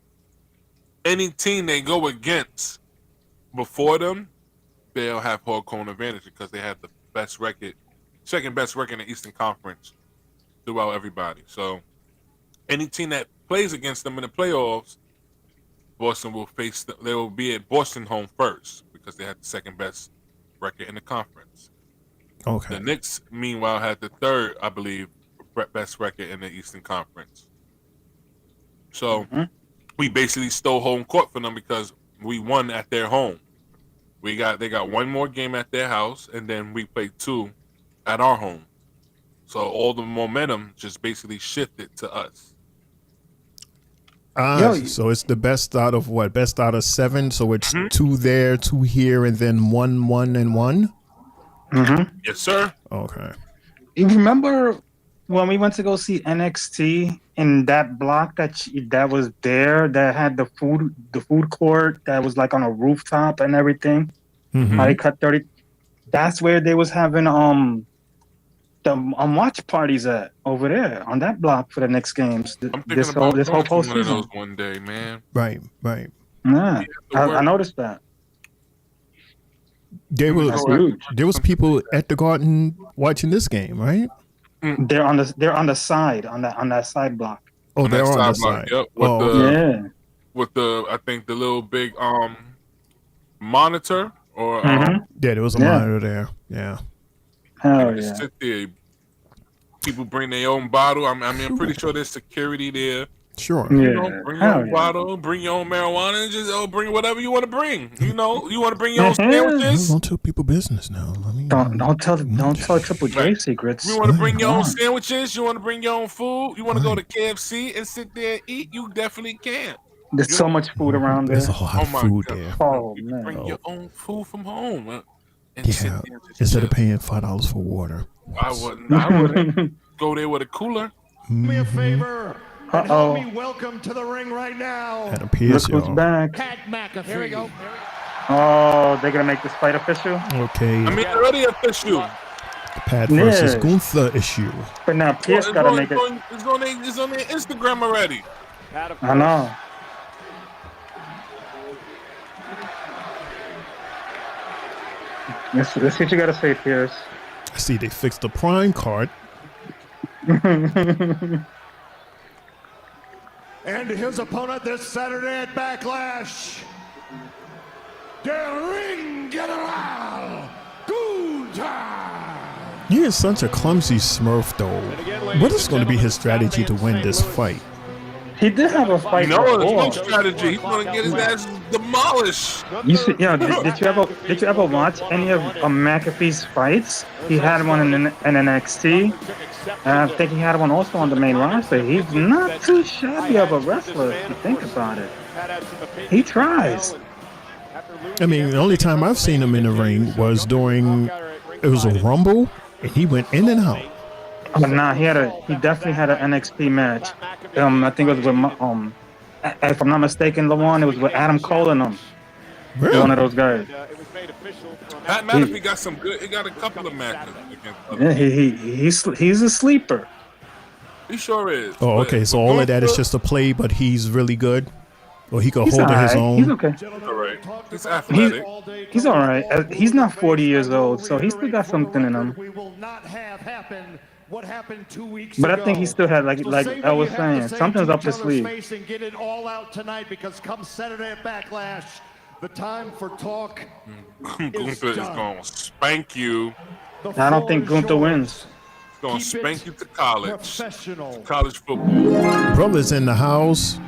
any team they go against before them, they'll have home court advantage because they have the best record, second best record in the Eastern Conference throughout everybody. So any team that plays against them in the playoffs, Boston will face they will be at Boston home first because they have the second best record in the conference. Okay. The Knicks, meanwhile, had the third, I believe, best record in the Eastern Conference. So we basically stole home court for them because we won at their home. They got 1 more game at their house, and then we played 2 at our home. So all the momentum just basically shifted to us. So it's the best out of what? Best out of 7. So it's 2 there, 2 here, and then 1, 1, and 1. Yes, sir. Okay. You remember when we went to go see NXT in that block that was there that had the food court that was like on a rooftop and everything? How they cut 30. That's where they was having the watch parties at over there on that block for the next games. This whole postseason. One of those one day, man. Right. Yeah, I noticed that. There was people at the Garden watching this game, right? They're on the side on that side block. Oh, they're on the side. Yep. With the I think the little big monitor or yeah, there was a monitor there. Yeah. Hell yeah. Sit there. People bring their own bottle. I mean, I'm pretty sure there's security there. Sure. You know, bring your own bottle, bring your own marijuana, and just bring whatever you want to bring. You know, you want to bring your own sandwiches. Don't tell people business now. I mean, don't tell Triple J secrets. You want to bring your own sandwiches. You want to bring your own food. You want to go to KFC and sit there and eat. You definitely can. There's so much food around there. There's a lot of food there. Oh you man. Bring your own food from home. Yeah. Instead of paying $5 for water. I wouldn't go there with a cooler. Do me a favor. And help me welcome to the ring right now. Adam Pierce, Look who's back. Pat McAfee. Here we go. Oh, they're gonna make this fight official. Okay. I mean, already official. Pat versus Gunther issue. But now Pierce gotta make it. It's on their Instagram already. I know. Let's see what you gotta say, Pierce. I see they fixed the Prime card. And his opponent this Saturday at Backlash, the Ring General Gunther. He is such a clumsy Smurf, though. What is going to be his strategy to win this fight? He did have a fight. No, there's no strategy. He's going to get his ass demolished. Did you ever watch any of McAfee's fights? He had one in NXT. I think he had one also on the main roster. He's not too shabby of a wrestler if you think about it. He tries. I mean, the only time I've seen him in the ring was during it was a Rumble, and he went in and out. Nah, he definitely had an NXT match. I think it was with if I'm not mistaken, Lawan, it was with Adam Cole and him. Really? One of those guys. Pat McAfee got some good. He got a couple of matches Yeah, against he's a sleeper. He sure is. Oh, okay. So all of that is just a play, but he's really good. Or he could hold his own. He's okay. All right. He's athletic. He's all right. He's not 40 years old, so he's still got something in him. We will not have happen what happened 2 weeks But ago. I think he still had, like So like say I what was you have to saying, say something's to up each his other's sleeve. face and get it all out tonight, because come Saturday at Backlash, the time for talk Gunther is gonna spank you. I don't think Gunther wins. He's gonna spank you to college. Professional. To college football. Brother's in the house.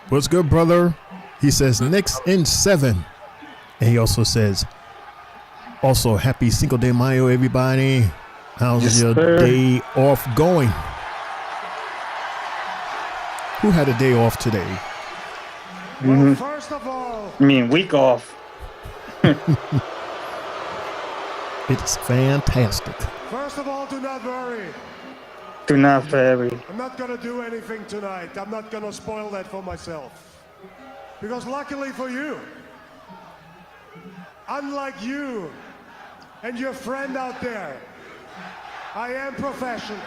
What's good, brother? He says Knicks in 7. And he also says, also happy Cinco de Mayo, everybody. How's your day off going? Who had a day off today? Mhm. First of all, I mean, week off. It's fantastic. first of all, do not worry. Do not worry. I'm not gonna do anything tonight. I'm not gonna spoil that for myself. Because luckily for you, unlike you and your friend out there, I am professional.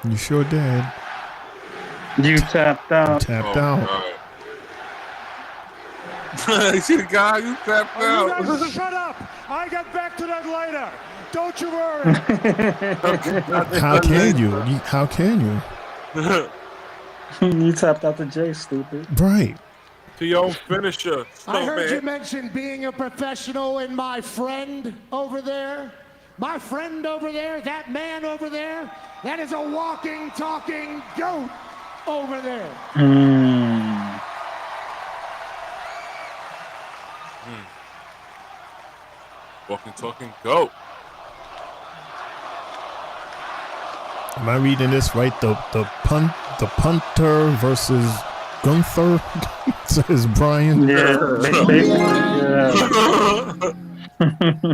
You sure did. You tapped out. Tapped out. You see the guy? You tapped Oh, out. you guys shut up! I get back to that later. Don't you worry. How can you? How can you? You tapped out the J, stupid. Right. To your own finisher. I heard you mention being a professional and my friend over there. My friend over there, that man over there, that is a walking, talking goat over there. Walking, talking, go. Am I reading this right? The punter versus Gunther says Brian.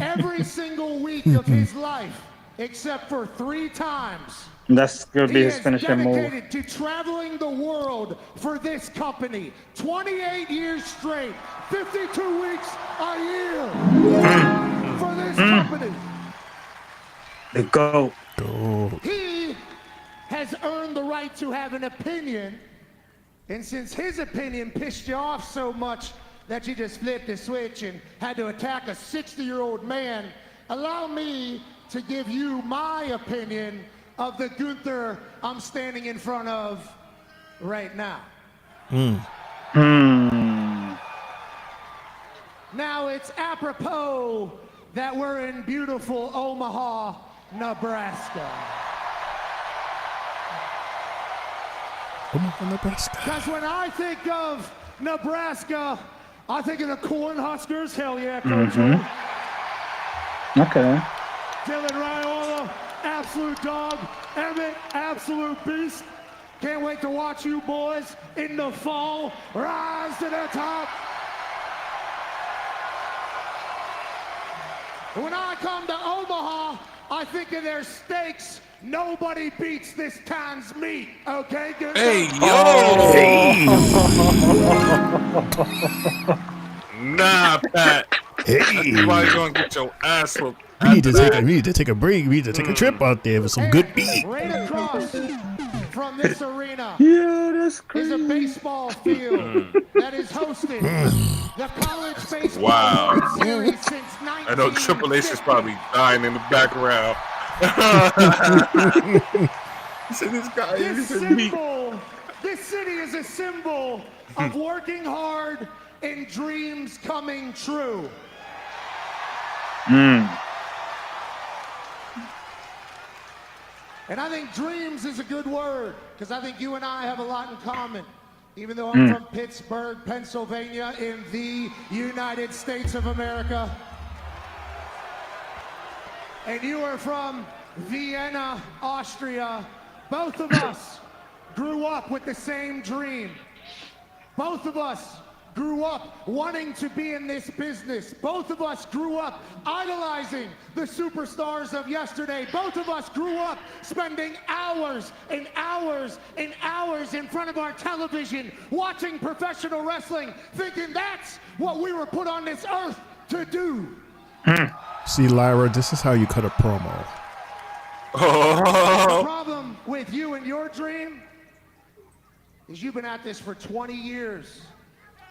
Every single week of his life, except for 3 times, That's gonna be he his is finishing move. dedicated to traveling the world for this company. 28 years straight, 52 weeks a year for this company. The GOAT. He has earned the right to have an opinion, and since his opinion pissed you off so much that you just flipped the switch and had to attack a 60-year-old man, allow me to give you my opinion of the Gunther I'm standing in front of right now. Now it's apropos that we're in beautiful Omaha, Nebraska. Omaha, Nebraska. Because when I think of Nebraska, I think of the Cornhuskers. Hell yeah, Coach. Okay. Dylan Raiola, absolute dog. Emmett, absolute beast. Can't wait to watch you boys in the fall rise to the top. When I come to Omaha, I think of their steaks. Nobody beats this town's meat. Okay, good. Hey, Nah, Pat. That's why you're gonna get your ass whooped. We need to take a break. We need to take a trip out there with some good beat. Right across from this arena that's is a baseball field that is hosted the college baseball Wow. series since I know Triple H is probably dying in the background. He said this guy is a meat. This city is a symbol of working hard and dreams coming true. And I think dreams is a good word, because I think you and I have a lot in common. Even though I'm from Pittsburgh, Pennsylvania, in the United States of America. And you are from Vienna, Austria. Both of us grew up with the same dream. Both of us grew up wanting to be in this business. Both of us grew up idolizing the superstars of yesterday. Both of us grew up spending hours and hours and hours in front of our television watching professional wrestling, thinking that's what we were put on this earth to do. See, Lyra, this is how you cut a promo. The problem with you and your dream is you've been at this for 20 years.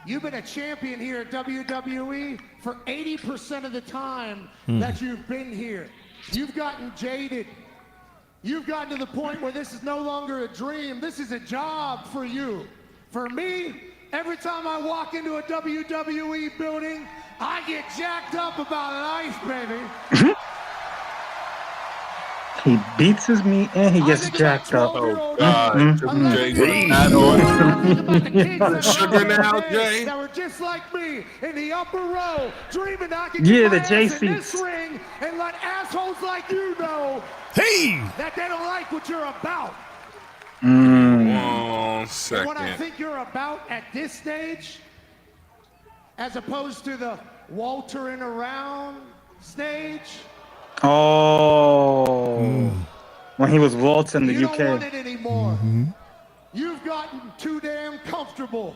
You've been a champion here at WWE for 80% of the time that you've been here. You've gotten jaded. You've gotten to the point where this is no longer a dream. This is a job for you. For me, every time I walk into a WWE building, I get jacked up about life, baby. He beats his meat and he gets jacked up. Oh God, Triple J with that on. Sugar now, Jay. That were just like me in the upper row, dreaming I could Yeah, get the my J ass in this seats. ring and let assholes like you know that they don't like what you're about. One And what I second. think you're about at this stage, as opposed to the Waltering around stage, Oh. When he was waltzing the you UK. don't want it anymore. You've gotten too damn comfortable.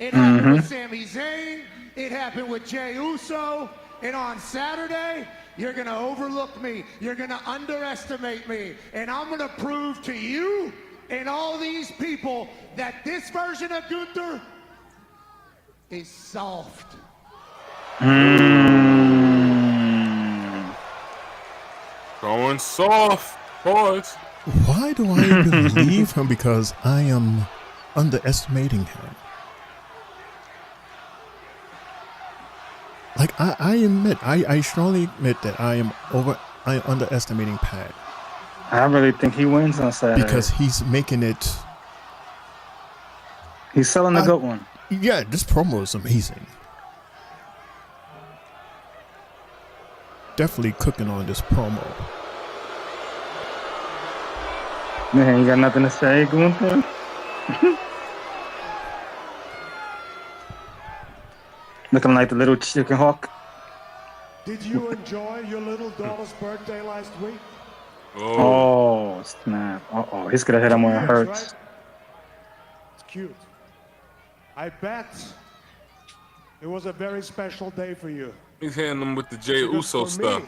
It happened with Sami Zayn. It happened with Jey Uso. And on Saturday, you're going to overlook me. You're going to underestimate me. And I'm going to prove to you and all these people that this version of Gunther is soft. Going soft, boys. Why do I believe him? Because I am underestimating him. Like I admit, I strongly admit that I am underestimating Pat. I really think he wins on Saturday. Because he's making it. He's selling a good one. Yeah, this promo is amazing. Definitely cooking on this promo. Man, you got nothing to say, Gunther? Looking like the little chicken hawk. Did you enjoy your little daughter's birthday last week? Oh, snap. Uh-oh, he's gonna hit him where it hurts. Right? It's cute. I bet it was a very special day for you. He's hitting them with the Jey Uso stuff.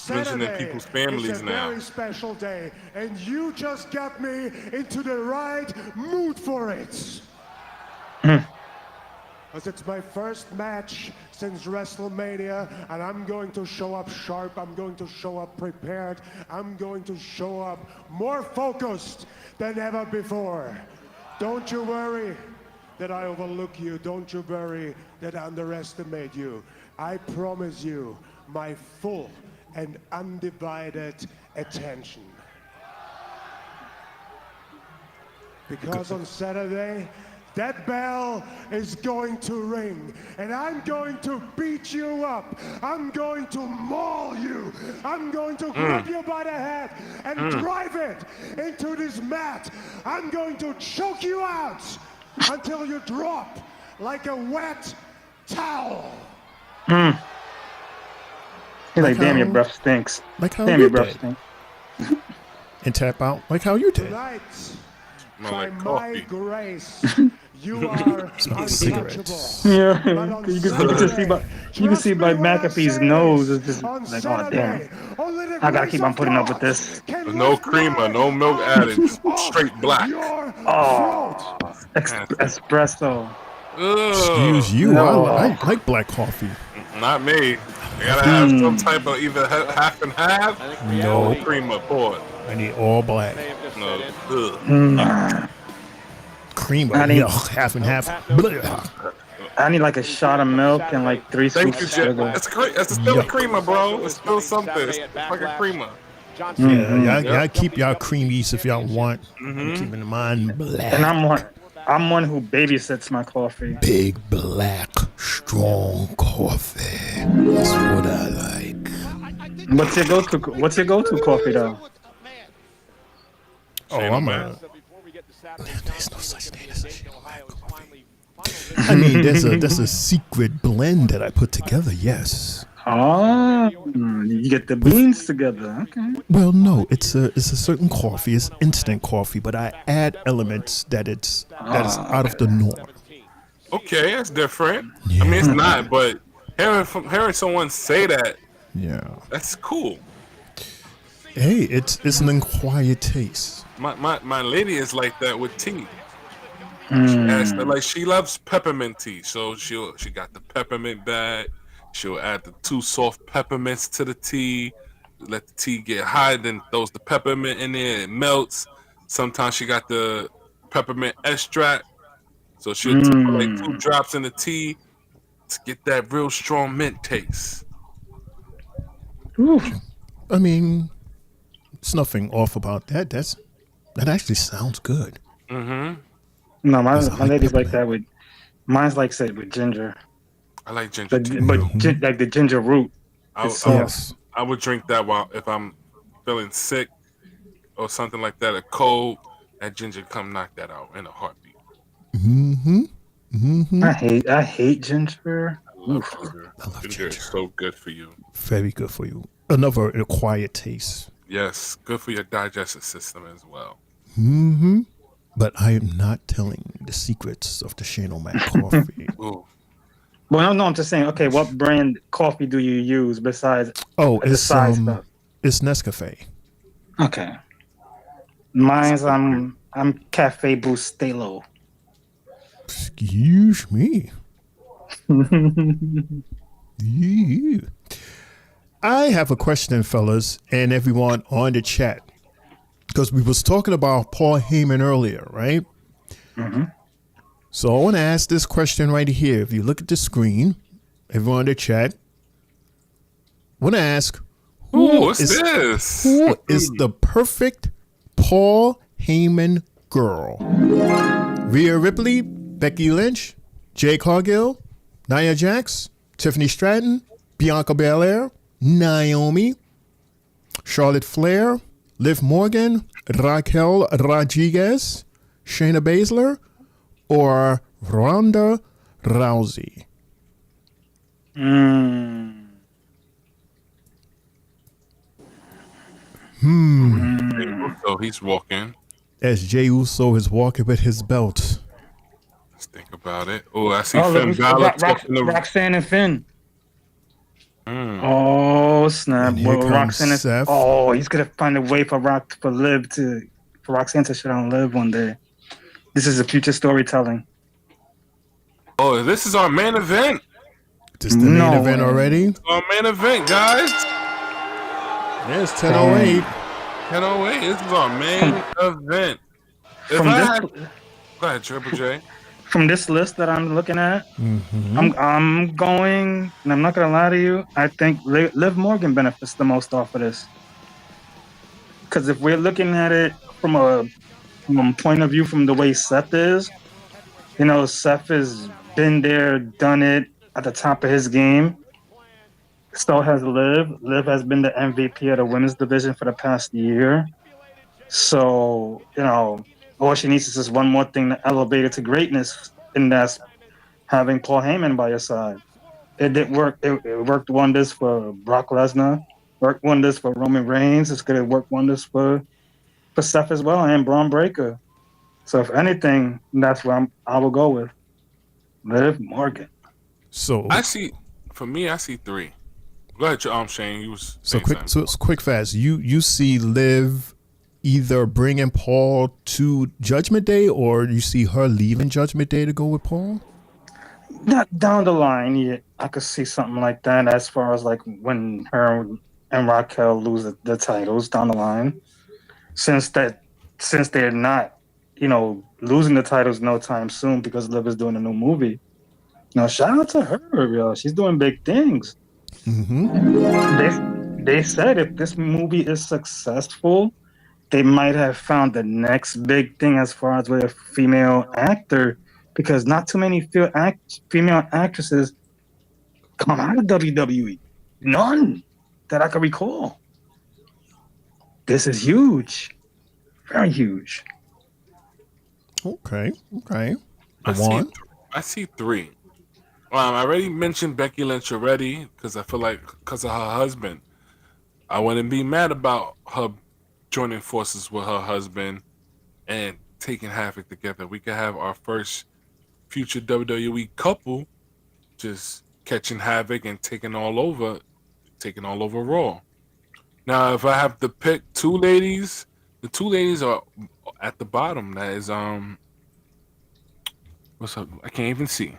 Mentioning people's families now. It's a very special day, and you just got me into the right mood for it. Because it's my first match since WrestleMania, and I'm going to show up sharp, I'm going to show up prepared, I'm going to show up more focused than ever before. Don't you worry that I overlook you. Don't you worry that I underestimate you. I promise you my full and undivided attention. Because on Saturday, that bell is going to ring, and I'm going to beat you up. I'm going to maul you. I'm going to grab you by the head and drive it into this mat. I'm going to choke you out until you drop like a wet towel. He's like, damn, your breath stinks. Like how damn, you your breath did. stinks. And tap out like how you did. Tonight, Smell by like my coffee. grace, you are untouchable. Cigarettes. Yeah, But on you can just see by McAfee's nose. It's just on like, oh Saturday, damn, only the I gotta grace keep on of putting up God with this. can No lift creamer, my no milk added. Straight black. your Oh, espresso. Excuse you. No. I like black coffee. Not me. I gotta have some type of either half and half No. or creamer poured. I need all black. No. Ugh. Creamer. I need- Half and half. Blah. I need like a shot of milk and like 3 Thank scoops you, of Jay. sugar. It's still a creamer, bro. It's still something. It's like a creamer. Yeah, y'all keep y'all creamies if y'all want. Keeping mine black. And I'm one who babysits my coffee. Big black strong coffee. That's what I like. What's your go-to coffee though? Oh, I'm a. There's no such thing as a black coffee. I mean, there's a secret blend that I put together. Yes. Oh, you get the beans together. Okay. Well, no, it's a certain coffee. It's instant coffee, but I add elements that is out of the norm. Okay, that's different. I mean, it's not, but hearing someone say that, Yeah. that's cool. Hey, it's an acquired taste. My lady is like that with tea. She has like she loves peppermint tea, so she got the peppermint bag. She'll add the 2 soft peppermints to the tea, let the tea get hot, then throws the peppermint in there, it melts. Sometimes she got the peppermint extract, so she'll put like 2 drops in the tea to get that real strong mint taste. I mean, there's nothing off about that. That actually sounds good. Mm-hmm. No, my lady's like that with. Mine's like said with ginger. I like ginger tea. But like the ginger root. I would drink that while if I'm feeling sick or something like that, a cold. That ginger come knock that out in a heartbeat. I hate ginger. I love ginger. Ginger is so good for you. Very good for you. Another acquired taste. Yes, good for your digestive system as well. But I am not telling the secrets of the Shane O'Mac coffee. Well, no, I'm just saying. Okay, what brand coffee do you use besides it's side stuff? It's Nescafe. Okay, mine's I'm Cafe Bustelo. Excuse me. Yeah. I have a question, fellas, and everyone on the chat, because we was talking about Paul Heyman earlier, right? So I want to ask this question right here. If you look at the screen, everyone in the chat, I want to ask, who is the perfect Paul Heyman girl? Rhea Ripley, Becky Lynch, Jade Cargill, Nia Jax, Tiffany Stratton, Bianca Belair, Naomi, Charlotte Flair, Liv Morgan, Raquel Rodriguez, Shayna Baszler, or Ronda Rousey? So he's walking. As Jey Uso is walking with his belt. Let's think about it. Oh, I see Finn Balor talking to Roxanne and Finn. Oh snap! And here comes Roxanne Seth. Oh, he's gonna find a way for Roxanne to shit on Liv one day. This is a future storytelling. Oh, this is our main event. This is the main event already? It's our main event, guys. There's 10:08. 10:08. This is our main event. Go ahead, Triple J. From this list that I'm looking at, I'm going, and I'm not gonna lie to you. I think Liv Morgan benefits the most off of this, because if we're looking at it from a point of view from the way Seth is, Seth has been there, done it at the top of his game. So has Liv. Liv has been the MVP of the women's division for the past year. So, all she needs is just one more thing to elevate it to greatness, and that's having Paul Heyman by your side. It did work. It worked wonders for Brock Lesnar. Worked wonders for Roman Reigns. It's going to work wonders for Seth as well, and Braun Breaker. So if anything, that's what I will go with. Liv Morgan. So I see 3. Go ahead, Shane. You was quick, fast. You see Liv either bringing Paul to Judgment Day, or you see her leaving Judgment Day to go with Paul? Not down the line, yeah, I could see something like that. As far as like when her and Raquel lose the titles down the line, since they're not, losing the titles no time soon because Liv is doing a new movie. Now, shout out to her, yo. She's doing big things. They said if this movie is successful, they might have found the next big thing as far as with a female actor, because not too many female actresses come out of WWE. None that I can recall. This is huge. Very huge. Okay. I see 3. I already mentioned Becky Lynch already, because I feel like because of her husband. I wouldn't be mad about her joining forces with her husband and taking Havoc together. We could have our first future WWE couple just catching Havoc and taking all over Raw. Now, if I have to pick 2 ladies, the 2 ladies are at the bottom. That is what's up? I can't even see.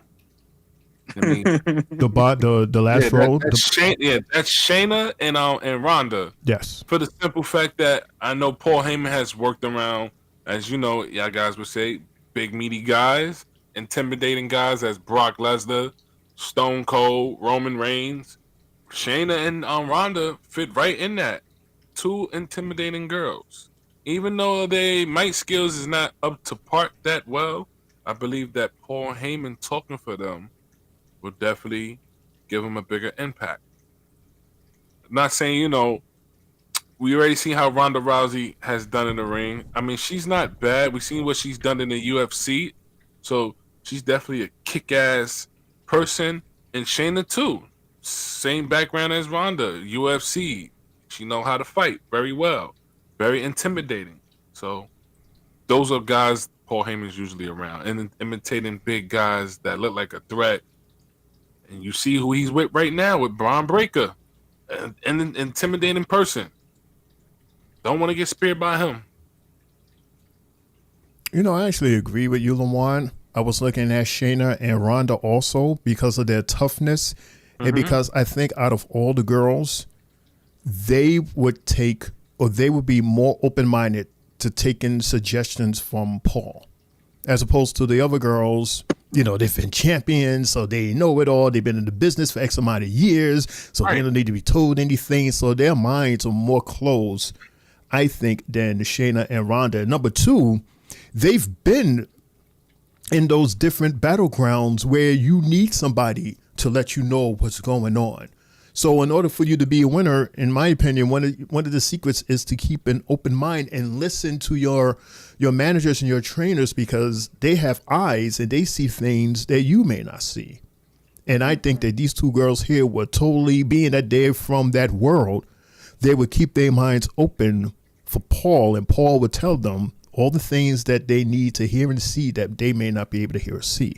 I mean, the last row. That's Shayna and Ronda. Yes. For the simple fact that I know Paul Heyman has worked around, as you know, y'all guys would say, big meaty guys, intimidating guys as Brock Lesnar, Stone Cold, Roman Reigns. Shayna and Ronda fit right in that. Two intimidating girls. Even though they mic skills is not up to par that well, I believe that Paul Heyman talking for them will definitely give them a bigger impact. I'm not saying, we already seen how Ronda Rousey has done in the ring. I mean, she's not bad. We've seen what she's done in the UFC. So she's definitely a kick-ass person. And Shayna, too. Same background as Ronda, UFC. She know how to fight very well. Very intimidating. So those are guys Paul Heyman's usually around. And imitating big guys that look like a threat. And you see who he's with right now with Braun Breaker. An intimidating person. Don't want to get speared by him. I actually agree with you, Lawan. I was looking at Shayna and Ronda also because of their toughness. And because I think out of all the girls, they would be more open-minded to taking suggestions from Paul. As opposed to the other girls, they've been champions, so they know it all. They've been in the business for X amount of years, so they don't need to be told anything. So their minds are more closed, I think, than Shayna and Ronda. Number two, they've been in those different battlegrounds where you need somebody to let you know what's going on. So in order for you to be a winner, in my opinion, one of the secrets is to keep an open mind and listen to your managers and your trainers, because they have eyes and they see things that you may not see. And I think that these two girls here were totally, being that they're from that world, they would keep their minds open for Paul, and Paul would tell them all the things that they need to hear and see that they may not be able to hear or see.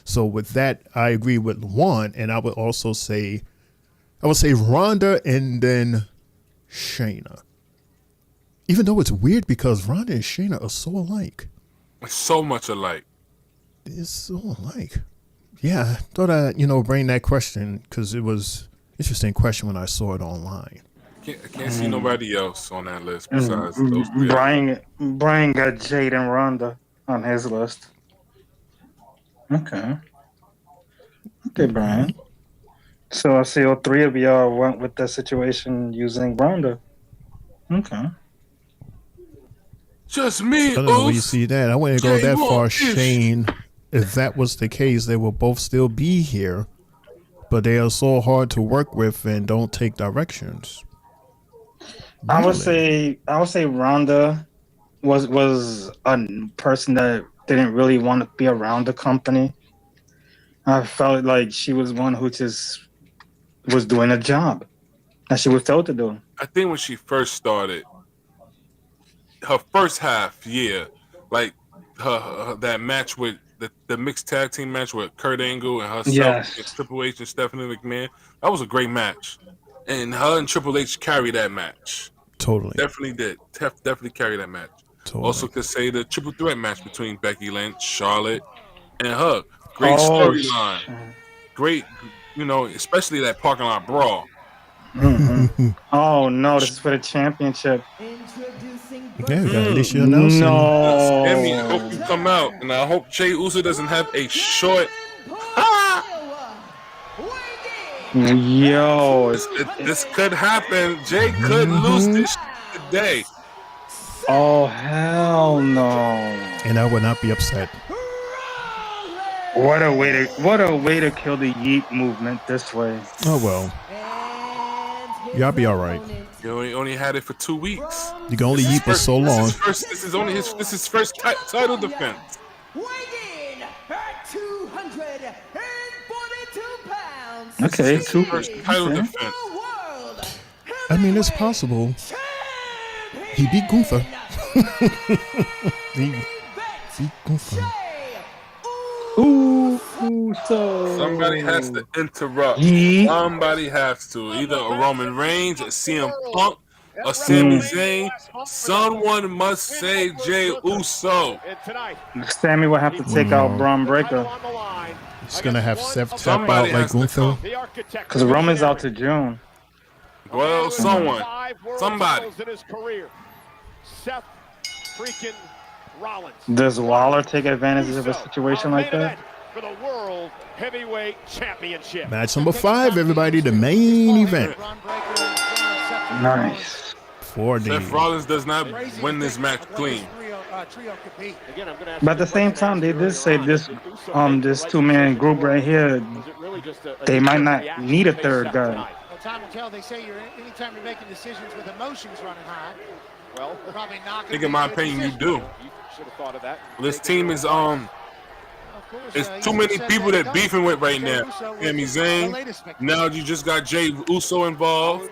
So with that, I agree with Juan, and I would also say, Ronda and then Shayna. Even though it's weird because Ronda and Shayna are so alike. So much alike. They're so alike. Yeah, I thought I'd, bring that question because it was an interesting question when I saw it online. I can't see nobody else on that list besides those three. Brian got Jade and Ronda on his list. Okay, Brian. So I see all three of y'all went with the situation using Ronda. Okay. Just me. I don't know where you see that. I wouldn't go that far, Shane. If that was the case, they will both still be here, but they are so hard to work with and don't take directions. Really? I would say Ronda was a person that didn't really want to be around the company. I felt like she was one who just was doing a job that she was told to do. I think when she first started, her first half, like her that match with the mixed tag team match with Kurt Angle and herself against Triple H and Stephanie McMahon, that was a great match. And her and Triple H carried that match. Totally. Definitely did. Definitely carried that match. Totally. Also could say the triple threat match between Becky Lynch, Charlotte, and her. Great storyline. Great, especially that parking lot brawl. Mm-hmm. Oh no, this is for the championship. Yeah, we got Alicia Nelson. No. Emmy, I hope you come out, and I hope Jey Uso doesn't have a short. Yo, this could happen. Jay could lose this today. Oh hell no! And I would not be upset. What a way to kill the yeet movement this way. Oh well. Y'all be all right. You only had it for 2 weeks. You can only yeet for so long. This is his first title defense. Weighing at 242 pounds. Okay, first title defense. I mean, it's possible. He beat Gunther. He beat Gunther. Somebody has to interrupt. Somebody has to. Either a Roman Reigns, a CM Punk, or Sami Zayn, someone must say Jey Uso. Sammy will have to take out Braun Breaker. He's gonna have Seth tap out like Gunther. Because Roman's out to June. Well, somebody. Seth freaking Rollins. Does Waller take advantage of a situation like that? For the World Heavyweight Championship. Match number 5, everybody, the main event. Nice. 4 days. Seth Rollins does not win this match clean. But at the same time, they did say this this 2-man group right here, they might not need a third guy. Well, time will tell. They say anytime you're making decisions with emotions running high, well, probably not. I think, in my opinion, you do. You should have thought of that. This team is There's too many people that beefing with right now. Sami Zayn. Now you just got Jey Uso involved.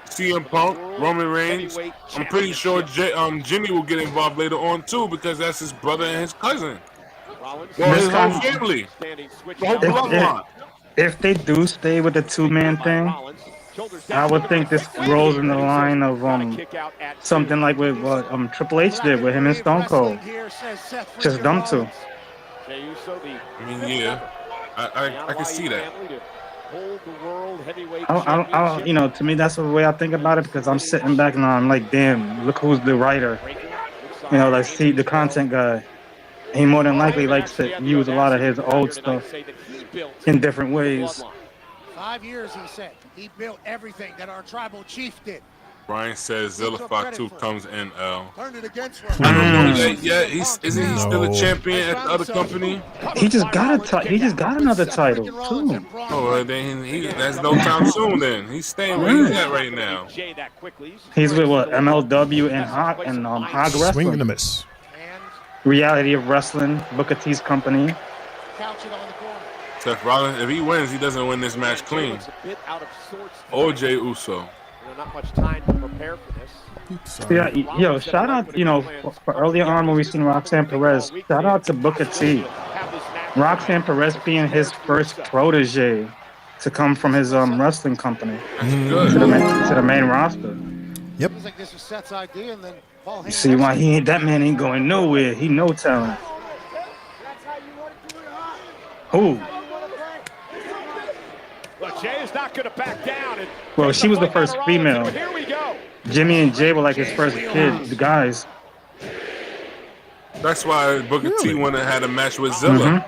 CM Punk, Roman Reigns. I'm pretty sure Jimmy will get involved later on too because that's his brother and his cousin. Well, his whole family. The whole bloodline. If they do stay with the 2-man thing, I would think this rolls in the line of something like with what Triple H did with him and Stone Cold. Just them two. I mean, yeah, I can see that. To me, that's the way I think about it because I'm sitting back and I'm like, damn, look who's the writer. Like, see, the content guy. He more than likely likes to use a lot of his old stuff in different ways. 5 years, he said. He built everything that our tribal chief did. Brian says Zilla Fatu comes NL. Turned it against I don't know that yet. Isn't he still a champion at the other company? He just got another title too. Oh, then that's no time soon. Then he's staying where he's at right now. He's with what MLW and Hog Wrestling. Swing and a miss. Reality of Wrestling, Booker T's company. Seth Rollins, if he wins, he doesn't win this match clean. Or Jey Uso. Not much time to prepare for this. Yeah, shout out, for earlier on when we seen Roxanne Perez, shout out to Booker T. Roxanne Perez being his first protege to come from his wrestling company to the main roster. Yep. Like this was Seth's idea, and then Paul You see why that man ain't going nowhere. He no talent. Who? Well, Jay is not going to back down. Well, she was the first female. Here we go. Jimmy and Jay were like his first kid, the guys. That's why Booker T went and had a match with Zilla.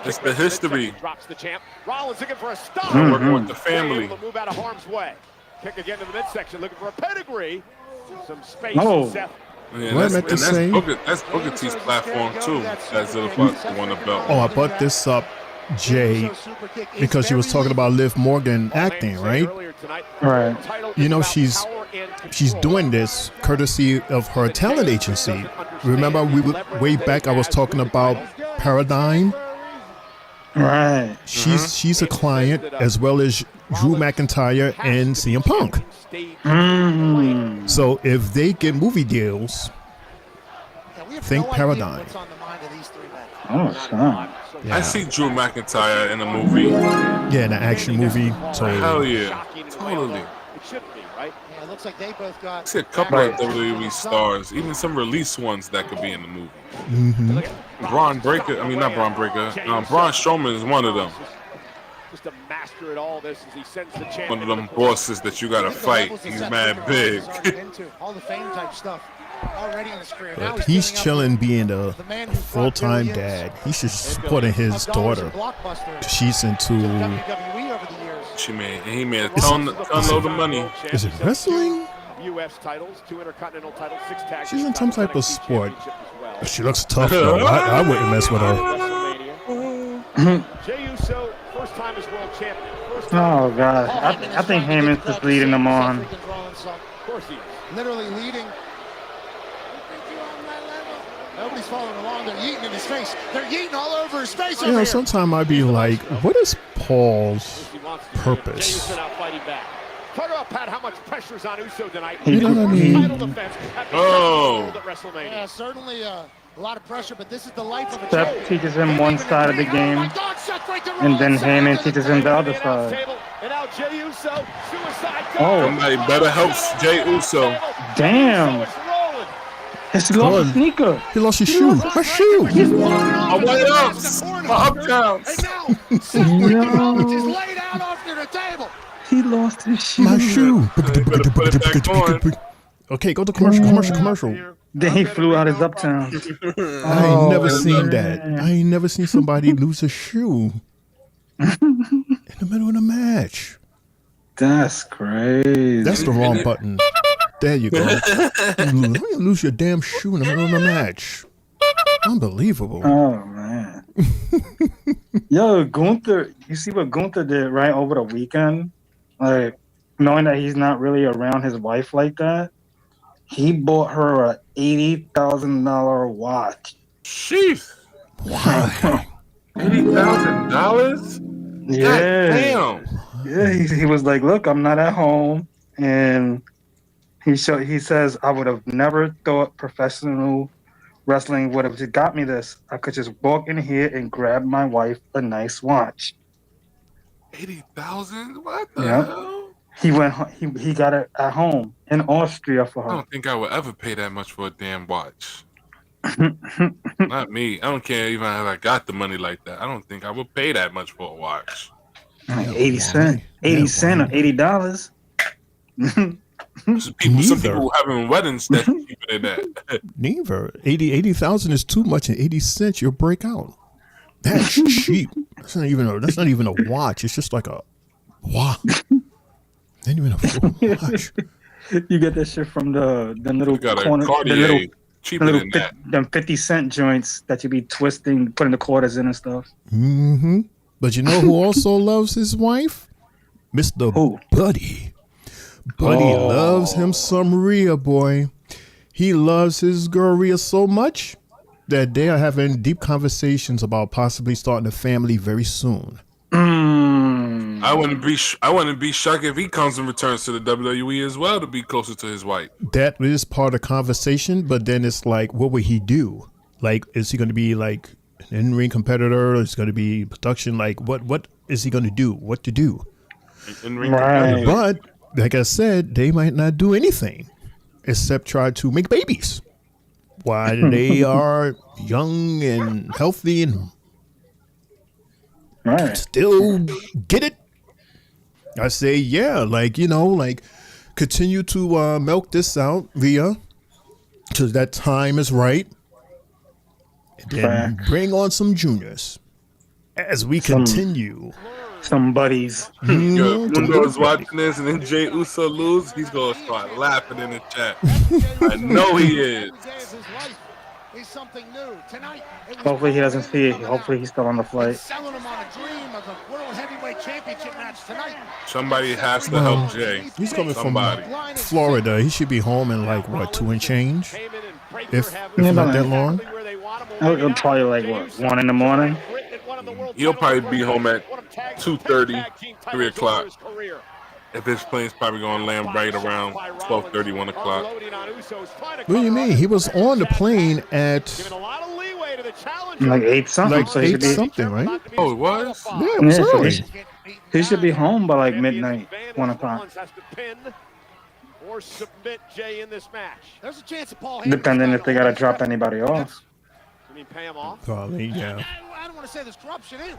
It's the history. Drops the champ. Rollins looking for a stop. Working with the family. Move out of harm's way. Kick again to the midsection, looking for a pedigree. Some space. Yeah, that's Booker T's platform too. That Zilla won the belt. Oh, I brought this up, Jay, because she was talking about Liv Morgan acting, right? Right. She's doing this courtesy of her talent agency. Remember, way back I was talking about Paradigm. Right. She's a client as well as Drew McIntyre and CM Punk. So if they get movie deals, think Paradigm. Oh, son. Yeah. I see Drew McIntyre in a movie. Yeah, in an action movie. Totally. Hell yeah. Totally. It looks like they both got. I see a couple of WWE stars, even some release ones that could be in the movie. Braun Strowman is one of them. Just to master it all this as he sends the champ. One of them bosses that you gotta fight. He's mad big. All the fame type stuff already in his career. Now But he's chilling being a full-time dad. He should support his daughter. She's into. He made a ton load of money. Is it wrestling? U.S. titles, 2 intercontinental titles, 6 tag. She's in some type of sport. She looks tough though. I wouldn't mess with her. Jey Uso, first time as world champion. Oh God, I think Heyman's just leading them on. Of course he is. Literally leading. Nobody's following along. They're yeeting in his face. They're yeeting all over his face. You know, sometimes I'd be like, what is Paul's purpose? Talk about, Pat, how much pressure's on Uso tonight. You know what I mean? Yeah, certainly a lot of pressure, but this is the life of a Seth teaches him one side of the game, and then Heyman teaches him the other side. And now Jey Uso, suicide dive. Oh. Somebody better help Jey Uso. Damn. He lost a sneaker. He lost his shoe. My shoe. My white ups. My uptowns. He lost his shoe. My shoe. Better put it back on. Okay, go to commercial. Then he flew out his uptown. I ain't never seen that. I ain't never seen somebody lose a shoe in the middle of the match. That's crazy. That's the wrong button. There you go. You lose your damn shoe in the middle of the match. Unbelievable. Oh man. Yo, Gunther, you see what Gunther did right over the weekend? Like, knowing that he's not really around his wife like that, he bought her a $80,000 watch. Sheesh. Why? $80,000? Yeah. Damn. Yeah, he was like, look, I'm not at home. And he says, I would have never thought professional wrestling would have got me this. I could just walk in here and grab my wife a nice watch. 80,000? What the Yep. hell? He got it at home in Austria for her. I don't think I would ever pay that much for a damn watch. Not me. I don't care even if I got the money like that. I don't think I would pay that much for a watch. Like 80 cents. 80 cents or $80. Some people having weddings that's cheaper than that. Neither. 80,000 is too much, and 80 cents you'll break out. That's cheap. That's not even a watch. It's just like a watch. Not even a full watch. You get that shit from the little corner, Cartier, cheaper than that. Them 50-cent joints that you be twisting, putting the quarters in and stuff. Mm-hmm. But you know who also loves his wife? Mr. Buddy. Buddy loves him some Rhea, boy. He loves his girl Rhea so much that they are having deep conversations about possibly starting a family very soon. I wouldn't be shocked if he comes and returns to the WWE as well to be closer to his wife. That is part of the conversation, but then it's like, what would he do? Like, is he going to be like an in-ring competitor? Or is it going to be production? Like, what is he going to do? What to do? In-ring competitor. But like I said, they might not do anything except try to make babies while they are young and healthy and still get it. I say, yeah, like, continue to milk this out via till that time is right. And then bring on some juniors as we continue. Some buddies. Yo, Mundo's watching this and then Jey Uso lose, he's going to start laughing in the chat. I know he is. Is something new tonight. Hopefully he doesn't see it. Hopefully he's still on the flight. Selling him on a dream of a world heavyweight championship match tonight. Somebody has to help Jay. He's coming Somebody. from Florida. He should be home in like what, 2 and change, if not that long. It'll probably like what, 1 in the morning. He'll probably be home at 2:30, 3 o'clock. If his plane's probably going to land right around 12:30, 1 o'clock. What do you mean? He was on the plane at like 8 something. Like so 8 something, right? Oh, it was? Yeah, it was so early. he should be home by like midnight, 1 o'clock. Or submit Jay in this match. There's a chance of Paul. Depending if they gotta drop anybody off. You mean pay him off? Probably, yeah. I don't want to say there's corruption in.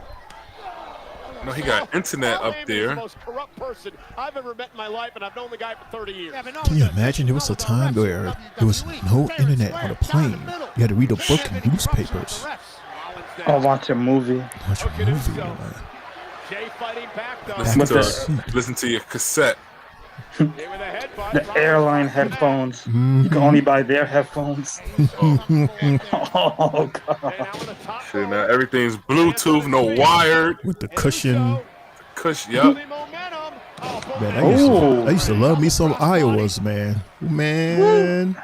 No, he got internet up there. The most corrupt person I've ever met in my life, and I've known the guy for 30 years. Can you imagine there was a time where there was no internet on a plane? You had to read a book and newspapers. Or watch a movie. Watch a movie. Jay fighting back though. Listen to your cassette. The airline headphones. You can only buy their headphones. Oh god. Shit, now everything's Bluetooth, no wired. With the cushion. Cushion, yep. Man, I used to love me some Iowas, man. Man.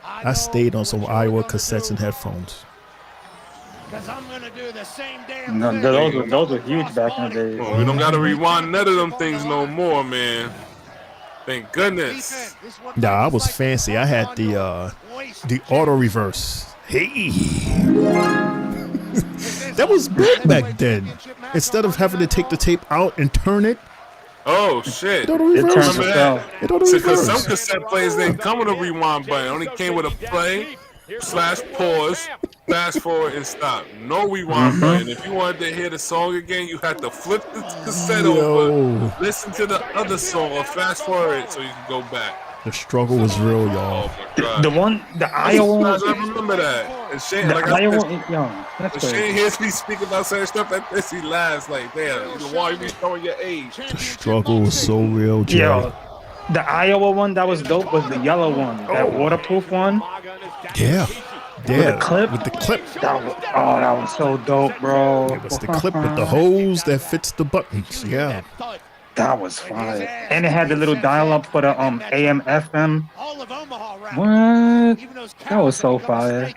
I stayed on some Iowa cassettes and headphones. No, those were huge back in the day. Oh, we don't gotta rewind none of them things no more, man. Thank goodness. Nah, I was fancy. I had the auto reverse. Hey. That was big back then. Instead of having to take the tape out and turn it, Oh shit! It reverse. Remember that? It don't Because some reverse. cassette players didn't come with a rewind button. It only came with a play / pause, fast forward and stop. No rewind button. If you wanted to hear the song again, you had to flip the cassette over, listen to the other song, or fast forward so you can go back. The struggle was real, y'all. The Iowa. I remember that. And Shane, The like Iowa, I said, yo, that's when crazy. Shane hears me speak about certain stuff like this, he laughs like, damn, why are you showing your age? The struggle was so real, Jay. Yo, the Iowa one that was dope was the yellow one, that waterproof one. Yeah. With the clip. With the clip. That was so dope, bro. It was the clip with the hose that fits the buttons. Yeah. That was fire. And it had the little dial-up for the AM FM. What? That was so fire.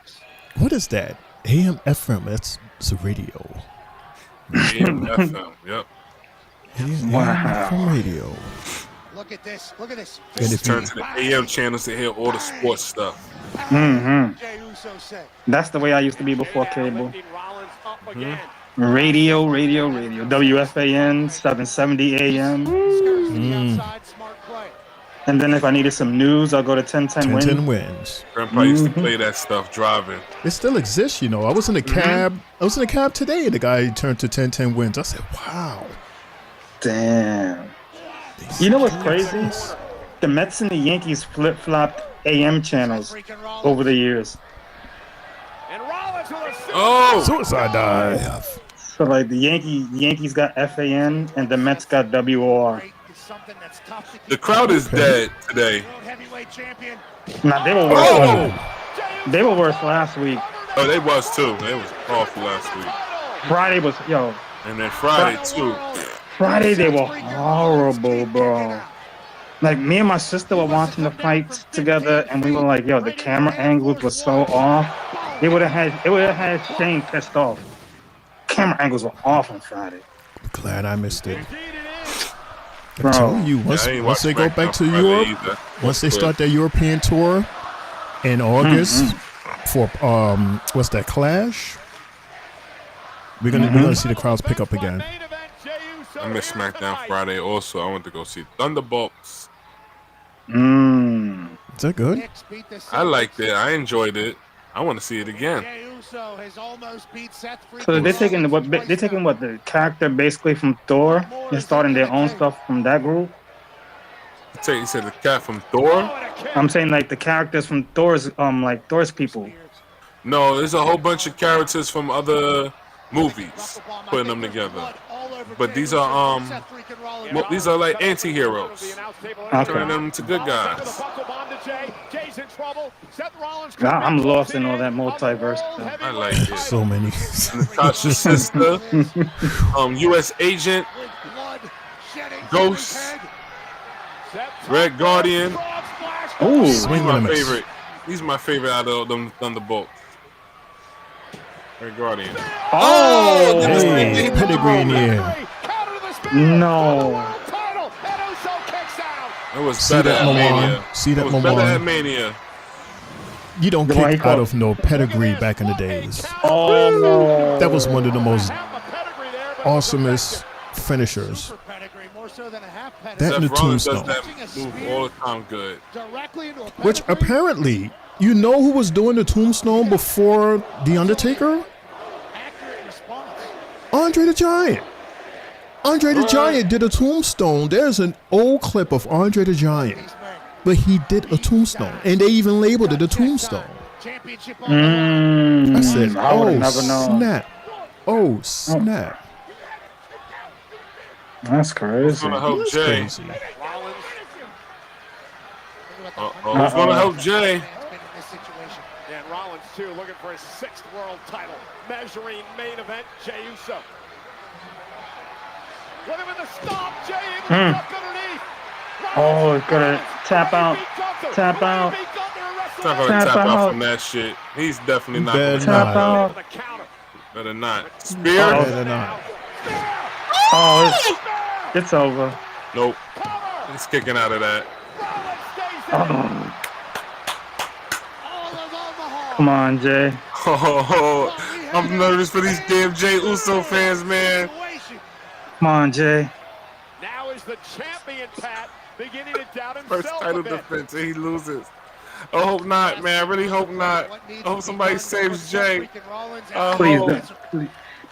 What is that? AM FM. That's a radio. AM FM. Yep. AM Wow. FM radio. Look at this. Look at this. And if Turn you, to the AM channels to hear all the sports stuff. That's the way I used to be before cable. Radio. WFAN, 770 AM. And then if I needed some news, I'll go to 1010 Wins. 1010 Wins. Grandpa used to play that stuff driving. It still exists, you know. I was in a cab. I was in a cab today, and the guy turned to 1010 Wins. I said, wow. Damn. You know what's crazy? The Mets and the Yankees flip-flopped AM channels over the years. Oh! Suicide dive. So like the Yankees got FAN and the Mets got WOR. The crowd is dead today. Nah, they were worse. They were worse last week. Oh, they was too. They was awful last week. Friday was And then Friday too. Friday they were horrible, bro. Like me and my sister were watching the fights together, and we were like, "Yo, the camera angles were so off. It would have had Shane pissed off. Camera angles were off on Friday." Glad I missed it. Bro. I'm telling you, once they go back to Europe, once they start their European tour in August for what's that, Clash? We're gonna see the crowds pick up again. I missed SmackDown Friday also. I went to go see Thunderbolts. Is that good? I liked it. I enjoyed it. I want to see it again. So they're taking the character basically from Thor and starting their own stuff from that group. You said the cat from Thor? I'm saying like the characters from Thor's Thor's people. No, there's a whole bunch of characters from other movies putting them together. But these are like anti-heroes. Turning them to good guys. I'm lost in all that multiverse stuff. I like it. So many. Natasha's sister, U.S. Agent, Ghost, Red Guardian. Ooh, He's my favorite. He's my favorite out of them Thunderbolts. Red Guardian. Oh, hey, pedigree in the air. No. It was better at Mania. See that, it was better at Mania. You don't kick out of no pedigree back in the days. Oh, that was one of the most awesomest finishers. That in the Tombstone. Does that move all the time good. Which apparently, you know who was doing the Tombstone before The Undertaker? Andre the Giant. Andre the Giant did a Tombstone. There's an old clip of Andre the Giant, but he did a Tombstone, and they even labeled it a Tombstone. I said, "Oh snap! Oh snap!" That's crazy. Who's gonna help Jay? Who's gonna help Jay? And Rollins too, looking for his 6th world title, measuring main event Jey Uso. Look at the stop, Jey underneath. Oh, it's gonna tap out. Tap out. He's not gonna tap out from that shit. He's definitely not gonna tap out. Better not. Spear? Better not. Oh, it's over. Nope. He's kicking out of that. Oh. Come on, Jay. Oh, I'm nervous for these damn Jey Uso fans, man. Come on, Jay. the champion, Pat, beginning to doubt himself. First title defense, and he loses. I hope not, man. I really hope not. I hope somebody saves Jay.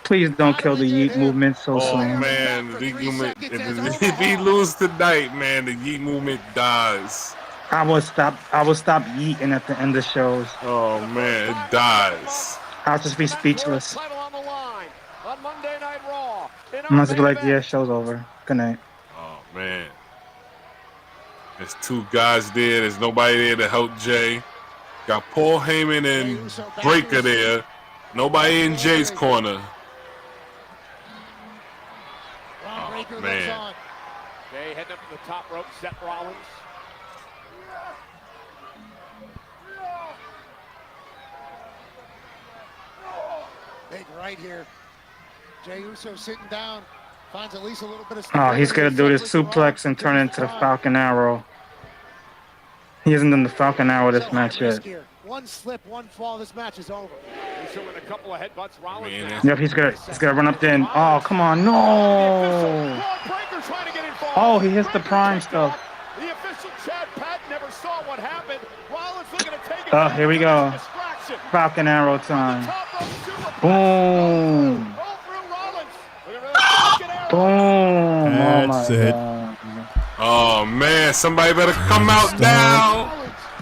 Please don't kill the Yeet movement so Oh soon. man, the Yeet movement. If he loses tonight, man, the Yeet movement dies. I will stop yeeting at the end of shows. Oh man, it dies. I'll just be speechless. On Monday Night Raw. I'm just be like, yeah, show's over. Good night. Oh man. There's two guys there. There's nobody there to help Jay. Got Paul Heyman and Breaker there. Nobody in Jay's corner. Oh man. Jay heading up to the top rope. Seth Rollins. Big right here. Jey Uso sitting down. Finds at least a little bit of Oh, he's gonna do this suplex and turn it into the Falcon Arrow. He hasn't done the Falcon Arrow this match yet. One slip, one fall, this match is over. He's doing a couple of headbutts. Rollins. Yep, he's gonna run up there and, oh, come on, no! Oh, he hits the prime stuff. The official Chad Patton never saw what happened. Rollins looking to take it. Oh, here we go. Falcon Arrow time. Boom. Boom. That's it. Oh man, somebody better come out now.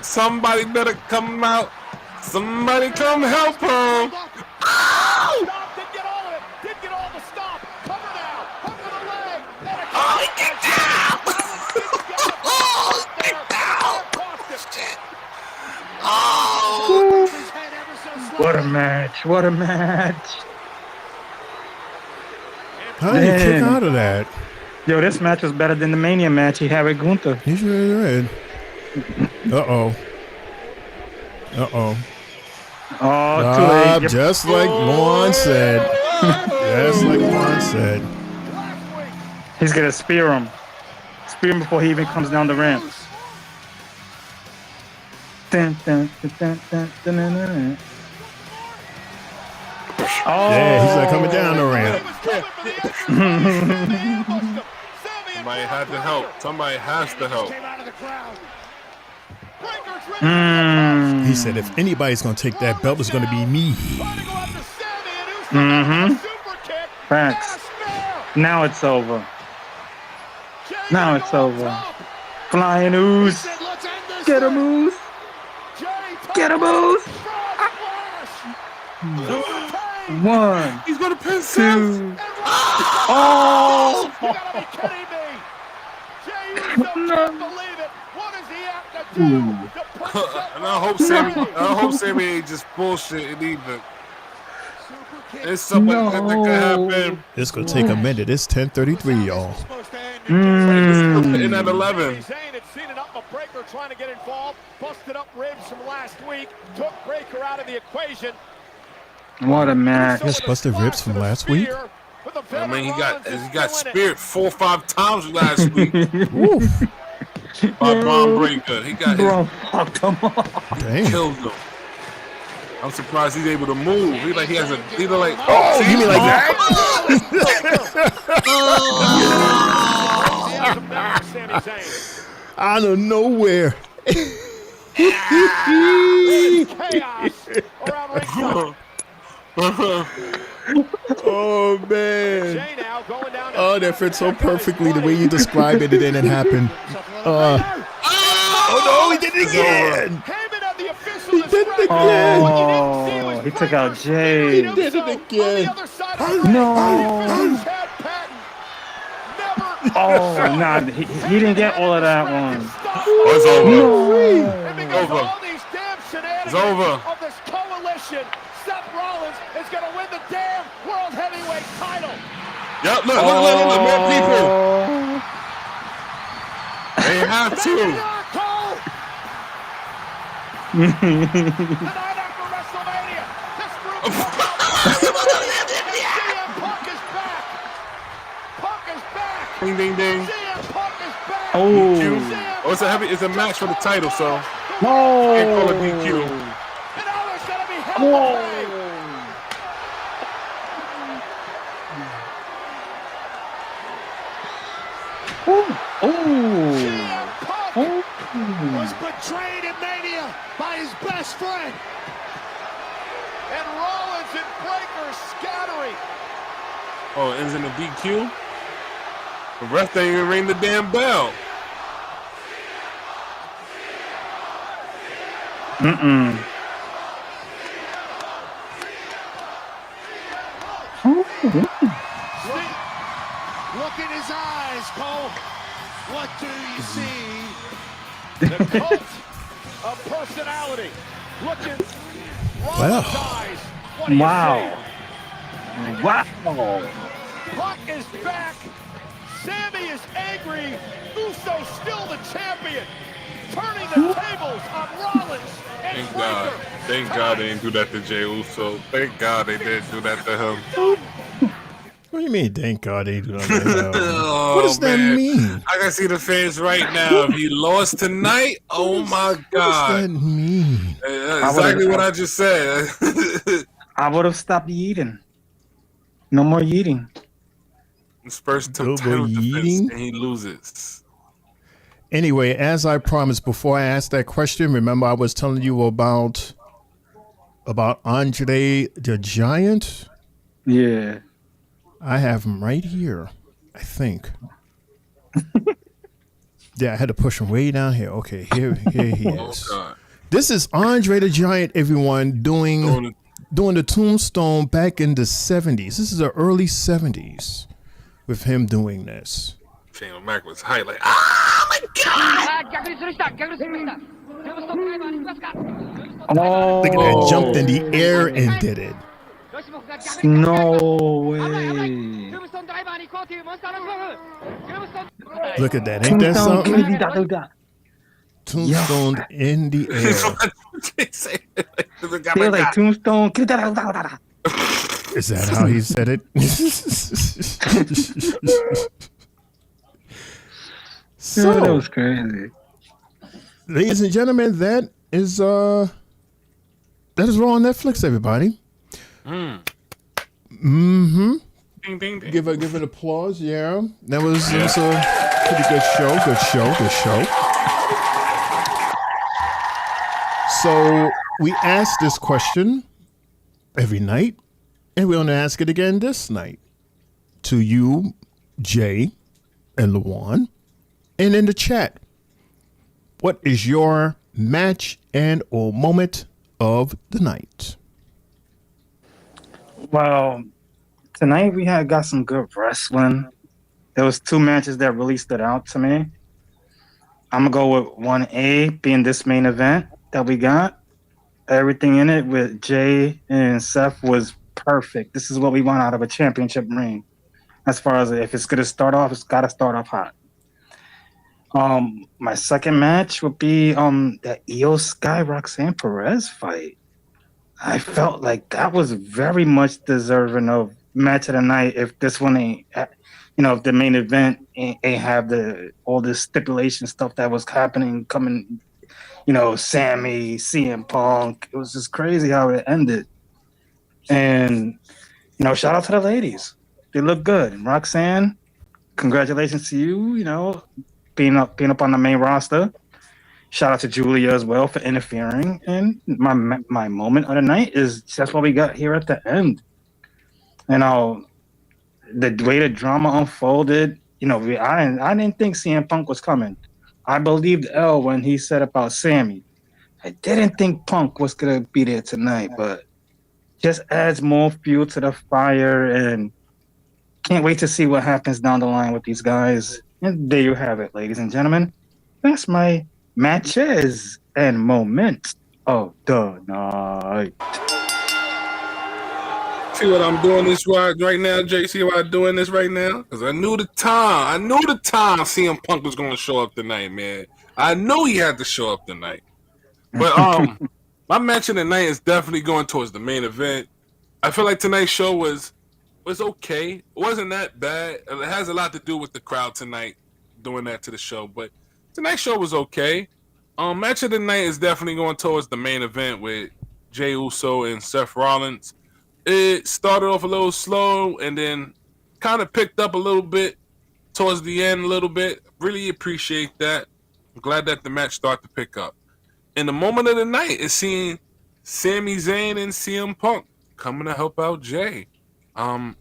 Somebody better come out. Somebody come help him. Didn't get all of it. Didn't get all the stop. Cover now. Hook to the leg. Oh, he kicked out. Oh, he kicked out. Oh. What a match. What a match. How did he kick out of that? Yo, this match was better than the Mania match he had with Gunther. He's really good. Uh-oh. Uh-oh. Oh, too late. Just like Juan said. Just like Juan said. He's going to spear him. Spear him before he even comes down the ramp. Dun, dun, dun, dun, dun, dun, dun, dun. Oh. Yeah, he's like coming down the ramp. Somebody had to help. Somebody has to help. He said, if anybody's going to take that belt, it's going to be me. Mm-hmm. Facts. Now it's over. Now it's over. Flying Ooze. Get him, Ooze. Get him, Ooze. One. He's going to pin two. Oh! No. And I hope Sammy ain't just bullshitting either. It's something that could happen. It's going to take a minute. It's 10:33, y'all. In at 11. Breaker trying to get involved. Busted up ribs from last week. Took Breaker out of the equation. What a match. His busted ribs from last week? I mean, he got speared 4 or 5 times last week. By Braun Breaker. He got fucked him up. Killed him. I'm surprised he's able to move. He like you mean like that? Out of nowhere. Oh man! Oh, that fits so perfectly the way you described it, and then it happened. Oh no, he did it again! He did it again! Oh, he took out Jay. He did it again! No! Oh, nah, he didn't get all of that one. Oh, it's over. It's over. Of this coalition, Seth Rollins is going to win the damn World Heavyweight title. Yep, look, more people. They have to. Tonight after WrestleMania, this group CM Punk is back. Punk is back. Ding, ding, ding. CM Punk is back. Oh. Oh, it's a match for the title, so. No. Can't call it DQ. And now there's going to be hell to pay. Was betrayed in Mania by his best friend. And Rollins and Breakker scattering. Oh, it ends in a DQ? The ref didn't even ring the damn bell. Look in his eyes, Cole. What do you see? The cult of personality. Look in Rollins' eyes. What do you see? Wow. Punk is back. Sammy is angry. Uso still the champion. Turning the tables on Rollins and Thank God. Thank God they didn't do that to Jey Uso. Thank God they didn't do that to him. What do you mean, thank God they do that to him? Oh, What does that man. mean? I can see the fans right now. If he lost tonight, oh my God. What does that mean? Exactly what I just said. I would have stopped eating. No more eating. Spurs took title defense and he loses. Anyway, as I promised before I asked that question, remember I was telling you about Andre the Giant? Yeah. I have him right here, I think. Yeah, I had to push him way down here. Okay, here he is. God. This is Andre the Giant, everyone, doing the Tombstone back in the 70s. This is the early 70s with him doing this. Shane O'Mac was hype like, oh my God! Oh. Look at that, jumped in the air and did it. No way. Look at that, ain't that something? Tombstone in the air. They're like Tombstone. Is that how he said it? So that was crazy. Ladies and gentlemen, that is Raw on Netflix, everybody. Mm-hmm. Ding, ding, ding. Give it applause, yeah. That was a pretty good show. So we ask this question every night, and we're going to ask it again this night to you, Jay and Lawan, and in the chat. What is your match and or moment of the night? Well, tonight we got some good wrestling. There was 2 matches that really stood out to me. I'm going to go with 1A being this main event that we got. Everything in it with Jay and Seth was perfect. This is what we want out of a championship ring. As far as if it's going to start off, it's got to start off hot. My second match would be the Io Sky Roxanne Perez fight. I felt like that was very much deserving of match of the night. If this one ain't, if the main event ain't have all this stipulation stuff that was happening coming, Sammy, CM Punk. It was just crazy how it ended. And shout out to the ladies. They look good. And Roxanne, congratulations to you. Being up on the main roster. Shout out to Julia as well for interfering. And my moment of the night is that's what we got here at the end. The way the drama unfolded, I didn't think CM Punk was coming. I believed L when he said about Sammy. I didn't think Punk was gonna be there tonight, but just adds more fuel to the fire, and can't wait to see what happens down the line with these guys. And there you have it, ladies and gentlemen. That's my matches and moments of the night. See what I'm doing this right now, Jay? See what I'm doing this right now? Because I knew the time CM Punk was going to show up tonight, man. I knew he had to show up tonight. But my match of the night is definitely going towards the main event. I feel like tonight's show was okay. It wasn't that bad. It has a lot to do with the crowd tonight doing that to the show. But tonight's show was okay. Match of the night is definitely going towards the main event with Jey Uso and Seth Rollins. It started off a little slow and then kind of picked up a little bit towards the end a little bit. Really appreciate that. I'm glad that the match started to pick up. And the moment of the night is seeing Sami Zayn and CM Punk coming to help out Jay. I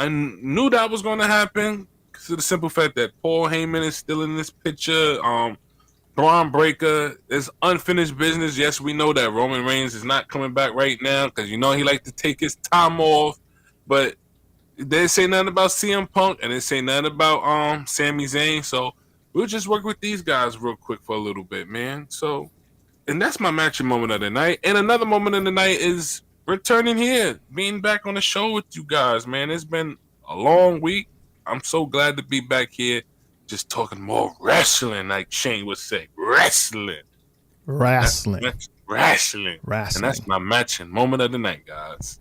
knew that was going to happen because of the simple fact that Paul Heyman is still in this picture. Braun Breaker is unfinished business. Yes, we know that Roman Reigns is not coming back right now because he likes to take his time off. But they didn't say nothing about CM Punk and they didn't say nothing about Sami Zayn. So we'll just work with these guys real quick for a little bit, man. So, and that's my match moment of the night. And another moment of the night is returning here, being back on the show with you guys, man. It's been a long week. I'm so glad to be back here, just talking more wrestling, like Shane would say. Wrestling. Wrestling. Wrestling. And that's my match and moment of the night, guys.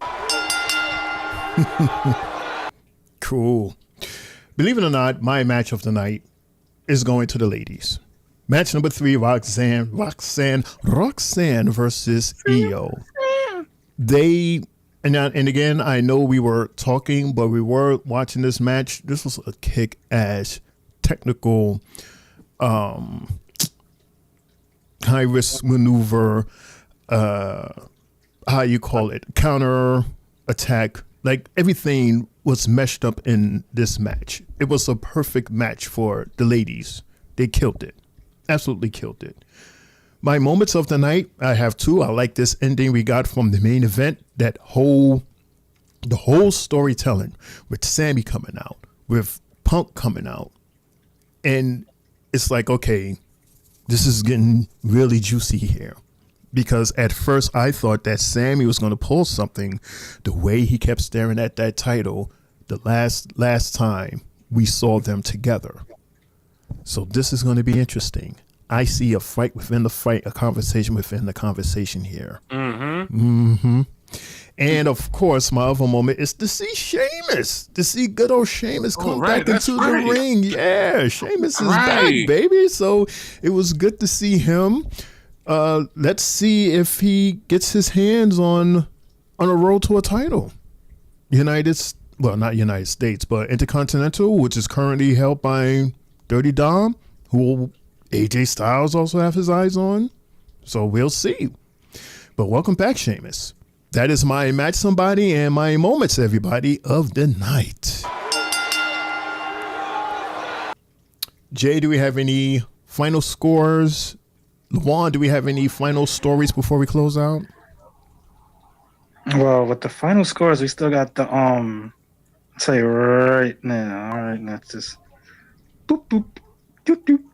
Cool. Believe it or not, my match of the night is going to the ladies. Match number 3, Roxanne versus Io. They, and again, I know we were talking, but we were watching this match. This was a kick-ass technical high-risk maneuver, how you call it, counter attack. Like, everything was meshed up in this match. It was a perfect match for the ladies. They killed it. Absolutely killed it. My moments of the night, I have 2. I like this ending we got from the main event. The whole storytelling with Sammy coming out, with Punk coming out. And it's like, okay, this is getting really juicy here. Because at first I thought that Sammy was going to pull something. The way he kept staring at that title the last time we saw them together. So this is going to be interesting. I see a fight within the fight, a conversation within the conversation here. And of course, my other moment is to see Sheamus, to see good old Sheamus come back into the ring. Yeah, Sheamus is back, baby. So it was good to see him. Let's see if he gets his hands on a road to a title. Not United States, but Intercontinental, which is currently held by Dirty Dom, who AJ Styles also have his eyes on. So we'll see. But welcome back, Sheamus. That is my match somebody and my moments, everybody, of the night. Jay, do we have any final scores? Luan, do we have any final stories before we close out? Well, with the final scores, we still got the I'll tell you right now. All right, let's just boop boop doop doop.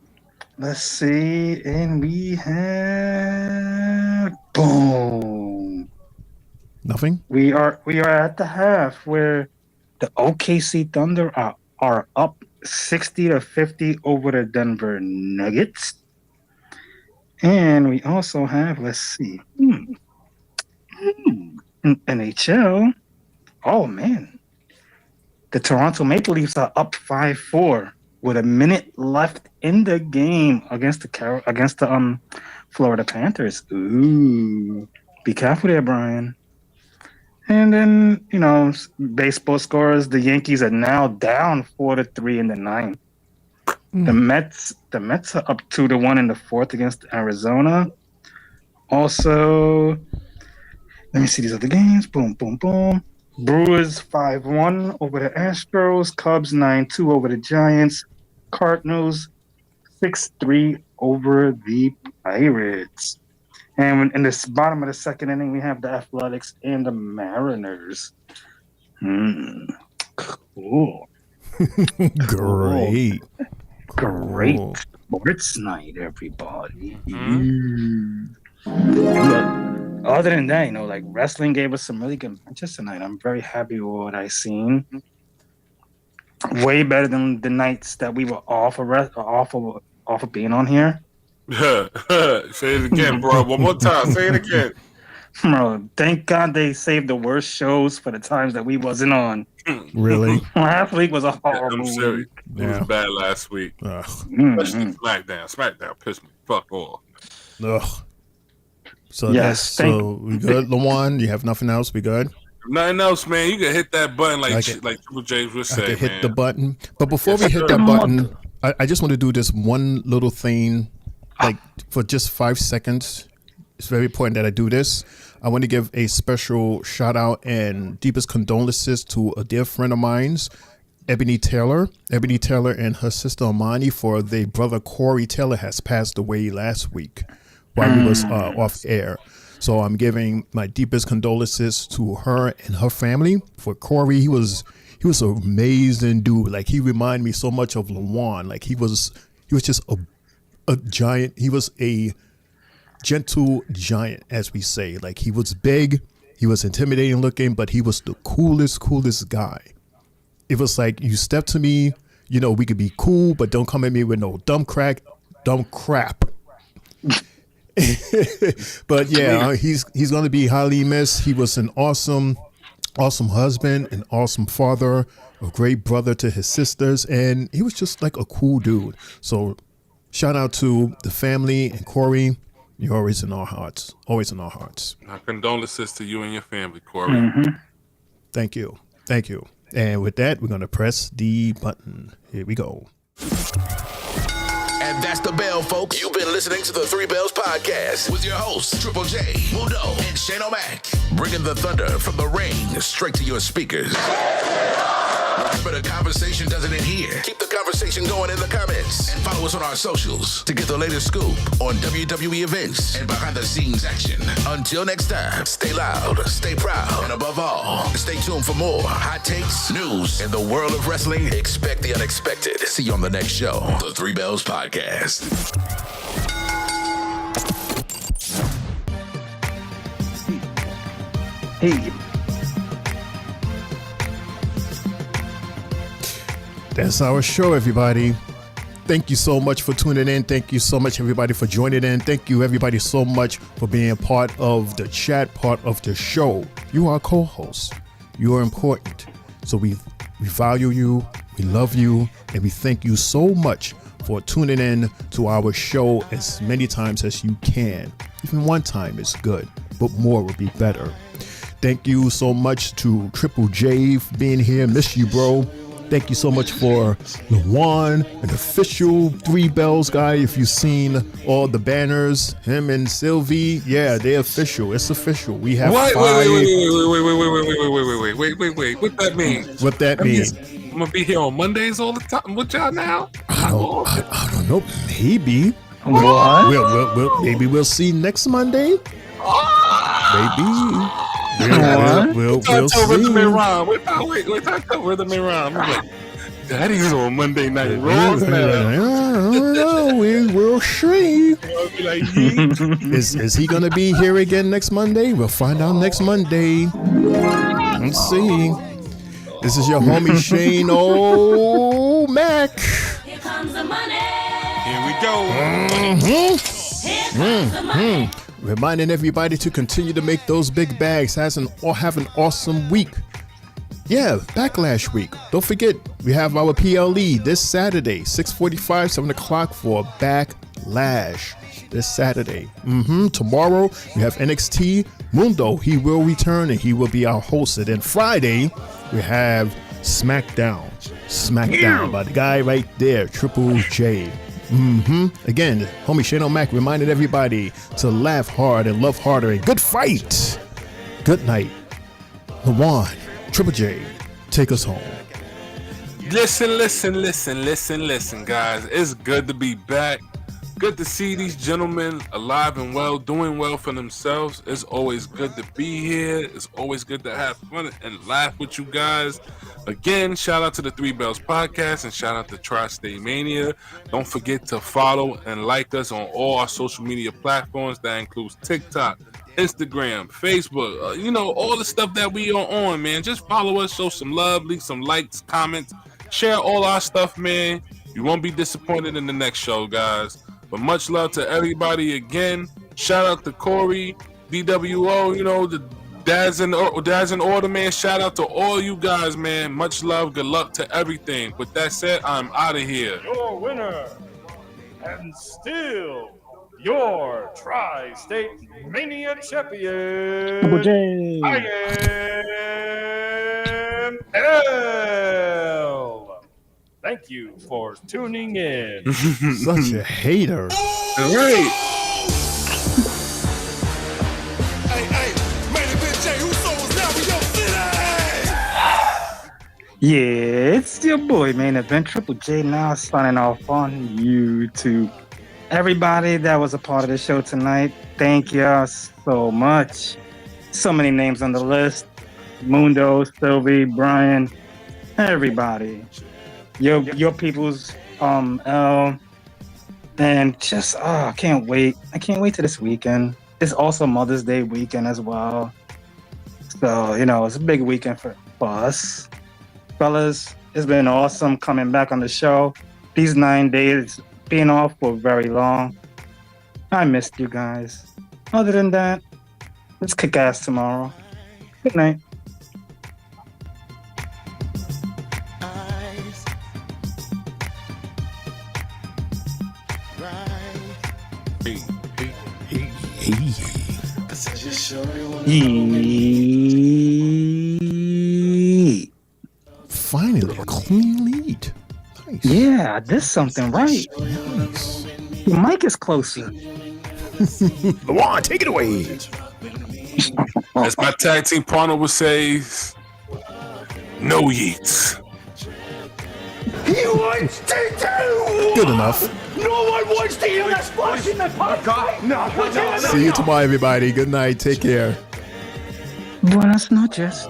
Let's see, and we have boom. Nothing. We are at the half where the OKC Thunder are up 60-50 over the Denver Nuggets. And we also have, let's see, NHL. Oh, man. The Toronto Maple Leafs are up 5-4 with a minute left in the game against the Florida Panthers. Ooh. Be careful there, Brian. And then, baseball scores, the Yankees are now down 4-3 in the ninth. The Mets are up 2-1 in the fourth against Arizona. Also, let me see these other games. Boom, boom, boom. Brewers 5-1 over the Astros. Cubs 9-2 over the Giants. Cardinals 6-3 over the Pirates. And in this bottom of the second inning, we have the Athletics and the Mariners. Cool. Great. Great sports night, everybody. Other than that, like wrestling gave us some really good matches tonight. I'm very happy with what I seen. Way better than the nights that we were off of being on here. Say it again, bro. One more time. Say it again. Bro, thank God they saved the worst shows for the times that we wasn't on. Really? Last week was a horrible I'm serious. week. It was bad last week. Mm-hmm. SmackDown pissed me fuck off. Ugh. So yes, so we good, Lawan? You have nothing else? We good? Nothing else, man. You can hit that button like Okay. like Triple J would I say, can hit man. the button. But before Yes, we hit sir. that button, I just want to do this one little thing, like for just 5 seconds. It's very important that I do this. I want to give a special shout out and deepest condolences to a dear friend of mine's, Ebony Taylor. Ebony Taylor and her sister Amani, for their brother Corey Taylor has passed away last week while we was off air. So I'm giving my deepest condolences to her and her family. For Corey, he was an amazing dude. Like, he reminded me so much of Lawan. Like, he was just a giant. He was a gentle giant, as we say. Like, he was big, he was intimidating looking, but he was the coolest guy. It was like, you step to me, you know, we could be cool, but don't come at me with no dumb crap. But yeah, he's going to be highly missed. He was an awesome husband, an awesome father, a great brother to his sisters, and he was just like a cool dude. So shout out to the family and Corey. You're always in our hearts. Always in our hearts. My condolences to you and your family, Corey. Mm-hmm. Thank you. And with that, we're going to press the button. Here we go. And that's the bell, folks. You've been listening to the Three Bells Podcast with your hosts, Triple J, Mundo, and Shane O'Mac. Bringing the thunder from the ring straight to your speakers. But the conversation doesn't end here. Keep the conversation going in the comments. And follow us on our socials to get the latest scoop on WWE events and behind-the-scenes action. Until next time, stay loud, stay proud, and above all, stay tuned for more hot takes, news, in the world of wrestling. Expect the unexpected. See you on the next show, the Three Bells Podcast. Hey. That's our show, everybody. Thank you so much for tuning in. Thank you so much, everybody, for joining in. Thank you, everybody, so much for being part of the chat, part of the show. You are co-hosts. You are important. So we value you, we love you, and we thank you so much for tuning in to our show as many times as you can. Even one time is good, but more would be better. Thank you so much to Triple J for being here. Miss you, bro. Thank you so much for Lawan, an official Three Bells guy. If you've seen all the banners, him and Sylvie, yeah, they're official. It's official. We have Wait. five. What that mean? What that mean? I'm gonna be here on Mondays all the time with y'all now. I don't know. Maybe. What? Maybe we'll see next Monday. Maybe. We'll see. Rhythm and Rhyme. Wait, Rhythm and Rhyme. I'm like, Daddy's on Monday Night Raw now. We'll see. Is he gonna be here again next Monday? We'll find out next Monday. Let's see. This is your homie Shane O'Mac. Here comes the money. Here we go. Here comes the money. Reminding everybody to continue to make those big bags. Have an awesome week. Yeah, Backlash week. Don't forget, we have our PLE this Saturday, 6:45, 7 o'clock for Backlash this Saturday. Tomorrow, we have NXT. Mundo, he will return and he will be our host. And then Friday, we have SmackDown by the guy right there, Triple J. Again, homie Shane O'Mac reminded everybody to laugh hard and love harder. And good fight. Good night. Lawan, Triple J, take us home. Listen, guys. It's good to be back. Good to see these gentlemen alive and well, doing well for themselves. It's always good to be here. It's always good to have fun and laugh with you guys. Again, shout out to the Three Bells Podcast and shout out to Tri-State Mania. Don't forget to follow and like us on all our social media platforms. That includes TikTok, Instagram, Facebook, all the stuff that we are on, man. Just follow us, show some love, leave some likes, comments, share all our stuff, man. You won't be disappointed in the next show, guys. But much love to everybody again. Shout out to Corey, DWO, the Dad's in Order, man. Shout out to all you guys, man. Much love. Good luck to everything. With that said, I'm out of here. Your winner, and still your Tri-State Mania champion, Triple J. I am L. Thank you for tuning in. Such a hater. All right. Yeah, it's your boy, Main Event Triple J, now signing off on YouTube. Everybody that was a part of the show tonight, thank y'all so much. So many names on the list. Mundo, Sylvie, Brian, everybody. Your people's L. And just I can't wait. I can't wait to this weekend. It's also Mother's Day weekend as well. So, it's a big weekend for us. Fellas, it's been awesome coming back on the show. These 9 days being off for very long. I missed you guys. Other than that, let's kick ass tomorrow. Good night. Finally, a clean lead. Nice. Yeah, I did something right. Nice. Your mic is closer. Luan, take it away. As my tag team partner would say, no yeets. He wants to do. Good enough. No one wants to hear that splash in the pipe. No. See you tomorrow, everybody. Good night. Take care. Buenas noches.